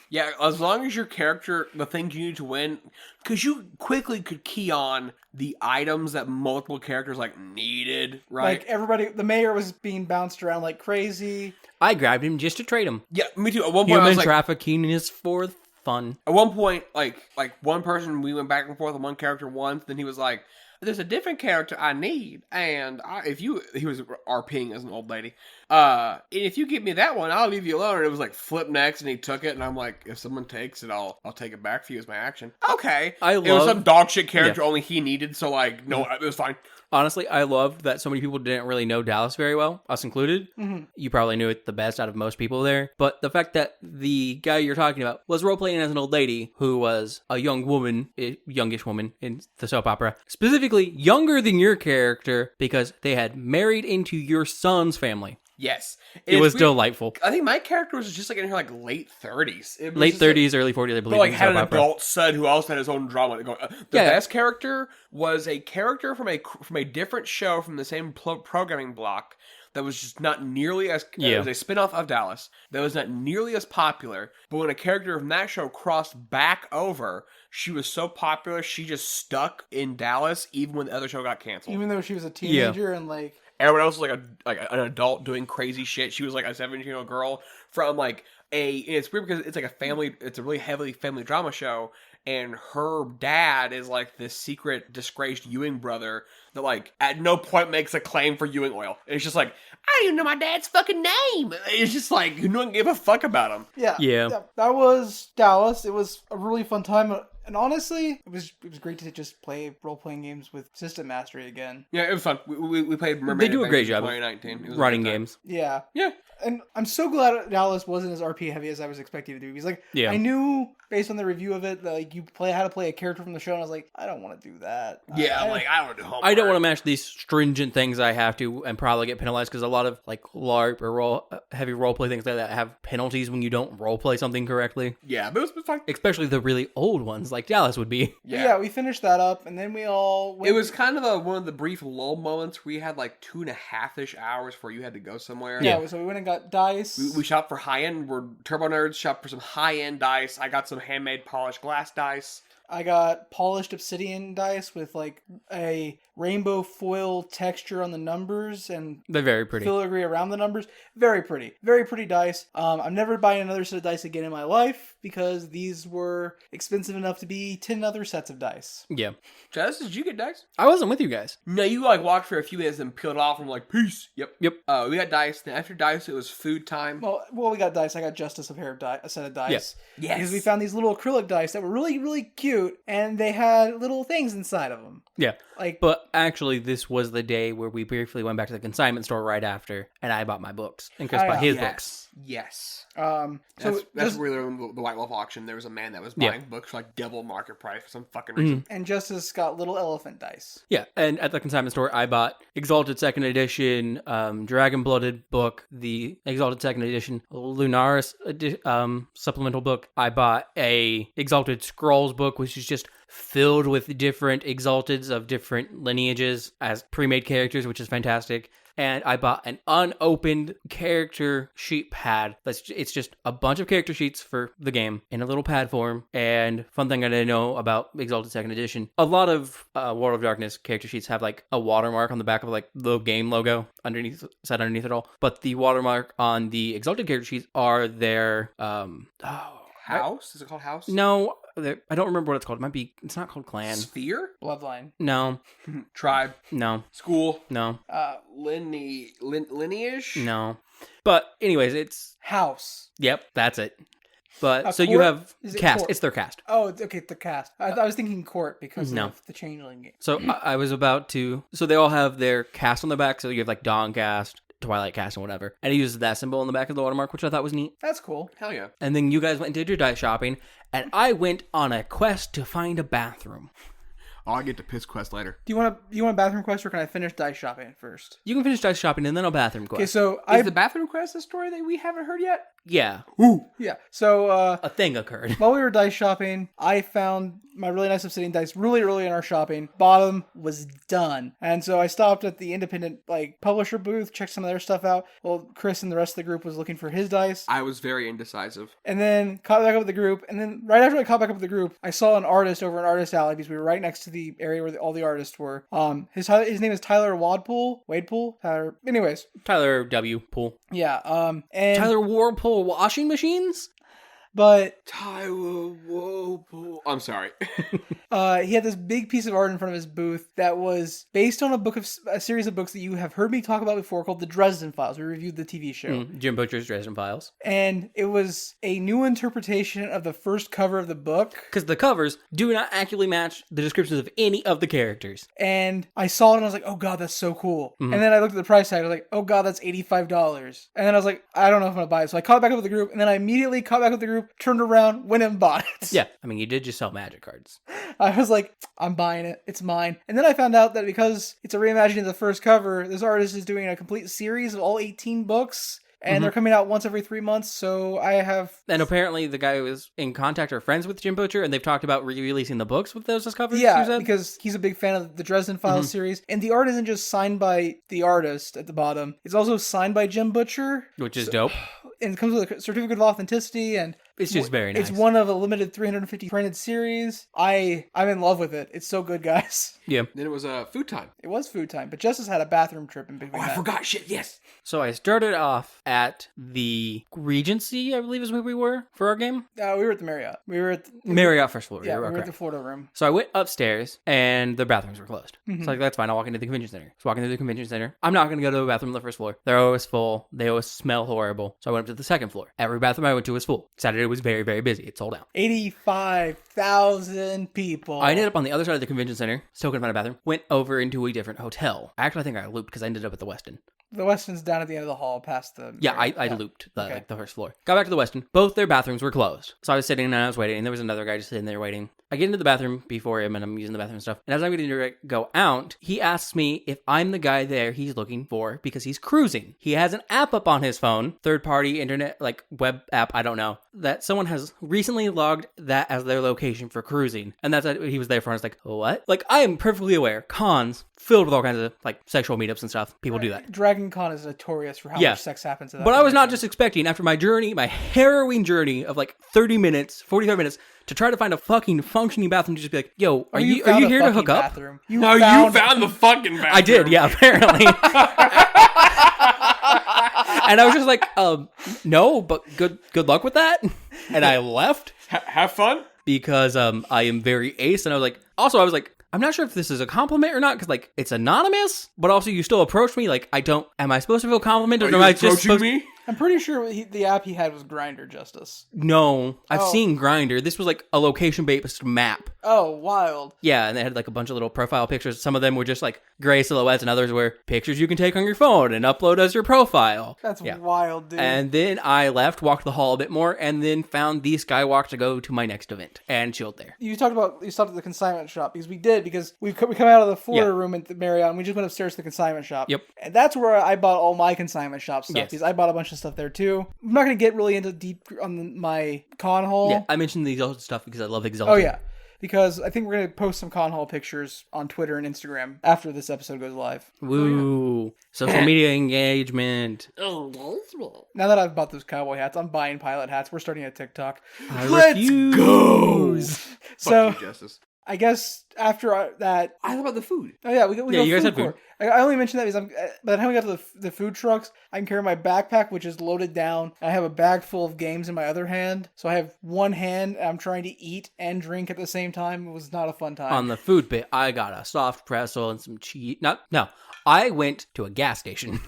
Yeah, as long as your character, the things you need to win, because you quickly could key on the items that multiple characters like needed, right?
Like everybody, the mayor was being bounced around like crazy.
I grabbed him just to trade him.
Yeah, me too. At one point, I
Human
was like,
trafficking is for fun.
at one point, like one person, we went back and forth on one character once. Then he was like, "There's a different character I need, and he was RPing as an old lady. And if you give me that one, I'll leave you alone." And it was like flip next, and he took it, and I'm like, if someone takes it, I'll take it back for you as my action. Okay, it was some dog shit character only he needed, so like no, it was fine.
Honestly, I loved that so many people didn't really know Dallas very well, us included. Mm-hmm. You probably knew it the best out of most people there. But the fact that the guy you're talking about was role-playing as an old lady who was a young woman, youngish woman in the soap opera, specifically younger than your character because they had married into your son's family.
Yes.
It was delightful.
I think my character was just like in her like late 30s.
Late 30s, early 40s, I believe.
But like had an adult son who also had his own drama. The best character was a character from a different show from the same programming block that was just not nearly as... It was a spin-off of Dallas that was not nearly as popular. But when a character from that show crossed back over, she was so popular, she just stuck in Dallas even when the other show got canceled.
Even though she was a teenager and like...
Everyone else was like an adult doing crazy shit. She was like a 17-year-old girl from like it's weird because it's like it's a really heavily family drama show, and her dad is like this secret disgraced Ewing brother that like at no point makes a claim for Ewing oil. And it's just like, I don't even know my dad's fucking name. It's just like, who don't give a fuck about him.
Yeah. That was Dallas. It was a really fun time. And honestly, it was great to just play role-playing games with System Mastery again.
Yeah, it was fun. We played Mermaid.
They do a great job of
2019.
running games.
Yeah.
Yeah.
And I'm so glad Dallas wasn't as RP heavy as I was expecting it to be. Because like, I knew based on the review of it that like you had to play a character from the show, and I was like, I don't want to do that.
Yeah, I don't want to do homework.
I don't want to match these stringent things I have to and probably get penalized because a lot of like LARP or heavy roleplay things like that have penalties when you don't roleplay something correctly.
Yeah, but it was fine.
Especially the really old ones like Dallas would be.
Yeah, we finished that up, and then we all went...
It was kind of one of the brief lull moments where you had like 2.5-ish hours before you had to go somewhere.
Yeah, so we went and got dice.
We shopped for high-end. We're Turbo Nerds, shopped for some high-end dice. I got some handmade polished glass dice.
I got polished obsidian dice with like a rainbow foil texture on the numbers and
they're very pretty.
Filigree around the numbers. Very pretty dice. I'm never buying another set of dice again in my life because these were expensive enough to be 10 other sets of dice.
Yeah.
Jess, did you get dice?
I wasn't with you guys.
No, you like walked for a few minutes and peeled off and were like, peace. Yep. We got dice. Then after dice, it was food time.
Well, we got dice. I got Justice a set of dice.
Yes.
Because we found these little acrylic dice that were really, really cute, and they had little things inside of them.
Yeah.
Like,
but actually, this was the day where we briefly went back to the consignment store right after, and I bought my books, and Chris bought his books.
Yes.
That's
really the White Wolf auction. There was a man that was buying books for like double market price for some fucking reason.
And Justice got little elephant dice.
Yeah, and at the consignment store, I bought Exalted 2nd Edition, Dragon Blooded book, the Exalted 2nd Edition Lunaris supplemental book. I bought a Exalted Scrolls book, which is just filled with different Exalteds of different lineages as pre-made characters, which is fantastic. And I bought an unopened character sheet pad. It's just a bunch of character sheets for the game in a little pad form. And fun thing I didn't know about Exalted 2nd Edition, a lot of World of Darkness character sheets have like a watermark on the back of like the game logo set underneath it all. But the watermark on the Exalted character sheets are their
house? Is it called house?
No, I don't remember what it's called. It's not called clan.
Sphere?
Bloodline.
No.
Tribe?
No.
School?
No.
Lineage?
No. But anyways, it's...
House.
Yep, that's it. But so
court?
you have
Is it
cast.
court?
It's their cast.
Oh, okay, the cast. I was thinking court because of the Changeling game.
So I was about to... So they all have their cast on the back. So you have like Dawn cast, Twilight Cast and whatever. And he uses that symbol in the back of the watermark, which I thought was neat.
That's cool.
Hell yeah.
And then you guys went and did your dice shopping, and I went on a quest to find a bathroom.
Oh, I get to piss quest later.
Do you want a bathroom quest, or can I finish dice shopping first?
You can finish dice shopping and then a bathroom quest.
Okay, so
Is the bathroom quest a story that we haven't heard yet?
Yeah.
yeah. So
A thing occurred.
while we were dice shopping, I found my really nice obsidian dice really early in our shopping. Bottom was done, and so I stopped at the independent publisher booth, checked some of their stuff out. Well, Chris and the rest of the group was looking for his dice,
I was very indecisive.
and then caught back up with the group. And then right after I caught back up with the group, I saw an artist over in Artist Alley because we were right next to the area where all the artists were. His name is Tyler Wadepool. Tyler. Anyways,
Tyler W. Pool.
yeah. And
Tyler Warpool washing machines?
but
Tyler Whirlpool. I'm sorry.
he had this big piece of art in front of his booth that was based on a series of books that you have heard me talk about before called the Dresden Files. We reviewed the TV show.
Jim Butcher's Dresden Files.
And it was a new interpretation of the first cover of the book.
Because the covers do not accurately match the descriptions of any of the characters.
And I saw it and I was like, oh God, that's so cool. And then I looked at the price tag. I was like, oh God, that's $85. And then I was like, I don't know if I'm going to buy it. So I caught back up with the group. And then I immediately caught back up with the group, turned around, went and bought it.
Yeah. I mean, you did just sell magic cards.
I was like, I'm buying it. It's mine. And then I found out that because it's a reimagining of the first cover, this artist is doing a complete series of all 18 books. And they're coming out once every 3 months, so I have...
And apparently the guy was in contact or friends with Jim Butcher, and they've talked about re-releasing the books with those as covers? you
Yeah,
said?
because he's a big fan of the Dresden Files series. And the art isn't just signed by the artist at the bottom. It's also signed by Jim Butcher.
Which is dope.
And it comes with a certificate of authenticity, and...
It's just very nice.
It's one of a limited 350 printed series. I'm in love with it. It's so good, guys.
Yeah.
Then it was food time.
It was food time, but Justice had a bathroom trip in between
Oh, I
that.
forgot shit. Yes.
So I started off at the Regency, I believe is where we were for our game.
We were at the Marriott. We were at...
Marriott first floor.
Yeah,
Yeah,
we were
okay.
at the Florida room.
So I went upstairs, and the bathrooms were closed. So like, that's fine. I'll walk into the convention center. So walking through the convention center, I'm not going to go to the bathroom on the first floor. They're always full. They always smell horrible. So I went up to the second floor. Every bathroom I went to was full. Saturday was very, very busy. It sold out.
85,000 people.
I ended up on the other side of the convention center. Still couldn't find a bathroom. Went over into a different hotel. Actually, I think I looped because I ended up at the Westin.
The Westin's down at the end of the hall past the...
Yeah, I looped the first floor. Got back to the Westin. Both their bathrooms were closed. So I was sitting and I was waiting, and there was another guy just sitting there waiting. I get into the bathroom before him, and I'm using the bathroom and stuff. And as I'm getting to go out, he asks me if I'm the guy there he's looking for because he's cruising. He has an app up on his phone, third-party internet, web app, I don't know, that someone has recently logged that as their location for cruising. And that's what he was there for. And I was like, what? I am perfectly aware. Cons filled with all kinds of, sexual meetups and stuff. People do that.
Dragon Con is notorious for how
Yeah.
much sex happens at that
But I was not
convention.
just expecting, after my journey, my harrowing journey of 30 minutes, 45 minutes, to try to find a fucking functioning bathroom to just be like, yo, are you
found a
here to
fucking
hook up?
bathroom.
No, you found the fucking bathroom.
I did, yeah, apparently. And I was just like, no, but good luck with that. And I left
Have fun.
because I am very ace. And I was like, I'm not sure if this is a compliment or not, because it's anonymous, but also you still approached me. Am I supposed to feel complimented?
Are
or
you
am I just
approaching
supposed
me?
I'm pretty sure the app he had was Grindr, Justice.
No, I've
Oh.
seen Grindr. This was a location-based map.
Oh, wild.
Yeah, and they had a bunch of little profile pictures. Some of them were just gray silhouettes, and others were pictures you can take on your phone and upload as your profile.
That's
Yeah.
wild, dude.
And then I left, walked the hall a bit more, and then found the Skywalk to go to my next event and chilled there.
you stopped at the consignment shop because we come out of the Florida
Yeah.
room at the Marriott and we just went upstairs to the consignment shop.
Yep.
And that's where I bought all my consignment shop stuff
Yes.
because I bought a bunch of stuff there too. I'm not going to get really into deep on my con haul.
Yeah, I mentioned the Exalted stuff because I love Exalted.
Oh yeah. Because I think we're going to post some con haul pictures on Twitter and Instagram after this episode goes live.
Woo. Social media engagement.
Now that I've bought those cowboy hats, I'm buying pilot hats. We're starting a TikTok.
Let's
Go.
So
Fuck you, Justice.
I guess after that,
I about the food.
oh yeah, we go
you guys
food
had
court. I only mentioned that because by the time we got to the food trucks, I can carry my backpack, which is loaded down. I have a bag full of games in my other hand, so I have one hand. And I'm trying to eat and drink at the same time. It was not a fun time.
On the food bit, I got a soft pretzel and some cheese. No, I went to a gas station.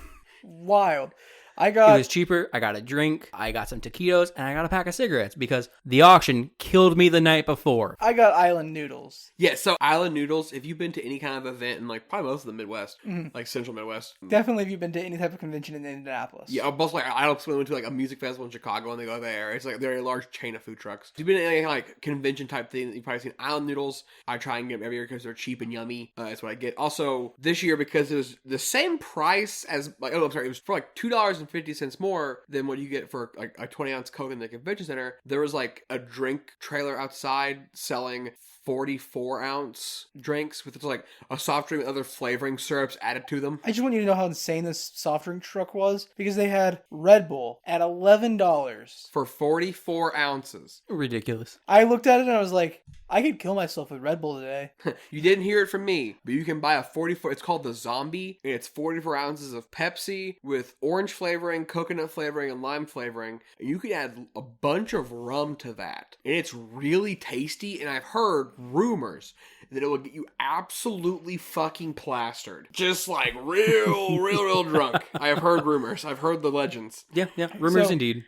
Wild. I
It
got
was cheaper. I got a drink. I got some taquitos, and I got a pack of cigarettes because the auction killed me the night before.
island noodles.
Yeah, so Island Noodles, if you've been to any kind of event in like probably most of the Midwest, like Central Midwest.
Definitely if you've been to any type of convention in Indianapolis.
Yeah, both like I also went to like a music festival in Chicago and they go there. It's like they're a large chain of food trucks. If you've been in any like convention type thing, you've probably seen Island Noodles. I try and get them every year because they're cheap and yummy. That's what I get. Also, this year because it was the same price as like it was for like $2.50 more than what you get for like a 20-ounce Coke in the convention center. There was like a drink trailer outside selling 44-ounce drinks with like a soft drink with other flavoring syrups added to them.
I just want you to know how insane this soft drink truck was because they had Red Bull at $11
For 44 ounces.
Ridiculous.
I looked at it and I was like, I could kill myself with Red Bull today.
You didn't hear it from me, but you can buy a 44, it's called the Zombie, and it's 44 ounces of Pepsi with orange flavoring, coconut flavoring, and lime flavoring, and you can add a bunch of rum to that, and it's really tasty, and I've heard rumors that it will get you absolutely fucking plastered. Just like real drunk. I have heard rumors. I've heard the legends.
Yeah, rumors
So-
indeed.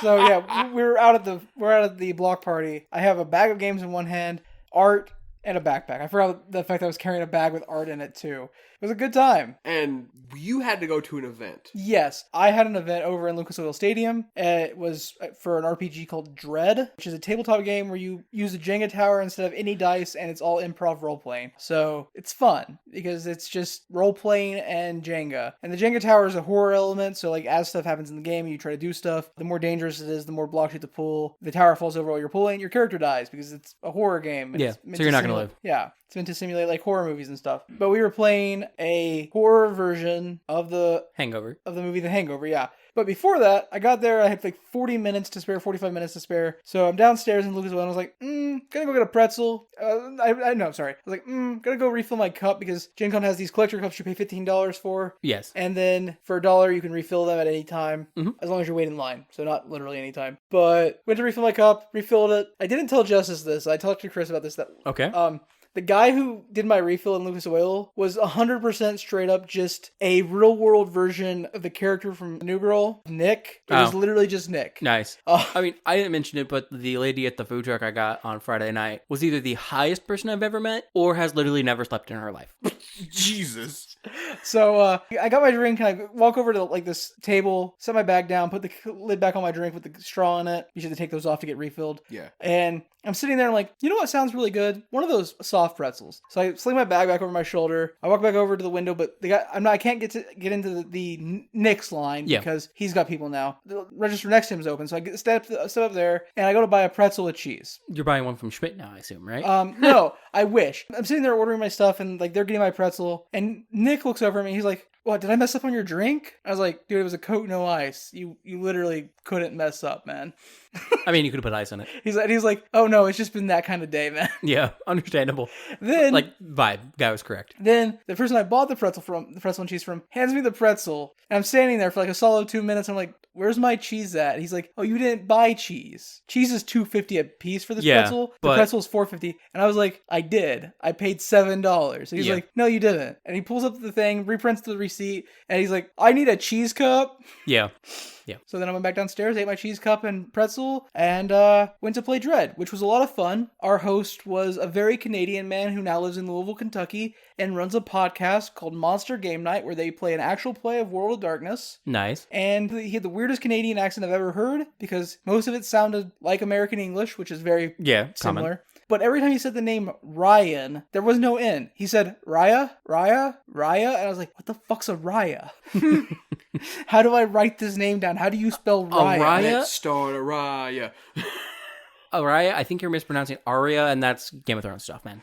So yeah, we're out at the block party. I have a bag of games in one hand, art, and a backpack. I forgot the fact that I was carrying a bag with art in it too. It was a good time.
And you had to go to an event.
Yes, I had an event over in Lucas Oil Stadium. It was for an RPG called Dread, which is a tabletop game where you use a Jenga tower instead of any dice, and it's all improv role-playing. So it's fun because it's just role-playing and Jenga. And the Jenga tower is a horror element, so like as stuff happens in the game, you try to do stuff. The more dangerous it is, the more blocks you have to pull. The tower falls over while you're pulling, your character dies because it's a horror game.
Yeah,
It's meant
so you're not gonna
simulate-
live.
Yeah. It's meant to simulate like horror movies and stuff. But we were playing a horror version of the
Hangover.
movie The Hangover, yeah. But before that, I got there, I had like 40 minutes to spare, 45 minutes to spare. So I'm downstairs in Lucas Oil and I was like, gonna go get a pretzel. I was like, gonna go refill my cup because Gen Con has these collector cups you pay $15 for.
Yes.
And then for $1, you can refill them at any time, as long as you wait in line. So not literally any time. But went to refill my cup, refilled it. I didn't tell Justice this. I talked to Chris about this.
Okay.
The guy who did my refill in Lucas Oil was 100% straight up just a real world version of the character from New Girl, Nick. It was literally just Nick.
Nice. I mean, I didn't mention it, but the lady at the food truck I got on Friday night was either the highest person I've ever met or has literally never slept in her life.
Jesus.
So I got my drink and I walk over to like this table, set my bag down, put the lid back on my drink with the straw in it. You should take those off to get refilled.
Yeah.
And I'm sitting there and I'm like, you know what sounds really good? One of those soft pretzels. So I sling my bag back over my shoulder. I walk back over to the window, but the guy, I can't get into the Nick's line because he's got people now. The register next to him is open, so I step up there and I go to buy a pretzel with cheese.
You're buying one from Schmidt now, I assume, right?
No, I wish. I'm sitting there ordering my stuff and like they're getting my pretzel, and Nick looks over at me. He's like, "What? Did I mess up on your drink?" I was like, "Dude, it was a Coke, no ice. You literally couldn't mess up, man."
I mean, you could have put ice on it.
He's like, "Oh no, it's just been that kind of day, man."
Yeah, understandable.
Then
like vibe, guy was correct.
Then the person I bought the pretzel and cheese from hands me the pretzel, and I'm standing there for like a solid 2 minutes. I'm like, "Where's my cheese at?" He's like, "Oh, you didn't buy cheese. Cheese is $2.50 a piece for this pretzel. The pretzel is $4.50." And I was like, "I did. I paid $7." And he's like, "No, you didn't." And he pulls up the thing, reprints the receipt, and he's like, "I need a cheese cup."
Yeah.
So then I went back downstairs, ate my cheese cup and pretzel, and went to play Dread, which was a lot of fun. Our host was a very Canadian man who now lives in Louisville, Kentucky, and runs a podcast called Monster Game Night, where they play an actual play of World of Darkness.
Nice.
And he had the weirdest Canadian accent I've ever heard, because most of it sounded like American English, which is very similar.
Common.
But every time he said the name Ryan, there was no N. He said, Raya, and I was like, what the fuck's a Raya? How do I write this name down? How do you spell Raya?
Let's start a Raya.
Araya, I think you're mispronouncing Aria, and that's Game of Thrones stuff, man.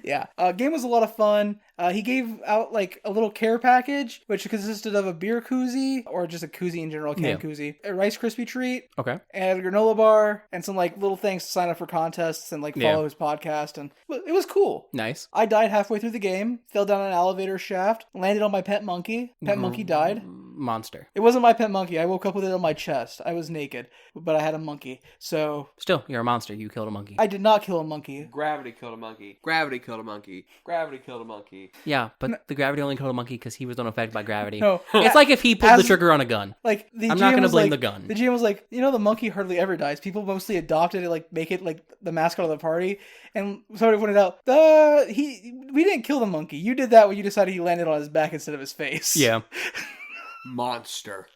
Yeah. Game was a lot of fun. He gave out like a little care package, which consisted of a beer koozie, or just a koozie in general, koozie, a Rice Krispie treat,
Okay.
and a granola bar, and some like little things to sign up for contests and like follow his podcast, and it was cool.
Nice.
I died halfway through the game, fell down an elevator shaft, landed on my pet monkey. Pet monkey died.
monster.
It wasn't my pet monkey. I woke up with it on my chest. I was naked, but I had a monkey. So
Still, you're a monster. You killed a monkey.
I did not kill a monkey.
Gravity killed a monkey. Gravity killed a monkey. Gravity killed a monkey.
Yeah, but the gravity only killed a monkey because he was unaffected by gravity.
No.
It's like if he pulled the trigger on a gun.
Like the
I'm
GM
not going to
was
blame
like-
the gun.
The GM was like, the monkey hardly ever dies. People mostly adopt it and like make it like the mascot of the party. And somebody pointed out, we didn't kill the monkey. You did that when you decided he landed on his back instead of his face.
Yeah.
Monster.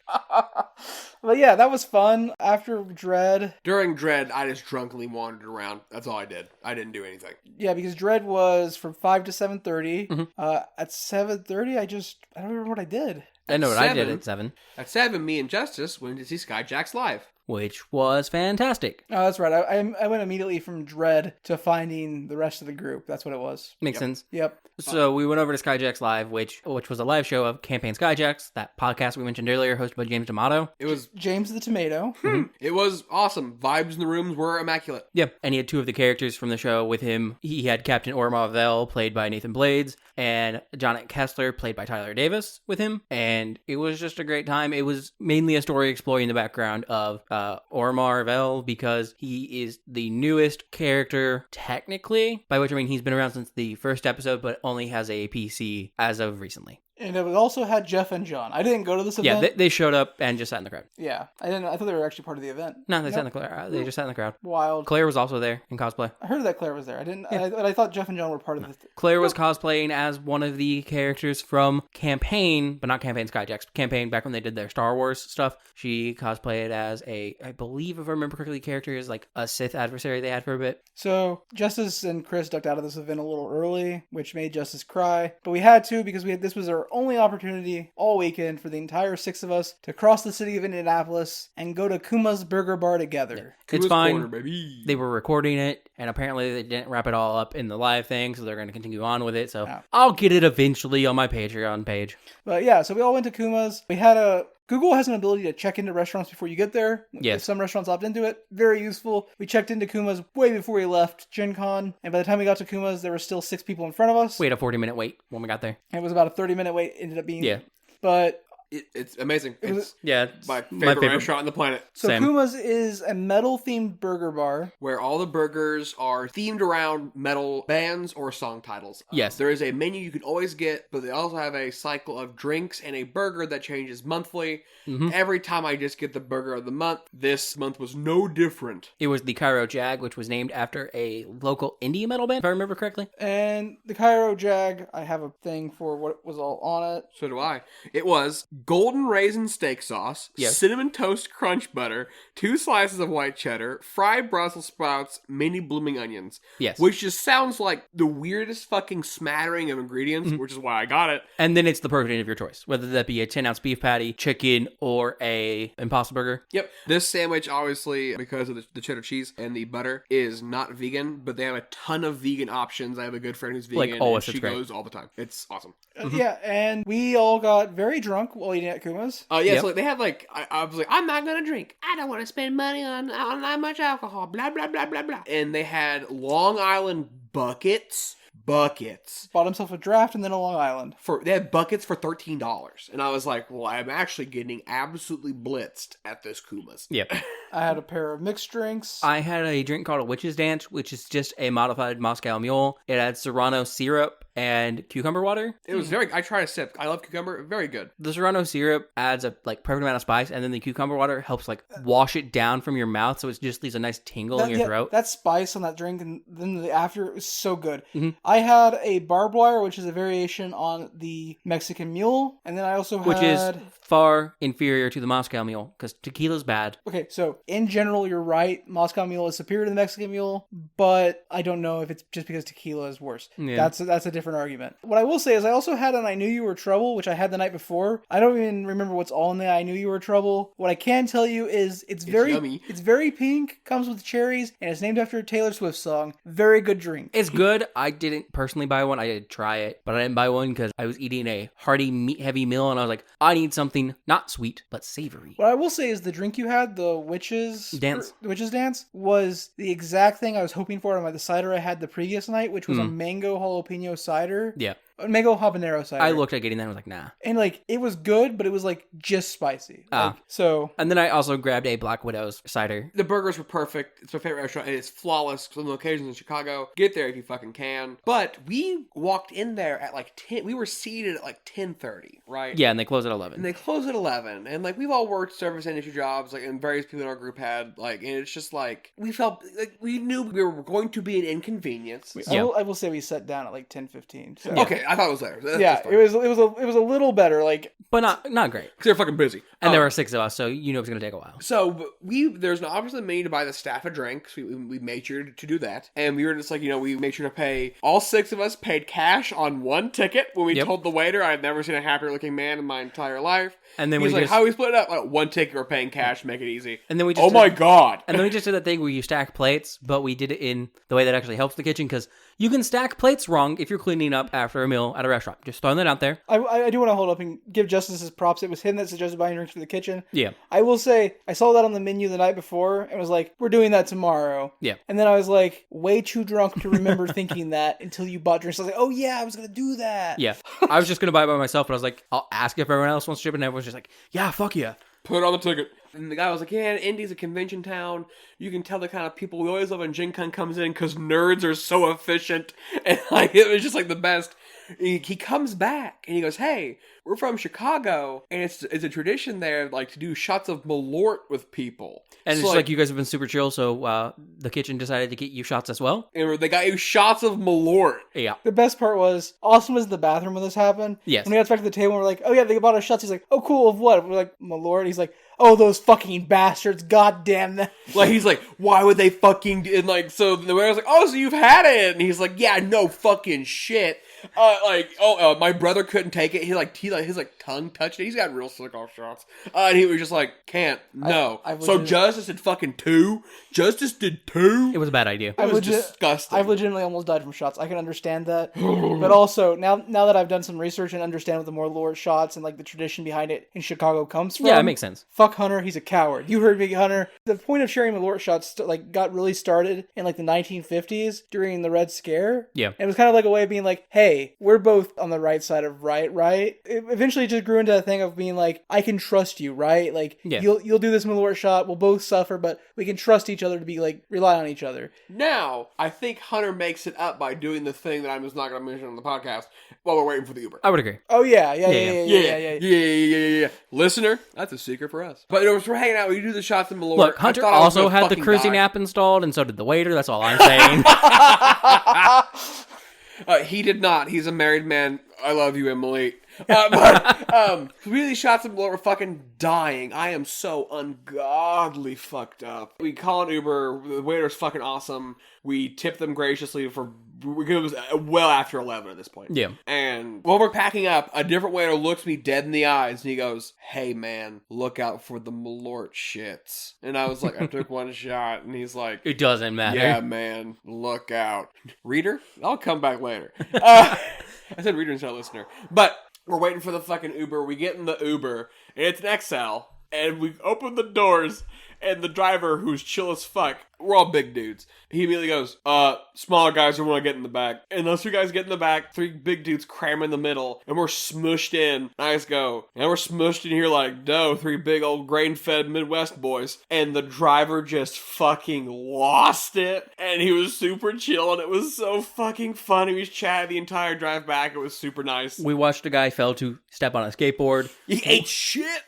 But yeah, that was fun. After Dread,
During Dread, I just drunkenly wandered around. That's all I did. I didn't do anything.
yeah, because Dread was from 5 to 7:30.
Mhm.
At 7:30, I don't remember what I did.
I know what I did
7.
at 7,
At 7, me and Justice went to see Skyjacks live.
which was fantastic.
Oh, that's right. I went immediately from Dread to finding the rest of the group. That's what it was.
Makes sense.
Yep.
So we went over to Skyjacks Live, which was a live show of Campaign Skyjacks, that podcast we mentioned earlier, hosted by James D'Amato.
It was
James the Tomato.
it was awesome. Vibes in the rooms were immaculate.
Yep, and he had 2 of the characters from the show with him. He had Captain Ormavel, played by Nathan Blades, and Jonathan Kessler, played by Tyler Davis, with him. And it was just a great time. It was mainly a story exploring the background of Ormavel, because he is the newest character, technically, by which I mean he's been around since the first episode, but only has a PC as of recently.
And it also had Jeff and John. I didn't go to this event.
Yeah, they showed up and just sat in the crowd.
Yeah, I didn't. I thought they were actually part of the event.
No, they sat in the crowd. They just sat in the crowd.
Wild.
Claire was also there in cosplay.
I heard that Claire was there. I didn't. I thought Jeff and John were part of this.
Claire was cosplaying as one of the characters from Campaign, but not Campaign Skyjacks. Campaign, back when they did their Star Wars stuff. She cosplayed as I believe, if I remember correctly, the character is like a Sith adversary they had for a bit.
So Justice and Chris ducked out of this event a little early, which made Justice cry. But we had to because this was our only opportunity all weekend for the entire 6 of us to cross the city of Indianapolis and go to Kuma's Burger Bar together.
It's
Kuma's
fine.
Corner, baby.
They were recording it, and apparently they didn't wrap it all up in the live thing, so they're going to continue on with it. So
Yeah.
I'll get it eventually on my Patreon page.
But yeah, so we all went to Kuma's. We had Google has an ability to check into restaurants before you get there.
Yes.
If some restaurants opt into it, very useful. We checked into Kuma's way before we left Gen Con, and by the time we got to Kuma's, there were still 6 people in front of us.
We had a 40-minute wait when we got there.
It was about a 30-minute wait, ended up being.
Yeah.
But
It's amazing.
was-
It's
Yeah, it's
my favorite restaurant on the planet.
so
Same.
Kuma's is a metal-themed burger bar.
Where all the burgers are themed around metal bands or song titles.
Yes.
There is a menu you can always get, but they also have a cycle of drinks and a burger that changes monthly.
Mhm.
Every time I just get the burger of the month, this month was no different.
It was the Cairo Jag, which was named after a local indie metal band, if I remember correctly.
And the Cairo Jag, I have a thing for what was all on it.
So do I. It was golden raisin steak sauce,
Yes.
cinnamon toast crunch butter, 2 slices of white cheddar, fried Brussels sprouts, mini blooming onions.
Yes.
Which just sounds like the weirdest fucking smattering of ingredients, which is why I got it.
And then it's the protein of your choice, whether that be a 10-ounce beef patty, chicken, or a Impossible Burger.
Yep. This sandwich, obviously, because of the cheddar cheese and the butter, is not vegan, but they have a ton of vegan options. I have a good friend who's vegan,
Like, always,
and she
it's great.
goes all the time. It's awesome.
Yeah, and we all got very drunk while eating at Kuma's.
Yeah,
Yep.
so they had I was like, I'm not gonna drink. I don't want to spend money on that much alcohol. Blah blah blah blah blah. And they had Long Island buckets.
Bought himself a draft and then a Long Island.
They had buckets for $13, and I was like, well, I'm actually getting absolutely blitzed at this Kuma's.
Yep.
I had a pair of mixed drinks.
I had a drink called a Witch's Dance, which is just a modified Moscow Mule. It had Serrano syrup and cucumber water.
It was I tried a sip. I love cucumber. Very good.
The Serrano syrup adds a perfect amount of spice, and then the cucumber water helps wash it down from your mouth, so it just leaves a nice tingle in your throat.
That spice on that drink and then the after, it was so good.
Mhm.
I had a barbed wire, which is a variation on the Mexican Mule, and then I also
Which
had...
is far inferior to the Moscow Mule, because tequila's bad.
Okay, so in general, you're right. Moscow Mule is superior to the Mexican Mule, but I don't know if it's just because tequila is worse.
Yeah.
That's a different argument. What I will say is I also had an I Knew You Were Trouble, which I had the night before. I don't even remember what's all in the I Knew You Were Trouble. What I can tell you is it's very
yummy.
It's very pink, comes with cherries, and it's named after a Taylor Swift song. Very good drink.
It's good. I didn't personally buy one. I did try it, but I didn't buy one because I was eating a hearty, meat-heavy meal, and I was like, I need something not sweet, but savory.
What I will say is the drink you had, the Witch's
Dance.
the Witch's Dance, was the exact thing I was hoping for on the cider I had the previous night, which was a mango jalapeno cider.
Yeah.
mango habanero cider.
I looked at getting that and was like, nah.
And like it was good, but it was like just spicy. Like, so.
And then I also grabbed a Black Widow's cider.
The burgers were perfect. It's my favorite restaurant. And it's flawless. Some locations in Chicago. Get there if you fucking can. But we walked in there at like 10. We were seated at like 10:30, right?
Yeah, and they close at 11.
And they close at 11. And like we've all worked service industry jobs, like, and various people in our group had, like, and it's just like we felt like we knew we were going to be an inconvenience.
Yeah.
I will say we sat down at like 10:15. So.
Okay, I thought it was there.
Yeah, it was a little better, like,
but not great.
Because they're fucking busy.
And there were 6 of us, so you know it's going to take a while.
So there's an obviously menu to buy the staff a drink. So we made sure to do that. And we were just like, we made sure to pay, all 6 of us paid cash on one ticket when we told the waiter I had never seen a happier looking man in my entire life.
And then
He's
we
like, how do we split it up? Like, one ticket, we're paying cash, make it easy.
And then we just
my God.
And then we just did that thing where you stack plates, but we did it in the way that actually helps the kitchen, because you can stack plates wrong if you're cleaning up after a meal at a restaurant. Just throwing that out there.
I do want to hold up and give Justice his props. It was him that suggested buying drinks for the kitchen.
Yeah.
I will say, I saw that on the menu the night before and was like, we're doing that tomorrow.
Yeah.
And then I was like, way too drunk to remember thinking that until you bought drinks. I was like, oh yeah, I was going to do that.
Yeah. I was just going to buy it by myself, but I was like, I'll ask if everyone else wants to chip, and everyone's just like, yeah, fuck yeah.
Put it on the ticket. And the guy was like, yeah, Indy's a convention town. You can tell the kind of people we always love when Gen Con comes in because nerds are so efficient. And like it was just like the best. He comes back and he goes, hey, we're from Chicago. And it's a tradition there, like, to do shots of Malort with people.
And
so
it's like you guys have been super chill, so the kitchen decided to get you shots as well.
And they got you shots of Malort.
Yeah.
The best part was, Austin was in the bathroom when this happened.
Yes.
When we got back to the table, we're like, oh yeah, they bought us shots. He's like, oh cool, of what? We're like, my lord. He's like, oh, those fucking bastards, god damn them.
Like, he's like, why would they fucking do, and like, so the waiter's like, oh, so you've had it. And he's like, yeah, no fucking shit. My brother couldn't take it. He his tongue touched it. He's got real sick off shots. And he was just like, can't, no. So Justice did fucking 2. Justice did 2.
It was a bad idea.
It was disgusting.
I've legitimately almost died from shots. I can understand that. But also, now that I've done some research and understand what the more lore shots and like the tradition behind it in Chicago comes from.
Yeah, it makes sense.
Fuck Hunter, he's a coward. You heard me, Hunter. The point of sharing Malort shots got really started in like the 1950s during the Red Scare.
Yeah.
And it was kind of like a way of being like, hey, we're both on the right side of right? It eventually just grew into a thing of being like, I can trust you, right? Like,
yeah.
you'll do this Malort shot, we'll both suffer, but we can trust each other to be like, rely on each other.
Now, I think Hunter makes it up by doing the thing that I'm just not going to mention on the podcast while we're waiting for the Uber.
I would agree.
Oh, yeah.
Listener, that's a secret for us. But we're hanging out, we do the shots in Malort.
Look, Hunter also had the cruising app installed, and so did the waiter. That's all I'm saying.
He did not. He's a married man. I love you, Emily. Really, shots of Malort were fucking dying. I am so ungodly fucked up. We call an Uber. The waiter's fucking awesome. We tip them graciously it was well after 11 at this point.
Yeah.
And while we're packing up, a different waiter looks me dead in the eyes and he goes, hey man, look out for the Malort shits. And I was like, I took one shot, and he's like,
it doesn't matter.
Yeah, man, look out. Reader? I'll come back later. I said reader instead of listener. But we're waiting for the fucking Uber. We get in the Uber, and it's an XL, and we open the doors, and the driver, who's chill as fuck, we're all big dudes, he immediately goes, smaller guys don't want to get in the back. And those 2 guys get in the back, 3 big dudes cram in the middle, and we're smushed in. And I just go, and we're smushed in here like dough, 3 big old grain-fed Midwest boys. And the driver just fucking lost it, and he was super chill, and it was so fucking fun. He was chatting the entire drive back. It was super nice.
We watched a guy fell to step on a skateboard.
He ate shit.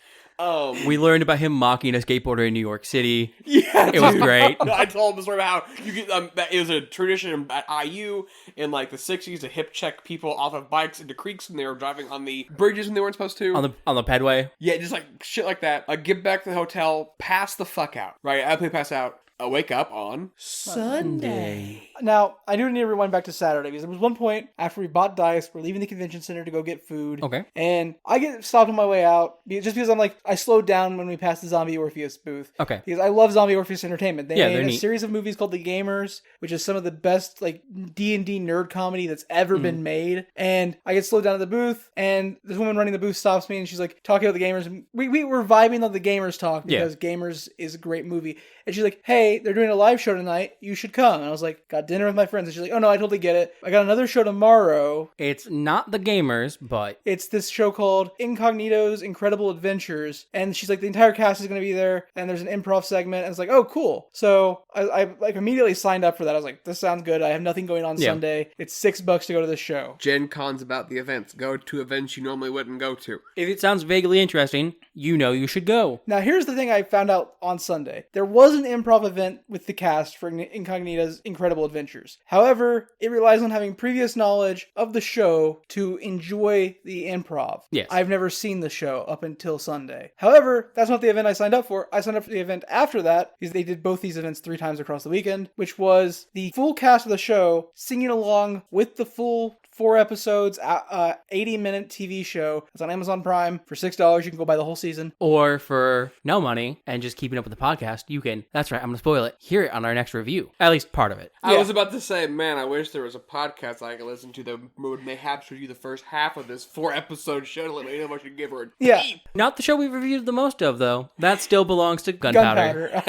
We learned about him mocking a skateboarder in New York City.
Yeah,
it was great.
I told him the story about how you get it was a tradition at IU in like the 60s to hip check people off of bikes into creeks when they were driving on the bridges when they weren't supposed to.
On the pedway.
Yeah, just like shit like that. Get back to the hotel, pass the fuck out. Right, I pass out. I wake up on Sunday.
Now, I do need to rewind back to Saturday, because there was one point after we bought dice, we're leaving the convention center to go get food.
Okay.
And I get stopped on my way out, just because I'm like, I slowed down when we passed the Zombie Orpheus booth.
Okay.
Because I love Zombie Orpheus Entertainment. They made a
neat.
series of movies called The Gamers, which is some of the best like D&D nerd comedy that's ever been made. And I get slowed down at the booth, and this woman running the booth stops me, and she's like talking about The Gamers. We were vibing on The Gamers talk, because Gamers is a great movie. And she's like, hey, hey, they're doing a live show tonight. You should come. And I was like, got dinner with my friends. And she's like, oh no, I totally get it. I got another show tomorrow.
It's not the gamers, but
It's this show called Incognito's Incredible Adventures. And she's like, the entire cast is going to be there. And there's an improv segment. And it's like, oh, cool. So I like immediately signed up for that. I was like, this sounds good. I have nothing going on Sunday. It's $6 to go to this show.
Gen Con's about the events. Go to events you normally wouldn't go to.
if it sounds vaguely interesting, you should go.
Now, here's the thing I found out on Sunday. There was an improv event with the cast for Incognito's Incredible Adventures. However, it relies on having previous knowledge of the show to enjoy the improv.
Yes.
I've never seen the show up until Sunday. However, that's not the event I signed up for. I signed up for the event after that because they did both these events 3 times across the weekend, which was the full cast of the show singing along with the full 4 episodes, 80-minute TV show. It's on Amazon Prime for $6. You can go buy the whole season.
Or for no money and just keeping up with the podcast, you can, that's right, I'm going to spoil it, hear it on our next review. At least part of it.
I was about to say, man, I wish there was a podcast I could listen to that would mayhaps review the first half of this 4-episode show to let me know if I should give her a
Yeah.
deep.
Not the show we've reviewed the most of, though. That still belongs to Gunpowder.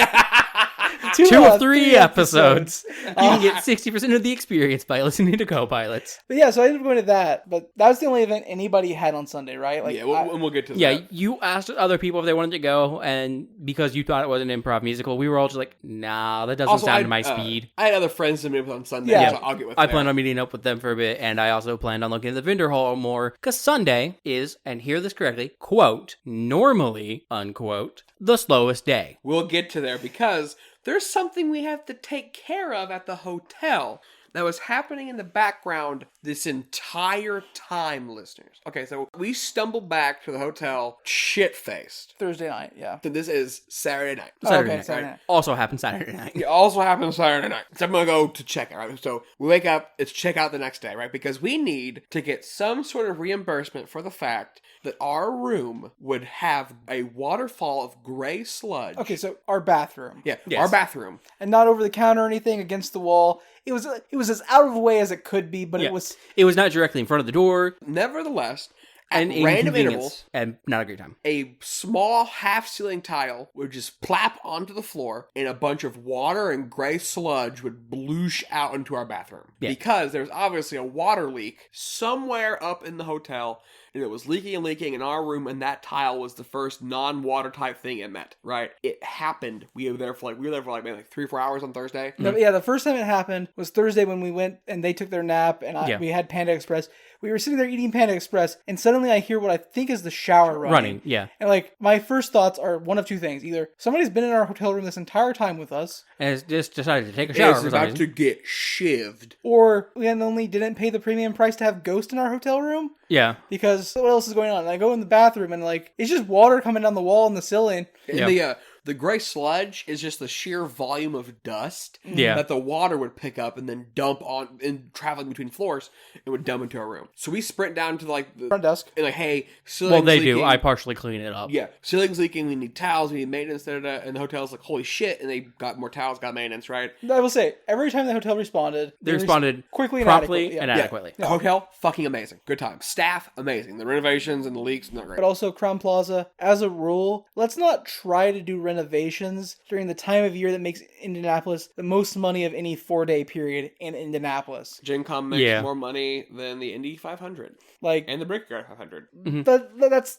2 of 3 episodes. You can get 60% of the experience by listening to Co-Pilots.
But yeah, so I ended up going to that. But that was the only event anybody had on Sunday, right? Like,
Yeah, we'll get to that.
Yeah, you asked other people if they wanted to go, and because you thought it was an improv musical, we were all just like, nah, that doesn't
Also,
sound to my speed.
I had other friends to meet with on Sunday,
Yeah.
so I'll get with
I
them.
planned on meeting up with them for a bit, and I also planned on looking at the vendor hall more, because Sunday is, and hear this correctly, quote, normally, unquote, the slowest day.
We'll get to there because there's something we have to take care of at the hotel that was happening in the background this entire time, listeners. Okay, so we stumbled back to the hotel shit-faced.
Thursday night, yeah.
So this is Saturday night.
Saturday night.
Saturday night.
Also happened Saturday night.
It also happened Saturday night. So I'm going to go to checkout, right? So we wake up, it's checkout the next day, right? Because we need to get some sort of reimbursement for the fact that our room would have a waterfall of gray sludge.
Okay, so our bathroom.
Yeah,
Yes.
our bathroom.
And not over the counter or anything, against the wall. It was as out of the way as it could be, but
Yeah.
it was...
It was not directly in front of the door,
Nevertheless, at
and
random
inconvenience,
intervals,
and not a great time.
a small half-ceiling tile would just plap onto the floor, and a bunch of water and gray sludge would bloosh out into our bathroom.
Yeah.
Because there's obviously a water leak somewhere up in the hotel, and it was leaking and leaking in our room, and that tile was the first non-water type thing it met, right? It happened. We were there for maybe 3 or 4 hours on Thursday.
No, yeah, the first time it happened was Thursday when we went and they took their nap and
Yeah.
we had Panda Express. We were sitting there eating Panda Express, and suddenly I hear what I think is the shower running.
Yeah.
And like, my first thoughts are one of two things. Either somebody's been in our hotel room this entire time with us,
And it's just decided to take a shower
It's
for some
about
reason.
to get shivved.
or we only didn't pay the premium price to have Ghost in our hotel room.
Yeah.
Because what else is going on? And I go in the bathroom and like, it's just water coming down the wall and the ceiling.
And
Yeah.
the gray sludge is just the sheer volume of dust
Yeah.
that the water would pick up and then dump on, and traveling between floors, it would dump into our room. So we sprint down to like the
Front desk.
and like, hey, ceiling's
Well, they
leaking.
do. I partially clean it up.
Yeah, ceiling's leaking. We need towels. We need maintenance. And the hotel's like, holy shit! And they got more towels, got maintenance, right?
I will say, every time the hotel responded,
They responded
quickly and
promptly
adequately,
and
yeah.
adequately.
The hotel, fucking amazing. Good time. Staff, amazing. The renovations and the leaks, not great.
But also Crown Plaza, as a rule, let's not try to do renovations during the time of year that makes Indianapolis the most money of any 4-day period in Indianapolis.
Gen Con makes
Yeah.
more money than the Indy 500
Like,
and the Brickyard 500.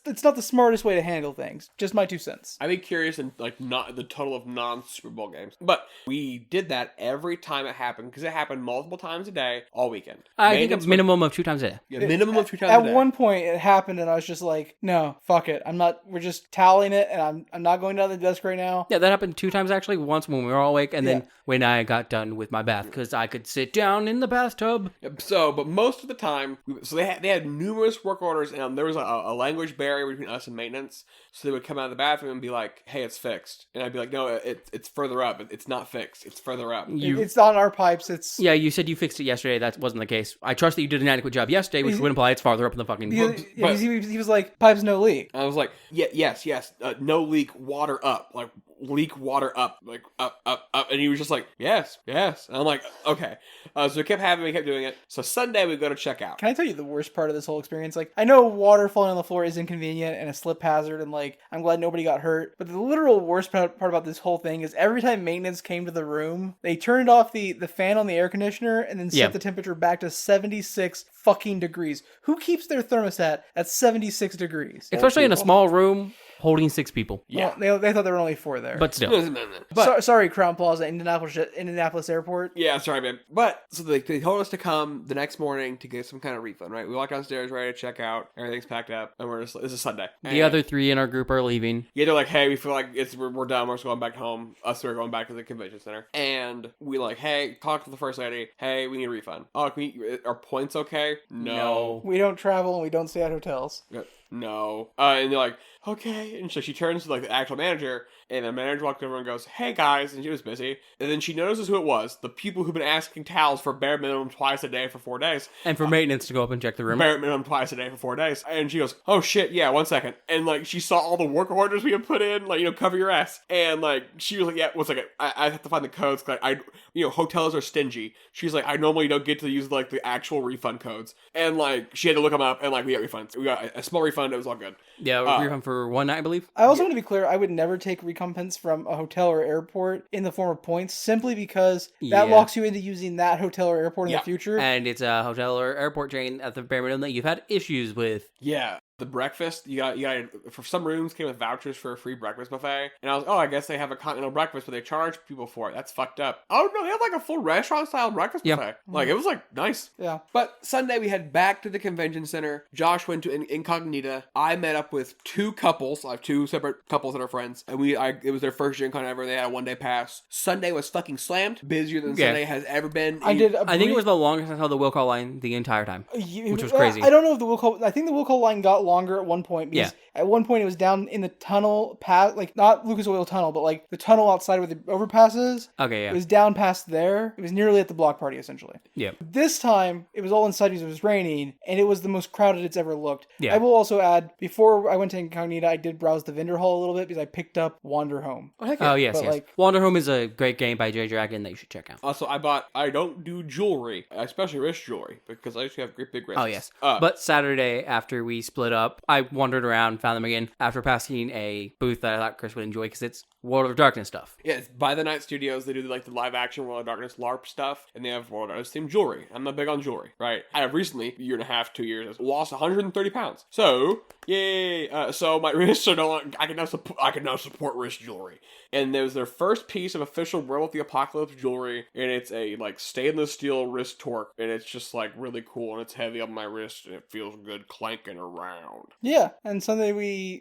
it's not the smartest way to handle things. Just my 2 cents.
I'd be curious in like not the total of non-Super Bowl games, but we did that every time it happened because it happened multiple times a day all weekend.
I think a
Maintenance
minimum of 2 times a day.
was- minimum of 2 times
At
a day.
one point, it happened, and I was just like, "No, fuck it. We're just toweling it, and I'm not going down the desk right now."
Yeah, that happened 2 times actually. Once when we were all awake, and then
Yeah.
when I got done with my bath because I could sit down in the bathtub.
So, but most of the time, they had numerous work orders, and there was a language barrier between us and maintenance. So they would come out of the bathroom and be like, "Hey, it's fixed," and I'd be like, "No, it's further up. It's not fixed. It's further up."
It's on our pipes. It's
Yeah, you said you fixed it yesterday. That wasn't the case. I trust that you did an adequate job yesterday, which would imply it's farther up in the fucking.
he was like, "Pipes no leak."
I was like, "Yeah, yes, no leak, water up." like leak water up, like up, and he was just like, yes, and I'm like, okay. So we kept doing it. So Sunday we go to check out.
Can I tell you the worst part of this whole experience? Like, I know water falling on the floor is inconvenient and a slip hazard, and like, I'm glad nobody got hurt. But the literal worst part about this whole thing is every time maintenance came to the room, they turned off the fan on the air conditioner and then set the temperature back to 76 fucking degrees. Who keeps their thermostat at 76 degrees?
Especially in a small room holding 6 people.
Yeah.
Well, they thought there were only 4 there.
But still.
Sorry, Crown Plaza, Indianapolis Airport.
Yeah, sorry, man. But, so they told us to come the next morning to get some kind of refund, right? We walk downstairs, ready to check out. Everything's packed up. And this is Sunday.
The other 3 in our group are leaving.
Yeah, they're like, hey, we feel like we're done. We're just going back home. Us, we're going back to the convention center. And we like, hey, talk to the first lady. Hey, we need a refund. Oh, are points okay? No.
We don't travel and we don't stay at hotels.
No. And they're like, okay. And so she turns to like the actual manager, and the manager walked over and goes, hey guys, and she was busy. And then she notices who it was, the people who've been asking towels for bare minimum twice a day for 4 days.
And for maintenance to go up and check the room.
Bare minimum twice a day for 4 days. And she goes, oh shit, yeah, 1 second. And like, she saw all the work orders we had put in, like, cover your ass. And like, she was like, yeah, 1 second, I have to find the codes, cause hotels are stingy. She's like, I normally don't get to use like the actual refund codes. And like, she had to look them up, and like, we got refunds. We got a small refund, it was all good.
Yeah, refund for 1 night, I believe.
I also want to be clear, I would never take recompense from a hotel or airport in the form of points, simply because that locks you into using that hotel or airport in the future.
And it's a hotel or airport chain at the bare minimum that you've had issues with.
Yeah. The breakfast, you got for some rooms came with vouchers for a free breakfast buffet, and I was, I guess they have a continental breakfast, but they charge people for it. That's fucked up. Oh no, they have like a full restaurant style breakfast buffet. Like, it was like nice.
Yeah.
But Sunday we head back to the convention center. Josh went to Incognita. I met up with 2 couples. I have 2 separate couples that are friends, and it was their first Gen Con ever. They had a 1-day pass. Sunday was fucking slammed, busier than Sunday has ever been.
I think it was the longest I held the will call line the entire time, which was crazy.
I don't know if the will call. I think the will call line got longer at one point because at one point it was down in the tunnel past, like not Lucas Oil Tunnel, but like the tunnel outside where the overpasses.
Okay, yeah.
It was down past there. It was nearly at the block party essentially.
Yeah.
This time it was all inside because it was raining, and it was the most crowded it's ever looked.
Yeah.
I will also add, before I went to Incognita, I did browse the vendor hall a little bit because I picked up Wander Home.
Oh yes. Wander Home is a great game by J Dragon that you should check out.
Also, I don't do jewelry, especially wrist jewelry, because I used to have great big wrists.
Oh yes. But Saturday after we split up, I wandered around, found them again after passing a booth that I thought Chris would enjoy because it's World of Darkness stuff.
Yeah, it's By the Night Studios. They do like the live action World of Darkness LARP stuff, and they have World of Darkness themed jewelry. I'm not big on jewelry, right? I have recently, 1.5 years, 2 years, lost 130 pounds. So, yay! So my wrists are no longer, I can now support wrist jewelry. And there's their first piece of official World of the Apocalypse jewelry, and it's a like stainless steel wrist torque, and it's just like really cool, and it's heavy on my wrist, and it feels good clanking around.
Yeah, and Sunday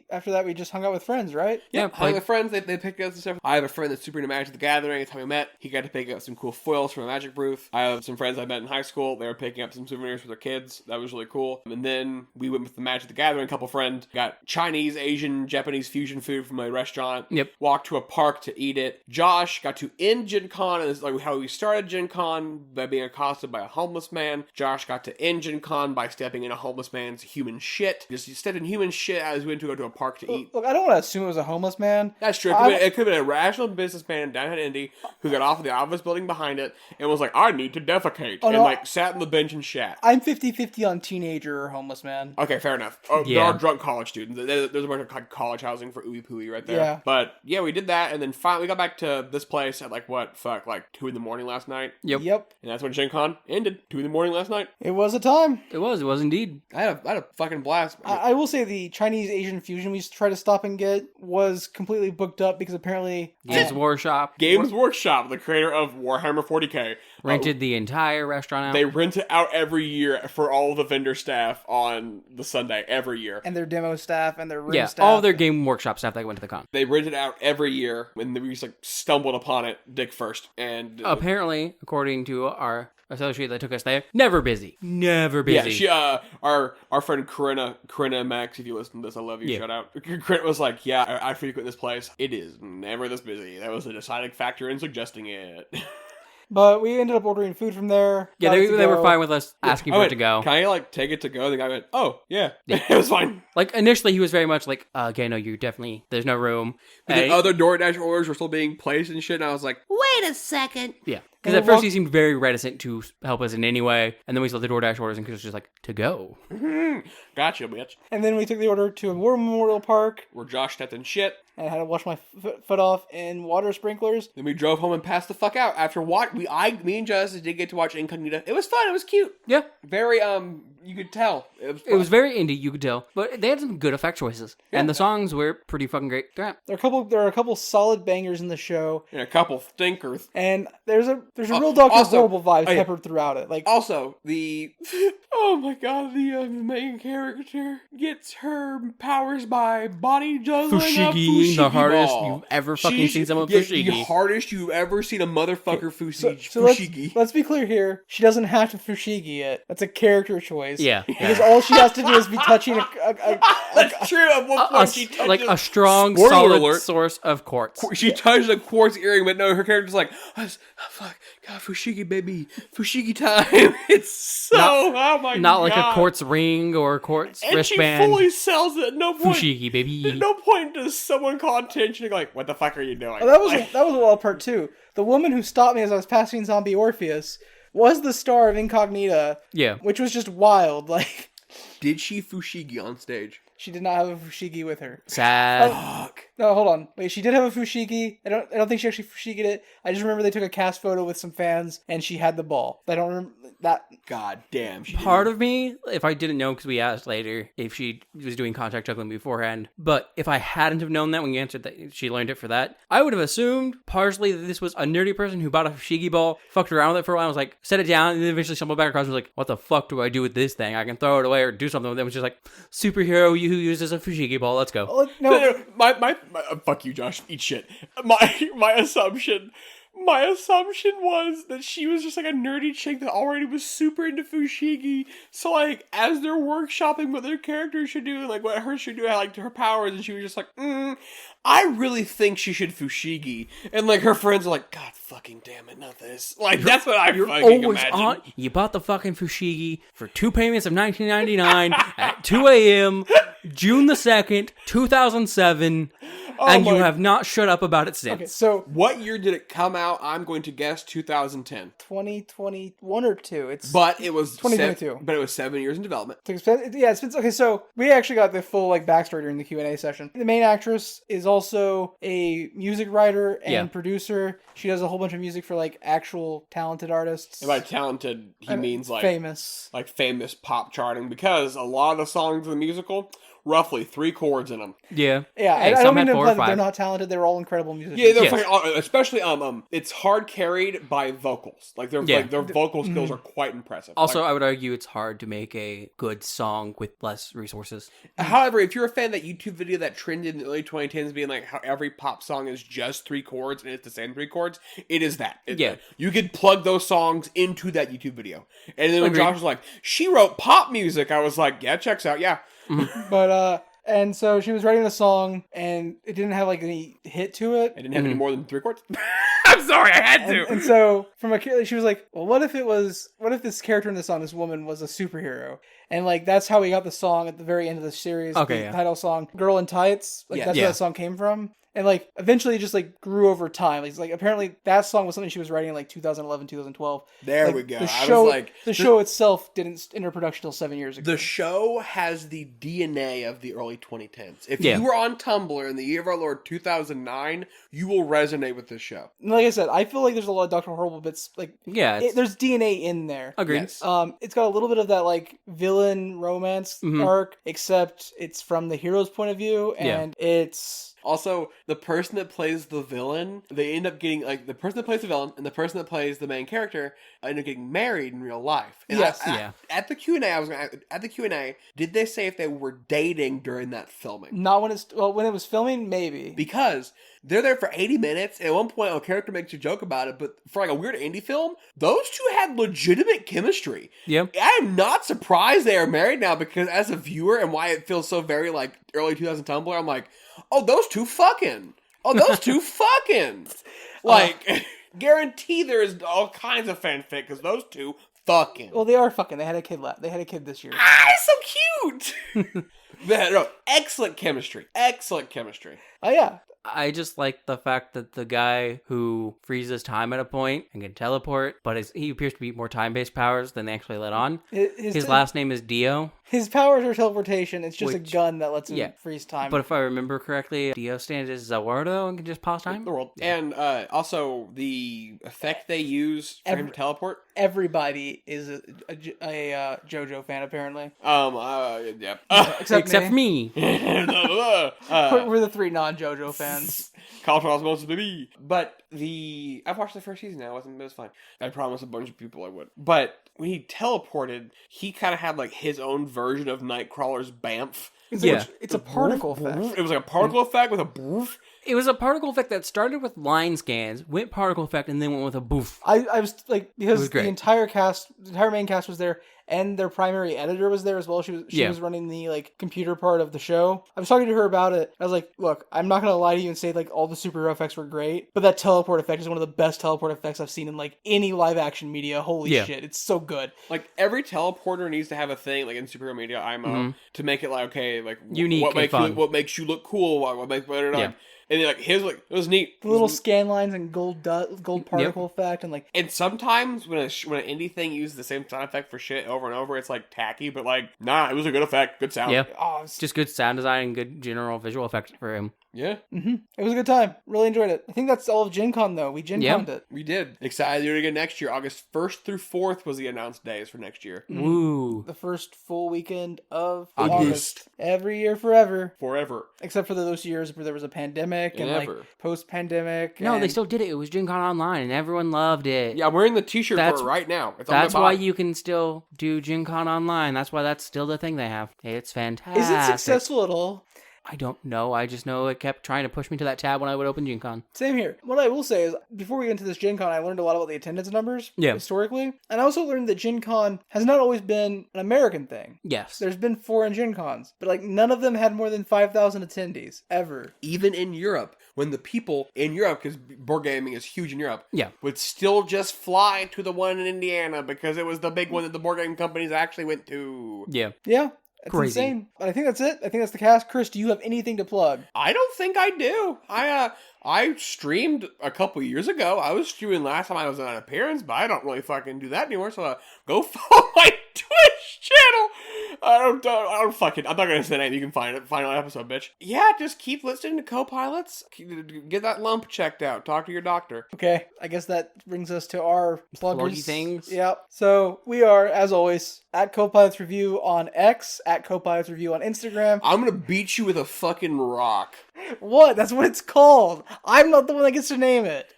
after that we just hung out with friends, right?
Yeah, hung with friends. They picked up some stuff. I have a friend that's super into Magic the Gathering. That's how we met. He got to pick up some cool foils from a Magic booth. I have some friends I met in high school. They were picking up some souvenirs for their kids. That was really cool. And then we went with the Magic the Gathering couple friend. Got Chinese, Asian, Japanese fusion food from a restaurant.
Yep.
Walked to a park to eat it. Josh got to end Gen Con, and it's like how we started Gen Con by being accosted by a homeless man. Josh got to end Gen Con by stepping in a homeless man's human shit. Just he stepped in human shit as we went to go to a park to eat.
Look, I don't want to assume it was a homeless man.
That's true. It could have been a rational businessman in downtown Indy who got off of the office building behind it and was like, I need to defecate. And sat on the bench and shat.
I'm 50-50 on teenager or homeless man.
Okay, fair enough. There are drunk college students. There's a bunch of college housing for ooey pooey right there.
Yeah.
But yeah, we did that, and then finally we got back to this place at like 2 in the morning last night.
Yep.
And that's when Gen Con ended. 2 in the morning last night.
It was a time.
It was indeed.
I had a fucking blast.
I will say the Chinese Asian fusion we tried to stop and get was completely booked up because apparently
Games Workshop,
the creator of Warhammer 40k,
rented the entire restaurant out.
They rent it out every year for all the vendor staff on the Sunday, every year.
And their demo staff and their room staff.
All their Game Workshop staff that went to the con.
They rent it out every year, and we just stumbled upon it dick first. And
apparently, according to our associate that took us there, never busy. Yeah,
she our friend Corinna Max, if you listen to this, I love you, shout out. Corinna was like, I frequent this place. It is never this busy. That was a deciding factor in suggesting it.
But we ended up ordering food from there.
Yeah,
got it to
they were
go.
fine with us asking for it to go.
Can I like take it to go? The guy went, "Oh yeah, it was fine."
Like initially, he was very much like, "Okay, no, you definitely there's no room."
But the other DoorDash orders were still being placed and shit, and I was like,
Wait a second.
Yeah. Because at first he seemed very reticent to help us in any way, and then we saw the DoorDash orders and Chris was just like, to go.
"Gotcha, bitch."
And then we took the order to a war memorial park
Where Josh stepped in shit.
and I had to wash my foot off in water sprinklers.
Then we drove home and passed the fuck out. After me and Justice did get to watch Incognita. It was fun. It was cute.
Yeah.
Very you could tell it was. Fun.
It was very indie, you could tell, but they had some good effect choices, and the songs were pretty fucking great. Yeah.
There are a couple solid bangers in the show,
and a couple stinkers.
and there's a real Dr.
also-
Horrible vibes
oh, yeah.
peppered throughout it. Like
Also, the oh my god, the main character gets her powers by body juggling
Fushigi, the hardest
ball.
you've ever fucking seen someone
The
Fushigi.
hardest you've ever seen a motherfucker Fushigi.
so let's be clear here. She doesn't have to Fushigi it. That's a character choice.
Yeah.
Because all she has to do is be touching
That's true. At one point, she touches,
like a strong,
Spoiler
solid
alert.
source of quartz.
She touches a quartz earring, but no, her character's like, oh, fuck, God, Fushigi, baby, Fushigi time. It's so, oh my god.
Not like a quartz ring or a quartz
and
wristband.
she fully sells it. At no point.
Fushigi, baby.
At no point does someone call attention and go like, what the fuck are you doing?
Oh, that was a wild part too. The woman who stopped me as I was passing Zombie Orpheus was the star of Incognita.
Yeah.
Which was just wild. Like,
Did she Fushigi on stage?
she did not have a Fushigi with her.
Sad.
Fuck.
No, hold on. Wait, she did have a Fushigi. I don't think she actually Fushigi'd it. I just remember they took a cast photo with some fans and she had the ball. I don't remember that.
God damn. She
Part of me, if I didn't know, because we asked later if she was doing contact juggling beforehand, but if I hadn't have known that when you answered that she learned it for that, I would have assumed partially that this was a nerdy person who bought a Fushigi ball, fucked around with it for a while, was like, set it down, and then eventually stumbled back across and was like, what the fuck do I do with this thing? I can throw it away or do something with it. It was just like, superhero who uses a Fushigi ball, let's go.
Oh, no,
My fuck you, Josh. Eat shit. My assumption was that she was just like a nerdy chick that already was super into Fushigi. So like, as they're workshopping what their characters should do, like what her should do, like her powers, and she was just like, I really think she should Fushigi. And like her friends are like, God fucking damn it, not this. Like that's what I fucking imagine.
You bought the fucking Fushigi for 2 payments of $19.99 at 2 a.m. June the 2nd, 2007, and you have not shut up about it since.
Okay, so
What year did it come out? I'm going to guess 2010.
2021 or 2.
But it was
2022.
But it was 7 years in development.
It's been okay. So we actually got the full like backstory during the Q&A session. The main actress is also a music writer and producer. She does a whole bunch of music for like actual talented artists.
And by talented, he means like
famous,
like famous pop charting, because a lot of the songs in the musical, roughly 3 chords in them.
Yeah.
Yeah,
Hey,
I don't
some
mean
had
to
4 or
imply that
5.
they're not talented. They're all incredible musicians.
Yeah, they're
Yes.
fucking, especially it's hard carried by vocals. Like their vocal skills are quite impressive.
Also,
Like,
I would argue it's hard to make a good song with less resources.
however, if you're a fan of that YouTube video that trended in the early 2010s, being like how every pop song is just 3 chords and it's the same 3 chords, it is that.
Yeah.
You could plug those songs into that YouTube video. And then when
Agreed.
Josh was like, she wrote pop music, I was like, yeah, checks out, yeah.
But and so she was writing a song and it didn't have like any hit to it.
I didn't have any more than 3 chords. I'm sorry, I had to.
And so from she was like, well, what if this character in the song, this woman, was a superhero? And like that's how we got the song at the very end of the series.
Okay,
the
yeah.
title song, "Girl in Tights." Like
Yeah.
that's where that song came from. And like eventually it just like grew over time. Like apparently that song was something she was writing in like 2011, 2012.
There
Like,
we go.
The
I
show,
was like,
the show itself didn't enter production until 7 years ago.
the show has the DNA of the early 2010s. If
Yeah.
you were on Tumblr in the year of our Lord 2009, you will resonate with this show.
And like I said, I feel like there's a lot of Dr. Horrible bits. Like
Yeah.
there's DNA in there.
Agreed.
Yes.
It's got a little bit of that like villain romance arc, except it's from the hero's point of view, and it's
Also, the person that plays the villain, they end up getting, like, the person that plays the villain and the person that plays the main character end up getting married in real life. And
Yes.
At the Q&A, did they say if they were dating during that filming?
not when it was filming, maybe.
Because they're there for 80 minutes, and at one point a character makes a joke about it, but for like a weird indie film, those two had legitimate chemistry.
Yeah.
I am not surprised they are married now, because as a viewer, and why it feels so very like early 2000 Tumblr, I'm like, oh, those two fucking. Oh, those two fucking. Like... Guarantee there is all kinds of fanfic because those two fucking.
Well, they are fucking. They had a kid They had a kid this year.
It's so cute. No, excellent chemistry. Excellent chemistry.
Oh yeah.
I just like the fact that the guy who freezes time at a point and can teleport, but he appears to be more time-based powers than they actually let on. His last name is Dio.
His powers are teleportation. It's just a gun that lets him freeze time.
But if I remember correctly, Dio stands as Zawardo and can just pause time?
The world. Yeah. And also, the effect they use for him to teleport.
Everybody is a JoJo fan, apparently.
Yeah.
Except me.
We're the three non-JoJo fans.
College Osmosis, baby. But I've watched the first season now. It was fine. I promised a bunch of people I would. But when he teleported, he kind of had like his own version of Nightcrawler's Bamf.
It's a particle effect.
It was like a particle effect with a boof.
It was a particle effect that started with line scans, went particle effect, and then went with a boof.
I was like, because the entire main cast was there, and their primary editor was there as well. She was running the like computer part of the show. I was talking to her about it. I was like, look, I'm not gonna lie to you and say like all the superhero effects were great, but that teleport effect is one of the best teleport effects I've seen in like any live action media. Holy shit, it's so good.
Like every teleporter needs to have a thing like in superhero media IMO to make it like okay, like
unique,
what makes you look cool, what makes better. And then, like, his, like, it was neat.
The little scan lines and gold particle effect, and like.
And sometimes when an indie thing uses the same sound effect for shit over and over, it's like tacky. But like, nah, it was a good effect, good sound.
Yeah, just good sound design and good general visual effects for him.
Yeah.
Mm-hmm. It was a good time. Really enjoyed it. I think that's all of Gen Con, though. We Gen Conned it.
We did. Excited to do it again next year. August 1st through 4th was the announced days for next year.
Woo.
The first full weekend of August. Every year forever.
Forever.
Except for those years where there was a pandemic and like post-pandemic.
No, they still did it. It was Gen Con Online and everyone loved it.
Yeah, I'm wearing the t-shirt for it right now.
That's why you can still do Gen Con Online. That's why that's still the thing they have. It's fantastic.
Is it successful at all?
I don't know. I just know it kept trying to push me to that tab when I would open Gen Con.
Same here. What I will say is, before we get into this Gen Con, I learned a lot about the attendance numbers historically. And I also learned that Gen Con has not always been an American thing.
Yes.
There's been foreign Gen Cons, but like none of them had more than 5,000 attendees, ever.
Even in Europe, when the people in Europe, because board gaming is huge in Europe, would still just fly to the one in Indiana because it was the big one that the board game companies actually went to.
Yeah. It's
crazy.
Insane. But I think that's it. I think that's the cast. Chris, do you have anything to plug?
I don't think I do. I streamed a couple years ago. I was streaming last time I was on an appearance, but I don't really fucking do that anymore. So go follow my Twitch channel. I'm not gonna say anything. You can find it. Final episode, bitch. Yeah, just keep listening to co-pilots. Get that lump checked out. Talk to your doctor.
Okay, I guess that brings us to our pluggers.
Pluggy things.
Yep. So we are, as always, at Co-Pilots Review on X, at Co-Pilots Review on Instagram.
I'm gonna beat you with a fucking rock.
What? That's what it's called. I'm not the one that gets to name it.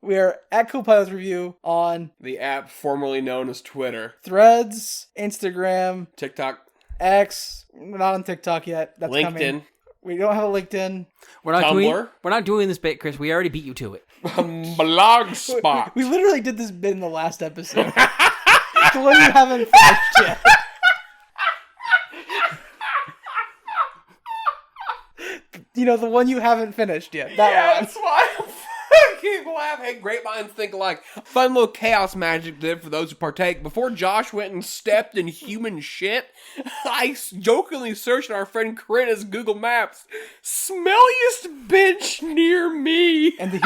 We are at Co-Pilots Review on
the app formerly known as Twitter,
Threads, Instagram,
TikTok,
X. We're not on TikTok yet. That's
LinkedIn.
Coming. We don't have a LinkedIn.
We're not doing this bit, Chris. We already beat you to it.
Blogspot.
We literally did this bit in the last episode. The one you haven't finished yet. You know, the one you haven't finished yet. That one.
That's why I keep laughing. Great minds think alike. Fun little chaos magic did for those who partake. Before Josh went and stepped in human shit, I jokingly searched our friend Corinna's Google Maps. Smelliest bench near me.
And the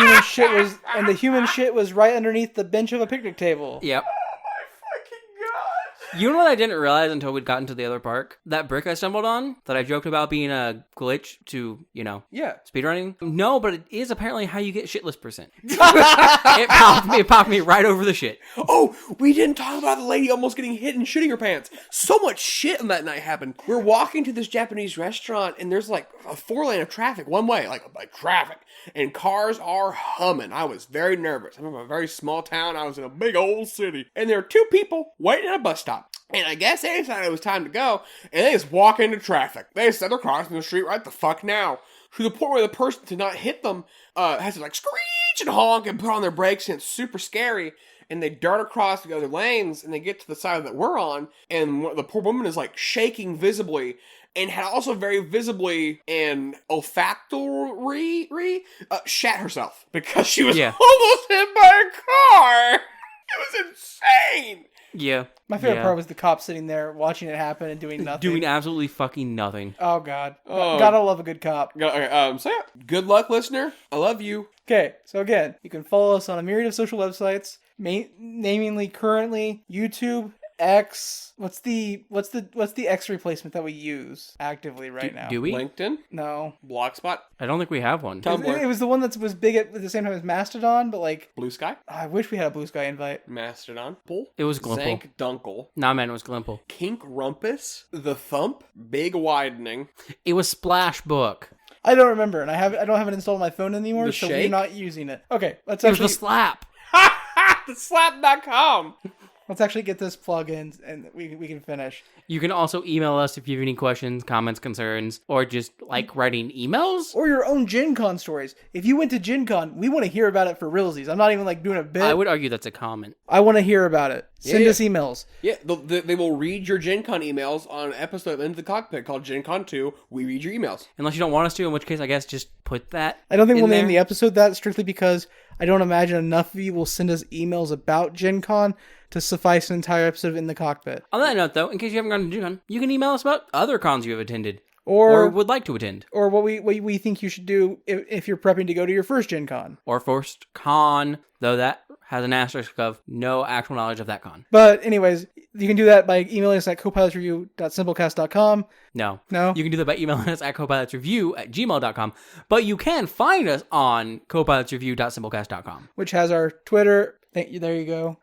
human shit was right underneath the bench of a picnic table.
Yep. You know what I didn't realize until we'd gotten to the other park? That brick I stumbled on, that I joked about being a glitch to, speedrunning. No, but it is apparently how you get shitless %. It popped me right over the shit.
Oh, we didn't talk about the lady almost getting hit and shitting her pants. So much shit on that night happened. We're walking to this Japanese restaurant, and there's like a 4-lane of traffic, one way, like traffic. And cars are humming. I was very nervous. I'm from a very small town. I was in a big old city. And there were 2 people waiting at a bus stop. And I guess they decided it was time to go. And they just walk into traffic. They said they're crossing the street right the fuck now. To the point where the person to not hit them has to like screech and honk and put on their brakes. And it's super scary. And they dart across the other lanes, and they get to the side that we're on, and the poor woman is like shaking visibly, and had also very visibly and olfactory shat herself because she was almost hit by a car. It was insane.
Yeah.
My favorite part was the cop sitting there watching it happen and doing nothing.
Doing absolutely fucking nothing.
Oh, God. Gotta love a good cop.
Okay, so yeah, good luck, listener. I love you.
Okay, so again, you can follow us on a myriad of social websites, namely currently YouTube, X. What's the X replacement that we use actively right now?
Do we?
LinkedIn?
No.
Blogspot?
I don't think we have one.
Tumblr?
It was the one that was big at the same time as Mastodon, but like...
Blue Sky?
I wish we had a Blue Sky invite.
Mastodon? Pull?
It was Glimple.
Zank Dunkel.
Nah, man, it was Glimple.
Kink Rumpus? The Thump? Big Widening?
It was Splashbook.
I don't remember, and I don't have it installed on my phone anymore,
The
so
Shake?
we're not using it. Okay, let's
It was
actually...
the Slap.
The slap.com.
Let's actually get this plug in and we can finish.
You can also email us if you have any questions, comments, concerns, or just like writing emails.
Or your own Gen Con stories. If you went to Gen Con, we want to hear about it for realsies. I'm not even like doing a bit.
I would argue that's a comment.
I want to hear about it. Send us emails.
Yeah, they will read your Gen Con emails on an episode of Into the Cockpit called Gen Con 2. We read your emails.
Unless you don't want us to, in which case I guess just put that.
I don't think
in
we'll name
there.
the episode that strictly because I don't imagine enough of you will send us emails about Gen Con to suffice an entire episode of In the Cockpit.
On that note, though, in case you haven't gone to Gen Con, you can email us about other cons you have attended.
Or
would like to attend.
Or what we think you should do if you're prepping to go to your first Gen Con.
Or first con, though that has an asterisk of no actual knowledge of that con.
But anyways, you can do that by emailing us at copilotsreview.simplecast.com.
No.
No?
You can do that by emailing us at copilotsreview@gmail.com. But you can find us on copilotsreview.simplecast.com.
Which has our Twitter. There you go.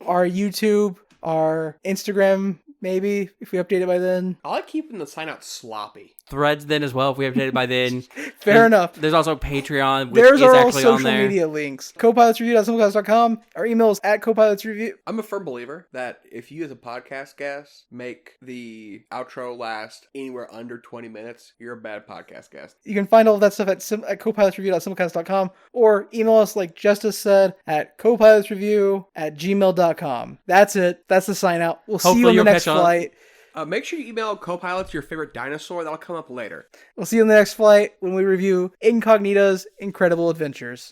Our YouTube, our Instagram, maybe, if we update it by then.
I like keeping the sign out sloppy.
Threads then as well, if we update it by then.
Fair enough.
There's also Patreon, which
There's
is
our
actually on
social
there.
media links. Copilotsreview.simplecast.com. Our email is at copilotsreview.
I'm a firm believer that if you as a podcast guest make the outro last anywhere under 20 minutes, you're a bad podcast guest.
You can find all of that stuff at copilotsreview.simplecast.com or email us, like Justice said, at copilotsreview@gmail.com. That's it. That's the sign out. We'll see you
Hopefully
on the
you'll
next
catch on.
flight.
Make sure you email co-pilots your favorite dinosaur. That'll come up later.
We'll see you on the next flight when we review Incognito's Incredible Adventures.